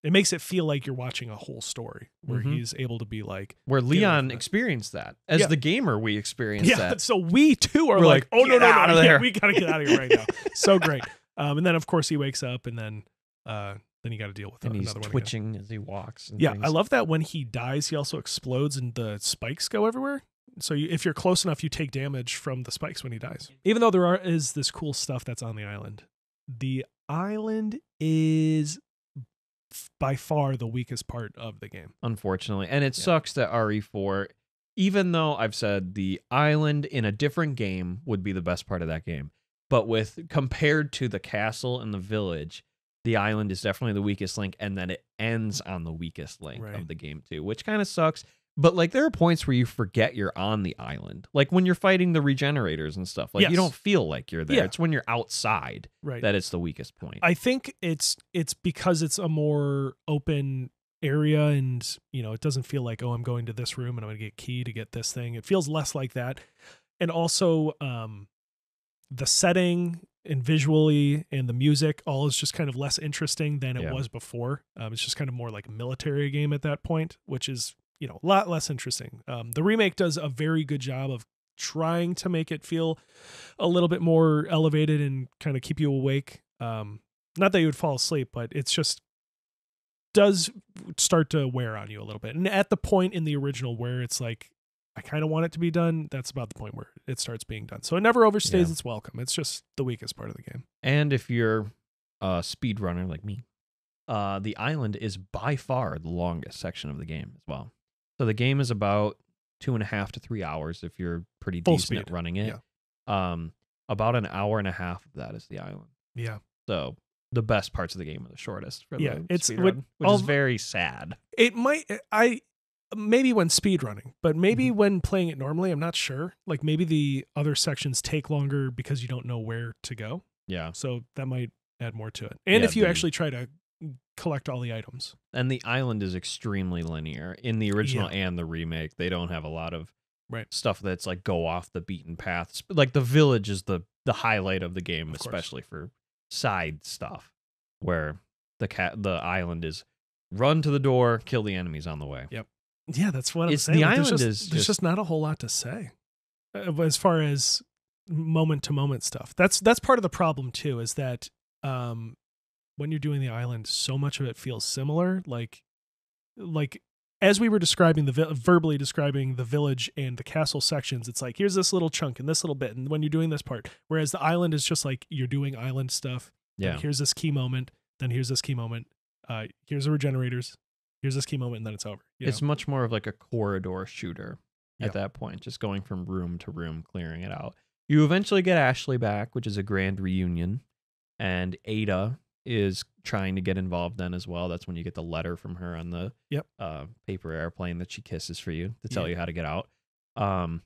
It makes it feel like you're watching a whole story where Mhm. he's able to be like, Where away Leon from that. experienced that. As Yeah. the gamer, we experienced yeah. that. So we too are We're like, like, "Oh no, "Get out of yeah, there." we gotta get out of here right now." So great. And then of course he wakes up, and then you got to deal with And he's another one again. twitching as he walks. And Yeah, things. I love that when he dies, he also explodes and the spikes go everywhere. So if you're close enough, you take damage from the spikes when he dies. Even though is this cool stuff that's on the island. The island is by far the weakest part of the game. Unfortunately. And it Yeah. sucks that RE4, even though I've said the island in a different game would be the best part of that game, but compared to the castle and the village, the island is definitely the weakest link, and then it ends on the weakest link Right. of the game too, which kind of sucks. But like there are points where you forget you're on the island. Like when you're fighting the regenerators and stuff. Like Yes. you don't feel like you're there. Yeah. It's when you're outside Right. that it's the weakest point. I think it's because it's a more open area, and it doesn't feel like, oh, I'm going to this room and I'm going to get key to get this thing. It feels less like that. And also the setting and visually and the music all is just kind of less interesting than it Yeah. was before. It's just kind of more like a military game at that point, which is a lot less interesting. The remake does a very good job of trying to make it feel a little bit more elevated and kind of keep you awake. Not that you would fall asleep, but it's just does start to wear on you a little bit. And at the point in the original where it's like, I kind of want it to be done, that's about the point where it starts being done. So it never overstays its welcome. It's just the weakest part of the game. And if you're a speedrunner like me, the island is by far the longest section of the game as well. So the game is about 2.5 to 3 hours if you're pretty Full decent at speed. running it. About an hour and a half of that is the island. Yeah. So the best parts of the game are the shortest for Yeah, the it's speedrun, which is very sad. It might, maybe when speedrunning, but maybe when playing it normally, I'm not sure. Like maybe the other sections take longer because you don't know where to go. Yeah. So that might add more to it. And Yeah, if you actually try to collect all the items. And the island is extremely linear. In the original and the remake, they don't have a lot of stuff that's like go off the beaten paths. Like the village is the highlight of the game, especially for side stuff, where the island is run to the door, kill the enemies on the way. Yep. Yeah, that's what I'm saying. The Like, island there's just not a whole lot to say as far as moment to moment stuff. That's part of the problem too, is that when you're doing the island, so much of it feels similar. Like as we were describing verbally describing the village and the castle sections, it's like, here's this little chunk and this little bit, and when you're doing this part, whereas the island is just like you're doing island stuff. Yeah. Here's this key moment, then here's this key moment. Here's the regenerators. Here's this key moment, and then it's over. It's much more of like a corridor shooter at that point, just going from room to room, clearing it out. You eventually get Ashley back, which is a grand reunion, and Ada is trying to get involved then as well. That's when you get the letter from her on the paper airplane that she kisses for you to tell you how to get out. And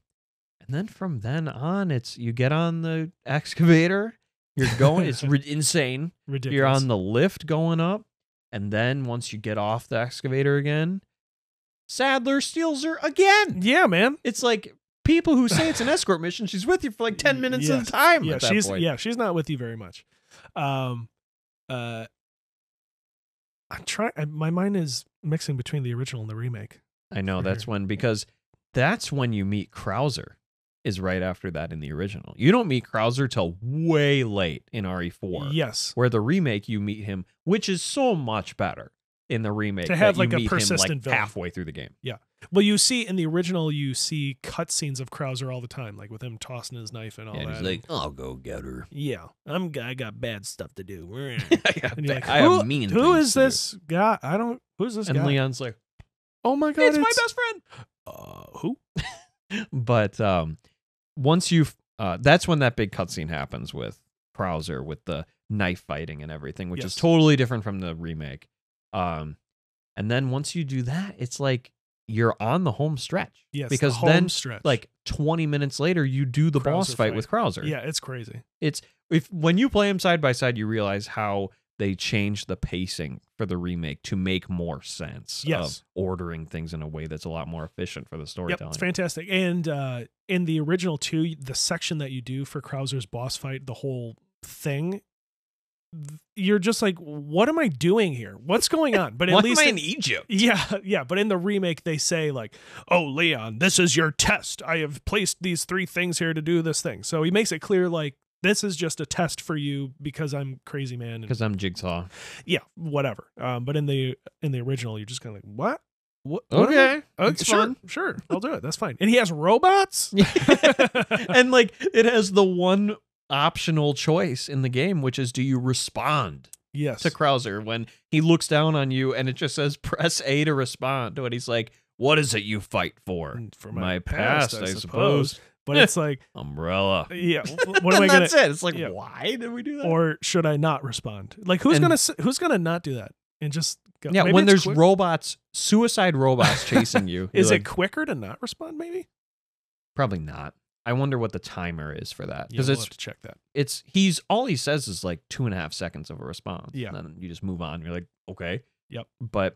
And then from then on, it's you get on the excavator. You're going. It's insane. Ridiculous. You're on the lift going up, and then once you get off the excavator again, Sadler steals her again. Yeah, man. It's like people who say it's an escort mission. She's with you for like 10 minutes at a time. Yeah, at that point. she's not with you very much. I'm trying. My mind is mixing between the original and the remake. I know that's when you meet Krauser. Is right after that in the original. You don't meet Krauser till way late in RE4. Yes. Where the remake you meet him, which is so much better in the remake. To have that like you a meet persistent him, like, villain. halfway through the game. Yeah. Well, you see in the original, you see cutscenes of Krauser all the time, like with him tossing his knife and all that. He's like, I'll go get her. Yeah, I got bad stuff to do. I Like, have mean who things is to do." this guy? Who's this And guy? Leon's like, Oh my god, it's my best friend. Who? But once you've that's when that big cutscene happens with Krauser with the knife fighting and everything, which is totally different from the remake. And then once you do that, it's like you're on the home stretch. Yes, because the home then stretch. like 20 minutes later, you do the boss Krauser fight with Krauser. Yeah, it's crazy. It's when you play them side by side, you realize how they changed the pacing for the remake to make more sense of ordering things in a way that's a lot more efficient for the storytelling. Yep, it's fantastic. And in the original too, the section that you do for Krauser's boss fight, the whole thing, you're just like, what am I doing here? What's going on? But at Why least am I in Egypt? Yeah. But in the remake, they say like, oh, Leon, this is your test. I have placed these 3 things here to do this thing. So he makes it clear like, this is just a test for you because I'm crazy man. Because I'm Jigsaw. Yeah, whatever. But in the original, you're just kind of like, what? What? Okay, Okay, fun. Sure, I'll do it. That's fine. And he has robots. And like it has the one optional choice in the game, which is do you respond Yes. to Krauser when he looks down on you and it just says press A to respond. When he's like, what is it you fight for? For my past, I suppose. But it's like, Umbrella. yeah. What am I gonna? That's it. It's like, yeah. why did we do that? Or should I not respond? Like, who's gonna not do that and just go? Yeah, Maybe when it's there's quick- robots, suicide robots chasing you. is you're it like, quicker to not respond? Maybe. probably not? I wonder what the timer is for that. Yeah, Because we'll have to check that. it's all he says is like 2.5 seconds of a response. Yeah. And then you just move on. You're like, okay. Yep.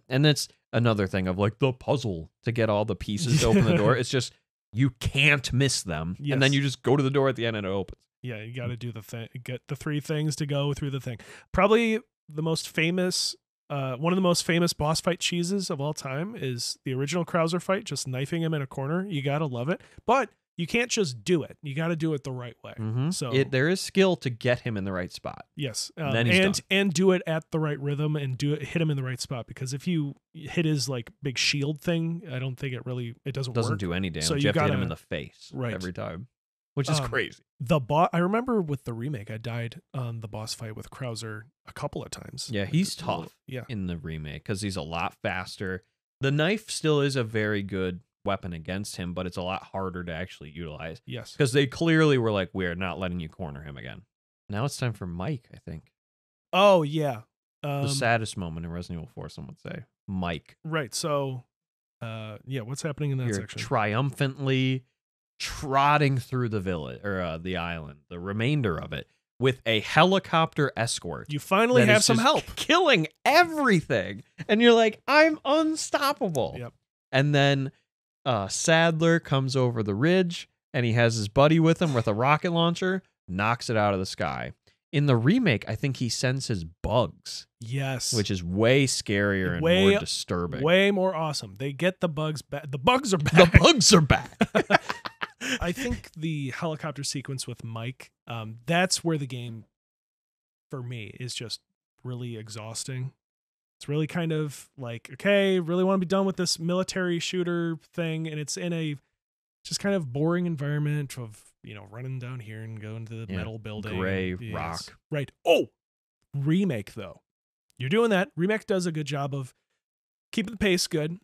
And that's another thing of like the puzzle to get all the pieces to open the door. It's just you can't miss them. Yes. And then you just go to the door at the end and it opens. Yeah, you got to do the thing. Get the 3 things to go through the thing. Probably the most famous, one of the most famous boss fight cheeses of all time is the original Krauser fight, just knifing him in a corner. You got to love it. But you can't just do it. You got to do it the right way. Mm-hmm. So there is skill to get him in the right spot. yes, Then he's and do it at the right rhythm and hit him in the right spot. Because if you hit his like big shield thing, I don't think it doesn't work. Do any damage. So you you have to hit him gotta- in the face Right. every time, which is crazy. The boss. I remember with the remake, I died on the boss fight with Krauser a couple of times. Yeah, he's tough Yeah. in the remake because he's a lot faster. The knife still is a very good weapon against him, but it's a lot harder to actually utilize Yes. because they clearly were like, we're not letting you corner him again. Now it's time for Mike, I think. Oh yeah. The saddest moment in Resident Evil 4, some would say. Mike. Right. So, yeah. What's happening in that You're section? triumphantly trotting through the village or the island, the remainder of it, with a helicopter escort. You finally that have is some just help. killing everything, and you're like, I'm unstoppable. Yep. And then Sadler comes over the ridge, and he has his buddy with him with a rocket launcher, knocks it out of the sky. In the remake, I think he sends his bugs, Yes. which is way scarier and more disturbing. Way more awesome. They get the bugs back. The bugs are back. The bugs are back. I think the helicopter sequence with Mike, that's where the game, for me, is just really exhausting. It's really kind of like, okay, really want to be done with this military shooter thing, and it's in a just kind of boring environment of, running down here and going to the metal building. Gray rock. Right. Oh, Remake, though. You're doing that. Remake does a good job of keeping the pace good,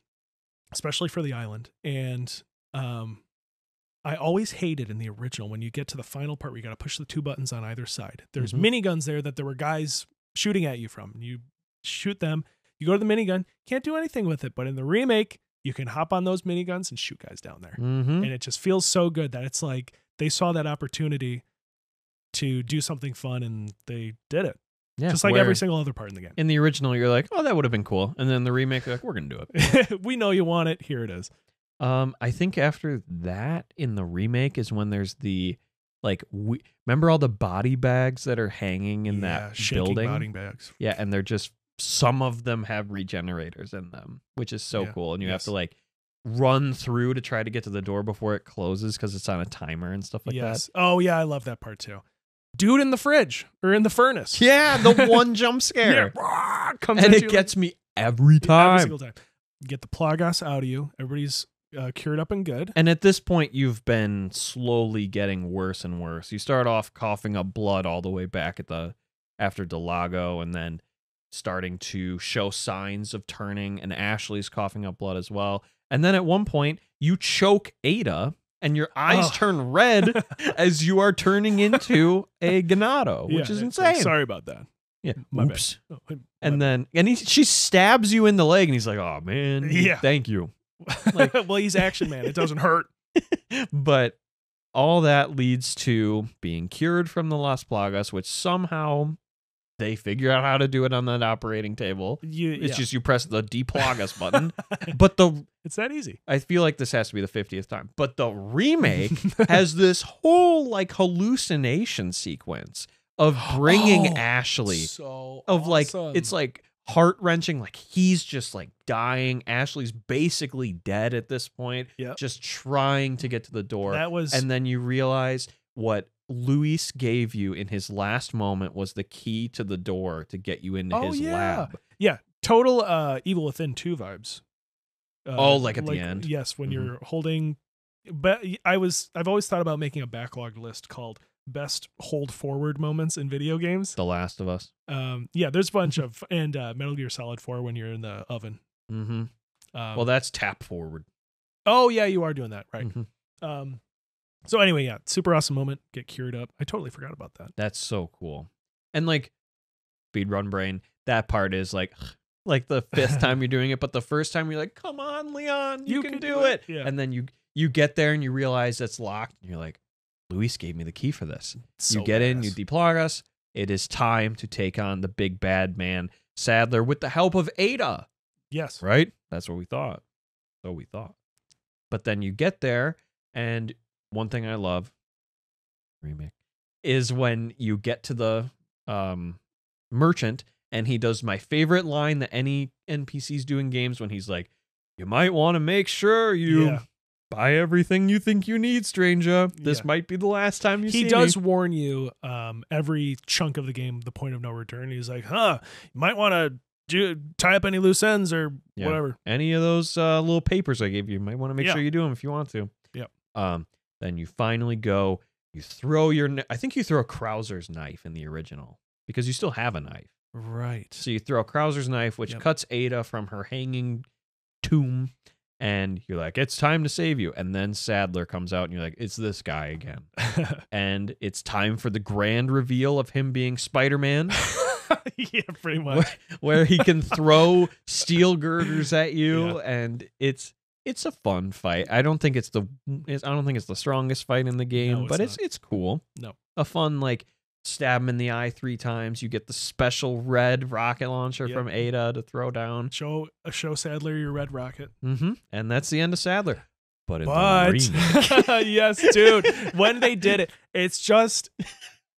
especially for the island. And I always hated in the original when you get to the final part where you got to push the 2 buttons on either side. There's miniguns there that there were guys shooting at you from. You shoot them, you go to the minigun, can't do anything with it. But in the remake, you can hop on those miniguns and shoot guys down there. Mm-hmm. And it just feels so good that it's like they saw that opportunity to do something fun and they did it. Yeah, just like every single other part in the game. In the original, you're like, oh, that would have been cool. And then the remake, you're like, we're going to do it. We know you want it. Here it is. I think after that, in the remake, is when there's the, like, remember all the body bags that are hanging in that building? Body bags. Yeah, and they're just, some of them have regenerators in them, which is so cool. And you have to, like, run through to try to get to the door before it closes because it's on a timer and stuff like that. Oh, yeah, I love that part too. Dude in the fridge or in the furnace. Yeah, the one jump scare. Comes and at it you gets me every time. Every single time. Get the Plagas out of you. Everybody's cured up and good. And at this point, you've been slowly getting worse and worse. You start off coughing up blood all the way back after Delago, and then starting to show signs of turning, and Ashley's coughing up blood as well. And then at one point, you choke Ada, and your eyes turn red as you are turning into a Ganado, which is insane. Sorry about that. Yeah. Oops. She stabs you in the leg, and he's like, "Oh man, thank you." Like, well, he's Action Man. It doesn't hurt. But all that leads to being cured from the Las Plagas, which somehow they figure out how to do it on that operating table. It's just you press the deplagas button. But it's that easy. I feel like this has to be the 50th time. But the remake has this whole like hallucination sequence of bringing Ashley. So of like awesome. It's like heart-wrenching, like he's just like dying. Ashley's basically dead at this point. Just trying to get to the door. And then you realize what Luis gave you in his last moment was the key to the door to get you into his lab. Yeah, total Evil Within 2 vibes. Like at the end. Yes, when you're holding. But I've always thought about making a backlog list called best hold forward moments in video games. The Last of Us. Yeah, there's a bunch of, and Metal Gear Solid 4 when you're in the oven. Mm-hmm. Well, that's tap forward. Oh yeah, you are doing that, right? Mm-hmm. So anyway, yeah, super awesome moment. Get cured up. I totally forgot about that. That's so cool. And like speedrun brain, that part is like the fifth time you're doing it, but the first time you're like, come on, Leon, you can do it. Yeah. And then you get there and you realize it's locked, and you're like, Luis gave me the key for this. So you get in, you deplug us. It is time to take on the big bad man, Sadler, with the help of Ada. Yes. Right? That's what we thought. So we thought. But then you get there, and one thing I love, remake, is when you get to the merchant, and he does my favorite line that any NPCs do in games when he's like, you might want to make sure you buy everything you think you need, stranger. This might be the last time you see me. He does warn you every chunk of the game, the point of no return. He's like, you might want to tie up any loose ends or whatever. Any of those little papers I gave you, might want to make sure you do them if you want to. Yep. Then you finally go, you throw I think you throw Krauser's knife in the original because you still have a knife. Right. So you throw Krauser's knife, which cuts Ada from her hanging tomb, and you're like, it's time to save you. And then Sadler comes out, and you're like, it's this guy again. And it's time for the grand reveal of him being Spider-Man. Yeah, pretty much. Where he can throw steel girders at you, and it's a fun fight. I don't think it's the strongest fight in the game, but it's cool. No. A fun, like, stab him in the eye 3 times. You get the special red rocket launcher from Ada to throw down. Show Sadler your red rocket. Mm-hmm. And that's the end of Sadler. But the remake. Yes, dude. When they did it, it's just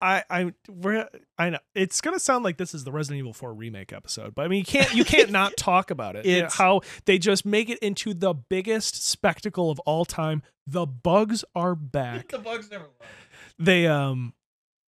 I know it's gonna sound like this is the Resident Evil 4 remake episode, but I mean you can't not talk about it. It's how they just make it into the biggest spectacle of all time. The bugs are back. The bugs never left.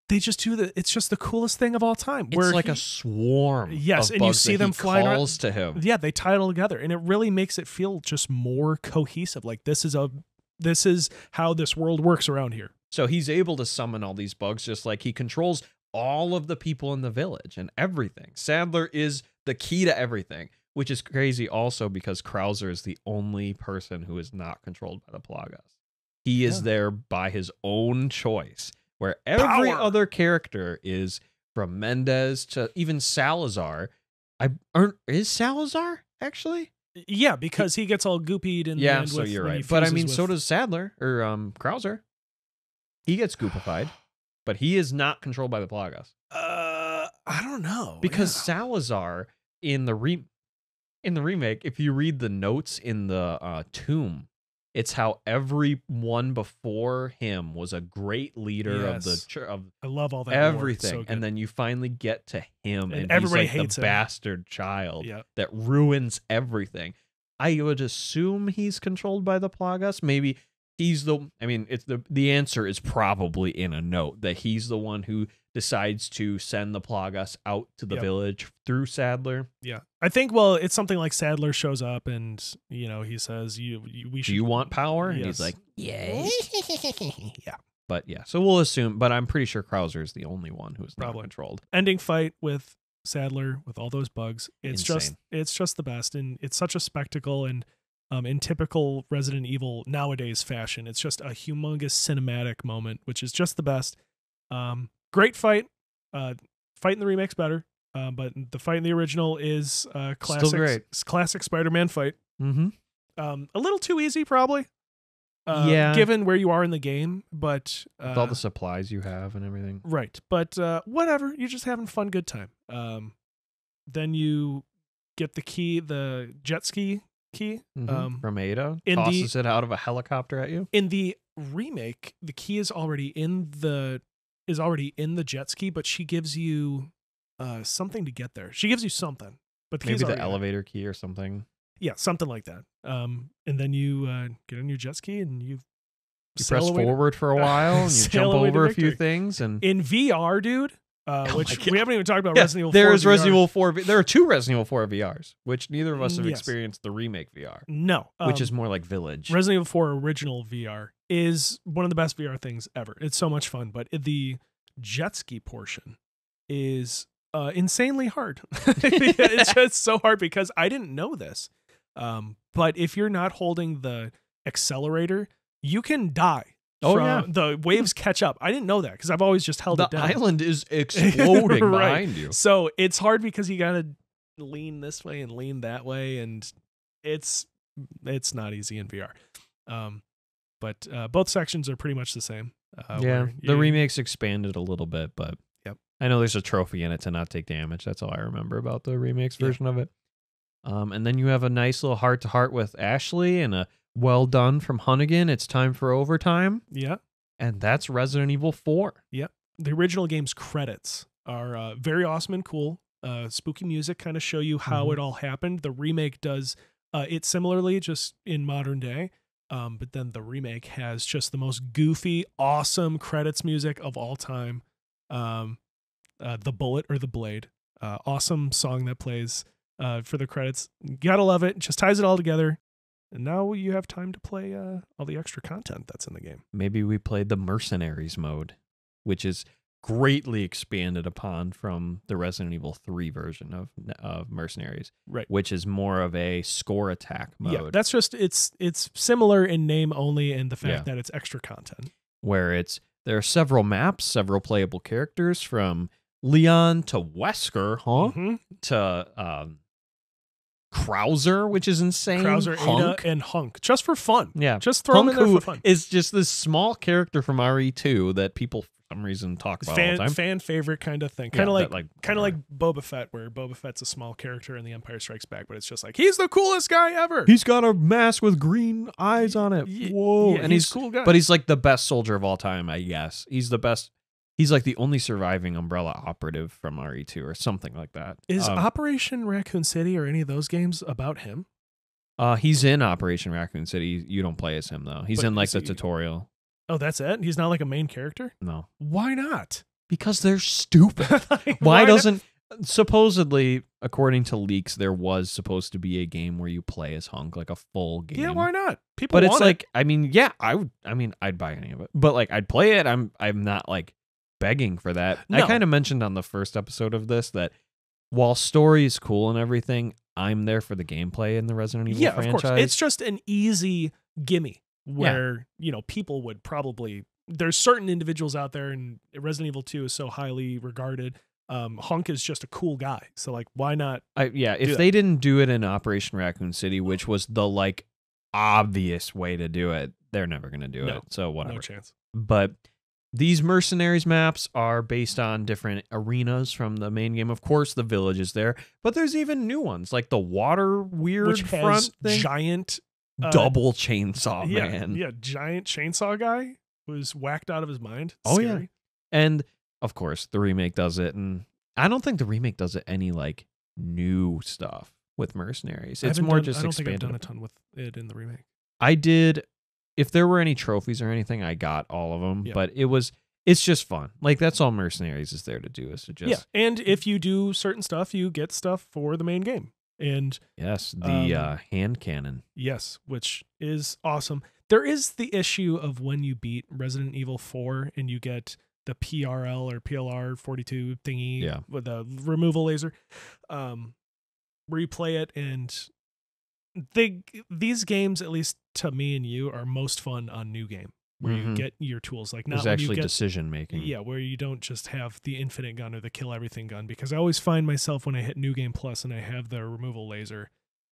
They just do it's just the coolest thing of all time. It's like a swarm. Yes, of and you see them flying around to him. Yeah, they tie it all together, and it really makes it feel just more cohesive. Like this is how this world works around here. So he's able to summon all these bugs, just like he controls all of the people in the village and everything. Sadler is the key to everything, which is crazy also because Krauser is the only person who is not controlled by the Plagas. He is there by his own choice, where every other character is, from Mendez to even Salazar. Is Salazar, actually? Yeah, because he gets all goopied in the Yeah, end. so with, you're when he right. But I fuses mean, with, so does Sadler or Krauser. He gets goopified, but he is not controlled by the Plagas. I don't know. Because Yeah. Salazar in the remake, if you read the notes in the tomb, it's how everyone before him was a great leader of the of I love all that everything, lore. So and then you finally get to him, and everybody he's like hates the him. bastard child Yeah. that ruins everything. I would assume he's controlled by the Plagas. Maybe he's the. I mean, it's the answer is probably in a note that he's the one who decides to send the Plagas out to the village through Sadler. Yeah, I think. Well, it's something like Sadler shows up, and he says, "We should." Do you want power? Yes. And he's like, Yes. Yeah. But yeah, so we'll assume. But I'm pretty sure Krauser is the only one who is not Probably. controlled. Ending fight with Sadler with all those bugs. It's Insane. just the best, and it's such a spectacle. And in typical Resident Evil nowadays fashion, it's just a humongous cinematic moment, which is just the best. Great fight. Fight in the remake's better, but the fight in the original is classic. Still great. Classic Spider-Man fight. Mm-hmm. A little too easy, probably. Yeah. Given where you are in the game, but With all the supplies you have and everything. right. But whatever, you're just having fun, good time. Then you get the key, the jet ski key. From Ada, in tosses it out of a helicopter at you. In the remake, the key is already in the jet ski, but she gives you something to get there. She gives you something, but the Maybe key's the already there. elevator key or something. Yeah, something like that. And then you get on your jet ski and you press forward for a while and you sail jump away to over a few victory. things. And In VR, dude, which God. we haven't even talked about Resident Evil 4 there is VR. Resident Evil 4. There are two Resident Evil 4 VRs, which neither of us have Yes. experienced the remake VR, No. which is more like Village. Resident Evil 4 original VR is one of the best VR things ever. It's so much fun, but the jet ski portion is insanely hard. It's just so hard because I didn't know this. But if you're not holding the accelerator, you can die. The waves catch up. I didn't know that because I've always just held it down. The island is exploding Right. behind you. So it's hard because you gotta lean this way and lean that way, and it's not easy in VR. But both sections are pretty much the same. The remake's expanded a little bit, but I know there's a trophy in it to not take damage. That's all I remember about the remake's version of it. And then you have a nice little heart-to-heart with Ashley and a well done from Hunnigan. It's time for overtime. Yeah. And that's Resident Evil 4. Yep. The original game's credits are very awesome and cool. Spooky music kind of show you how it all happened. The remake does it similarly, just in modern day. But then the remake has just the most goofy, awesome credits music of all time. The Bullet or the Blade. Awesome song that plays for the credits. You gotta love it. Just ties it all together. And now you have time to play all the extra content that's in the game. Maybe we played the Mercenaries mode, which is greatly expanded upon from the Resident Evil 3 version of Mercenaries, right? Which is more of a score attack mode. Yeah, that's just it's similar in name only, and the fact that it's extra content. Where there are several maps, several playable characters from Leon to Wesker, to Krauser, which is insane. Krauser, Hunk. Ada, and Hunk, just for fun. Yeah, just throw them in there for fun. Is just this small character from RE2 that people for some reason talk about all the time. Fan favorite kind of thing. Kind of like Boba Fett, where Boba Fett's a small character in The Empire Strikes Back, but it's just like he's the coolest guy ever. He's got a mask with green eyes on it. Whoa, yeah, and he's a cool guy. But he's like the best soldier of all time, I guess. He's the best. He's like the only surviving Umbrella operative from RE2 or something like that. Is Operation Raccoon City or any of those games about him? He's in Operation Raccoon City. You don't play as him, though. He's in like the tutorial. Oh, that's it? He's not like a main character? No. Why not? Because they're stupid. Why doesn't... Supposedly, according to leaks, there was supposed to be a game where you play as Hunk, like a full game. Yeah, why not? People But want it's it. like, I mean, yeah, I'd buy any of it. But like, I'd play it. I'm not like begging for that. No. I kind of mentioned on the first episode of this that while story is cool and everything, I'm there for the gameplay in the Resident Evil franchise. Of course. It's just an easy gimme where, people would probably... There's certain individuals out there, and Resident Evil 2 is so highly regarded, Hunk is just a cool guy, so like, why not? If they didn't do it in Operation Raccoon City, which was the like obvious way to do it, they're never gonna do it. So whatever, no chance. But these Mercenaries maps are based on different arenas from the main game. Of course, the village is there, but there's even new ones like the water weird Which front has thing. giant Double chainsaw man. Yeah, giant chainsaw guy who's whacked out of his mind. Oh Scary. yeah, and of course the remake does it, and I don't think the remake does it any like new stuff with Mercenaries. It's more just I don't expanded. think I've done a ton with it in the remake. I did. If there were any trophies or anything, I got all of them. Yeah. But it's just fun. Like that's all Mercenaries is there to do, is to just And if you do certain stuff, you get stuff for the main game. And yes, the hand cannon. Yes, which is awesome. There is the issue of when you beat Resident Evil 4 and you get the PRL or PLR 42 thingy with the removal laser, where you play it, and these games, at least to me and you, are most fun on New Game, where you get your tools. Like, not there's when actually you get decision making. Yeah, where you don't just have the infinite gun or the kill everything gun, because I always find myself when I hit New Game Plus and I have the removal laser,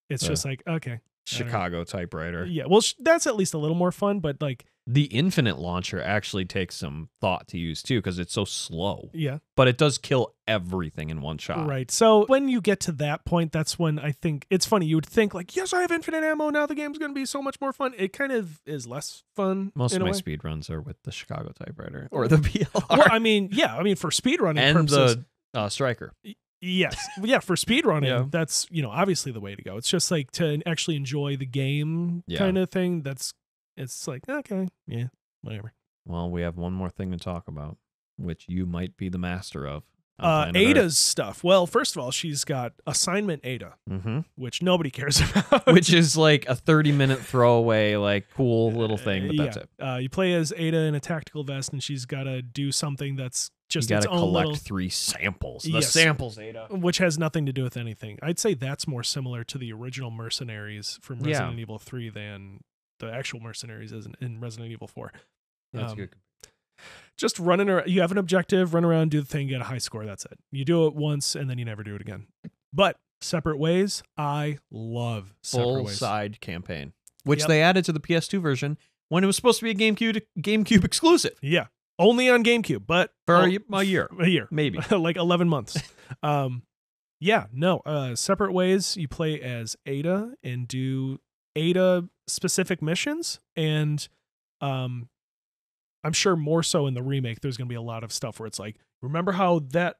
it's just like, okay. Chicago typewriter. Yeah, well, that's at least a little more fun, but like the infinite launcher actually takes some thought to use too, because it's so slow. Yeah, but it does kill everything in one shot. Right. So when you get to that point, that's when I think it's funny. You would think like, yes, I have infinite ammo. Now the game's going to be so much more fun. It kind of is less fun. Most of my speed runs are with the Chicago typewriter or the PLR. Well, I mean, for speedrunning and purposes, the striker. Yes. Yeah, for speedrunning, that's, obviously the way to go. It's just like to actually enjoy the game kind of thing. It's like, okay, yeah, whatever. Well, we have one more thing to talk about, which you might be the master of. Ada's stuff. Well, first of all, she's got Assignment Ada, which nobody cares about. Which is like a 30-minute throwaway, like cool little thing, but that's it. You play as Ada in a tactical vest, and she's got to do something that's just its own collect little 3 samples. The samples, Ada. Which has nothing to do with anything. I'd say that's more similar to the original Mercenaries from Resident Evil 3 than the actual Mercenaries is in Resident Evil 4. That's good. Just running around. You have an objective, run around, do the thing, get a high score. That's it. You do it once, and then you never do it again. But Separate Ways, I love Separate Ways. Full side campaign, which they added to the PS2 version when it was supposed to be a GameCube exclusive. Yeah. Only on GameCube, but for a year. A year. Maybe. Like 11 months. Separate Ways, you play as Ada and do Ada-specific missions, and I'm sure more so in the remake, there's going to be a lot of stuff where it's like, remember how that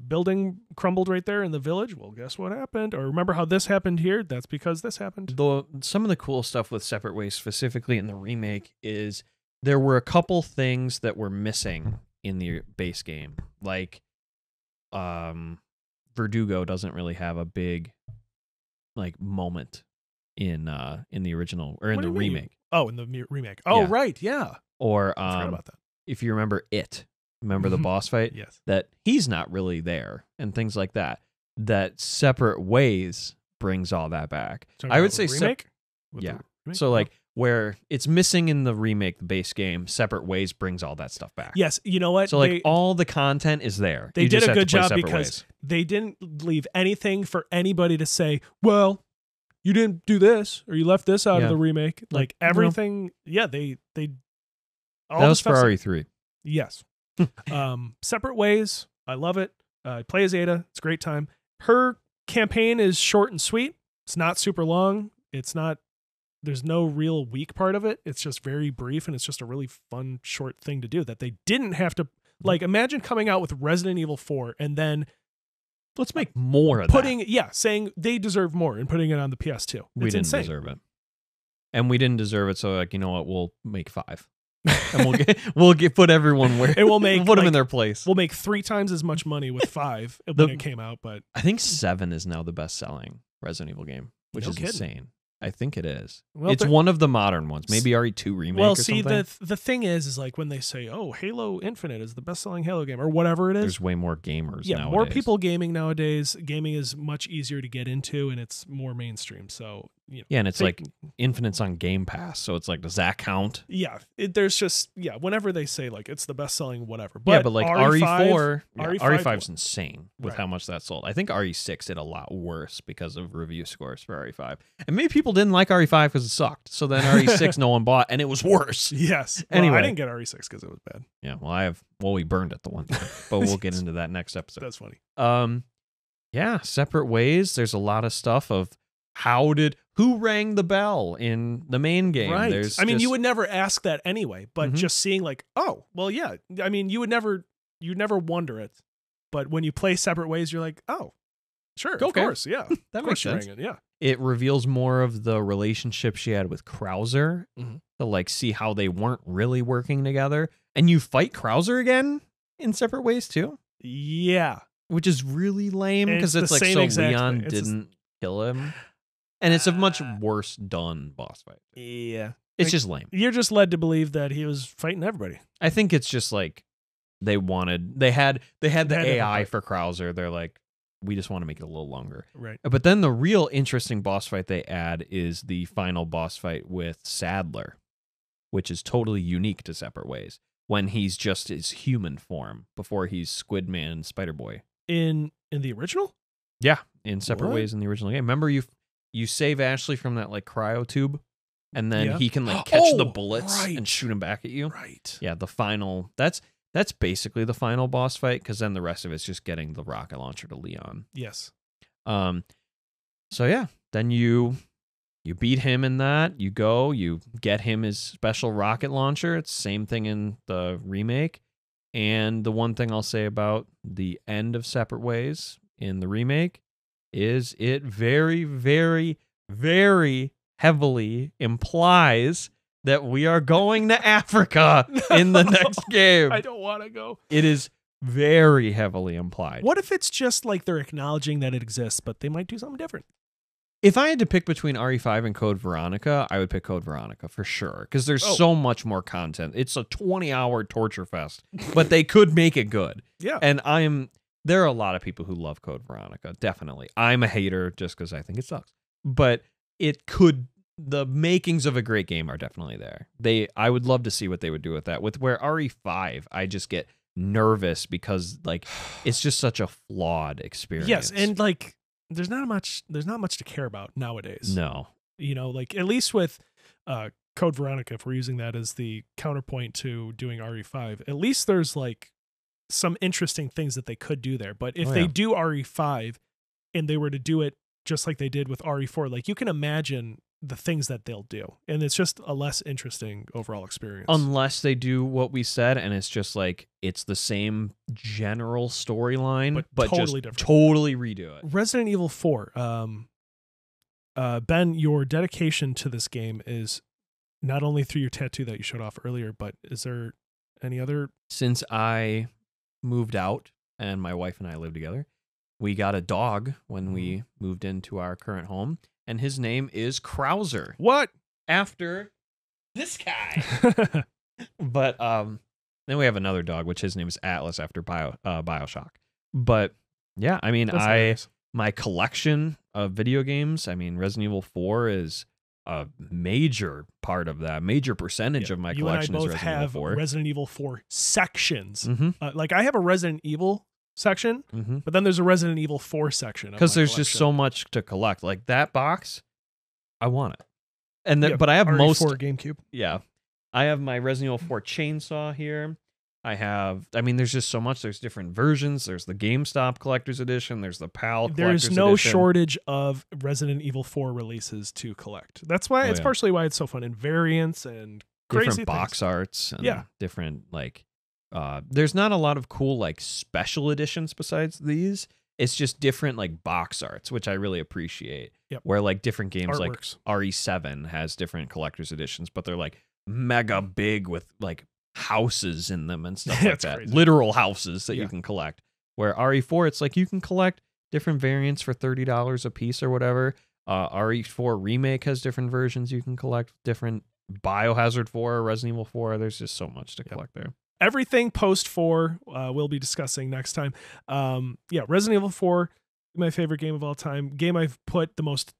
building crumbled right there in the village? Well, guess what happened? Or remember how this happened here? That's because this happened. Some of the cool stuff with Separate Ways, specifically in the remake, is there were a couple things that were missing in the base game. Like, Verdugo doesn't really have a big moment in the original or in the remake. Oh, in the remake. Oh, right, yeah. Or I forgot about that. If you remember the boss fight? Yes. That he's not really there and things like that. That Separate Ways brings all that back. I would say remake. So where it's missing in the remake, the base game, Separate Ways brings all that stuff back. Yes, you know what? So all the content is there. They did a good job because they didn't leave anything for anybody to say, well, you didn't do this or you left this out of the remake. Like everything, they that was for RE3. Yes. Separate Ways, I love it. Play as Ada, it's a great time. Her campaign is short and sweet. It's not super long. There's no real weak part of it. It's just very brief, and it's just a really fun, short thing to do that they didn't have to, imagine coming out with Resident Evil 4 and then let's make more of that. Saying they deserve more and putting it on the PS2. We didn't deserve it. And we didn't deserve it, so you know what? We'll make 5. And we'll put everyone where it will make. We'll put them in their place. We'll make 3 times as much money with 5 when it came out. But I think 7 is now the best-selling Resident Evil game, which is insane. I think it is. Well, it's one of the modern ones. Maybe RE2 remake. Well, or something. the thing is like when they say, "Oh, Halo Infinite is the best-selling Halo game," or whatever it is. There's way more gamers. Yeah, nowadays. more people gaming nowadays. Gaming is much easier to get into, and it's more mainstream. So Yeah, and it's fake- like Infinite's on Game Pass, so it's like, does that count? Yeah, there's just whenever they say like it's the best selling whatever, But like RE4, RE5 RE5's insane with Right. how much that sold. I think RE6 did a lot worse because of review scores for RE5, and maybe people didn't like RE5 because it sucked. So then RE6 no one bought, and it was worse. Yes. Well, Anyway. I didn't get RE6 because it was bad. Yeah, well, we burned it the one time, but we'll get into that next episode. That's funny. Yeah, separate ways. There's a lot of stuff of who rang the bell in the main game. Right. There's I mean, you just- would never ask that anyway, but Mhm. just seeing like, oh, well, yeah. I mean, you'd never wonder it, but when you play separate ways, you're like, oh, sure, of Okay. course, yeah, that of makes course you sense. rang it, yeah. It reveals more of the relationship she had with Krauser Mhm. to like see how they weren't really working together. And you fight Krauser again in separate ways too, Yeah. which is really lame And because it's it's the like same so exact Leon thing. It's just- didn't kill him, and it's a much worse done boss fight. Yeah. It's Like, just lame. You're just led to believe that he was fighting everybody. I think it's just like they had the They had AI to- for Krauser. They're like, we just want to make it a little longer. Right. But then the real interesting boss fight they add is the final boss fight with Sadler, which is totally unique to Separate Ways when he's just his human form before he's Squidman and Spider-Boy. In the original? Yeah, in Separate What? Ways in the original game. Remember you save Ashley from that like cryo tube, and then Yeah. he can like catch the Oh, bullets right. and shoot them back at you. Right. Yeah, the final that's basically the final boss fight because then the rest of it's just getting the rocket launcher to Leon. Yes. So yeah, then you beat him in that. You get him his special rocket launcher. It's the same thing in the remake. And the one thing I'll say about the end of Separate Ways in the remake is it very, very, very heavily implies that we are going to Africa in the next game. I don't want to go. It is very heavily implied. What if it's just like they're acknowledging that it exists, but they might do something different? If I had to pick between RE5 and Code Veronica, I would pick Code Veronica for sure because there's Oh. so much more content. It's a 20-hour torture fest, but they could make it good. Yeah. And there are a lot of people who love Code Veronica, definitely. I'm a hater just because I think it sucks. But the makings of a great game are definitely there. I would love to see what they would do with that. With where RE5, I just get nervous because like it's just such a flawed experience. Yes, and like there's not much to care about nowadays. no. You know, like at least with Code Veronica, if we're using that as the counterpoint to doing RE5, at least there's like some interesting things that they could do there. But if Oh, they yeah. do RE5 and they were to do it just like they did with RE4, like you can imagine the things that they'll do. And it's just a less interesting overall experience. Unless they do what we said and it's just like it's the same general storyline, but totally just different. totally redo it. Resident Evil 4, Ben, your dedication to this game is not only through your tattoo that you showed off earlier, but is there any other? Since I moved out and my wife and I live together, we got a dog when we moved into our current home, and his name is Krauser, What? after this guy. But then we have another dog, which his name is Atlas after Bioshock. But yeah, I mean, That's hilarious. my collection of video games, I mean, Resident Evil 4 is a major part of that. Major percentage of my You and I collection is both Resident Evil have 4. Resident Evil 4 sections. Mm-hmm. Like I have a Resident Evil section, Mm-hmm. but then there's a Resident Evil 4 section. Because there's just so much to collect. Like that box, I want it. And but I have most. RE4 GameCube. Yeah, I have my Resident Evil 4 chainsaw here. I mean, there's just so much. There's different versions. There's the GameStop Collector's Edition. There's the PAL Collector's There's no Edition. shortage of Resident Evil 4 releases to collect. That's why it's yeah. partially why it's so fun, and variants and crazy different box things. arts. And Yeah. different like. There's not a lot of cool like special editions besides these. It's just different like box arts, which I really appreciate. Yep. Where like different games Artworks. like RE7 has different collector's editions, but they're like mega big with like houses in them and stuff like That's that. crazy. Literal houses that Yeah. you can collect. Where RE4, it's like you can collect different variants for $30 a piece or whatever. RE4 Remake has different versions you can collect. Different Biohazard 4, Resident Evil 4. There's just so much to collect there. Everything post 4 we'll be discussing next time. Resident Evil 4, my favorite game of all time. Game I've put the most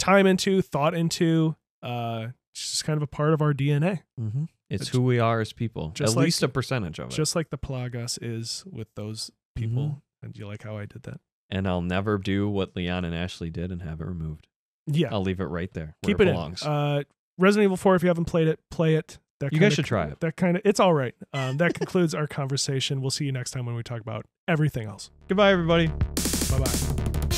time into, thought into. It's just kind of a part of our DNA. Mm-hmm. It's who we are as people. At least a percentage of it. Just like the Plagas is with those people. Mm-hmm. And do you like how I did that? And I'll never do what Leon and Ashley did and have it removed. Yeah. I'll leave it right there where Keep it it belongs. in. Resident Evil 4, if you haven't played it, play it. You guys should try it. It's all right. That concludes our conversation. We'll see you next time when we talk about everything else. Goodbye, everybody. Bye-bye.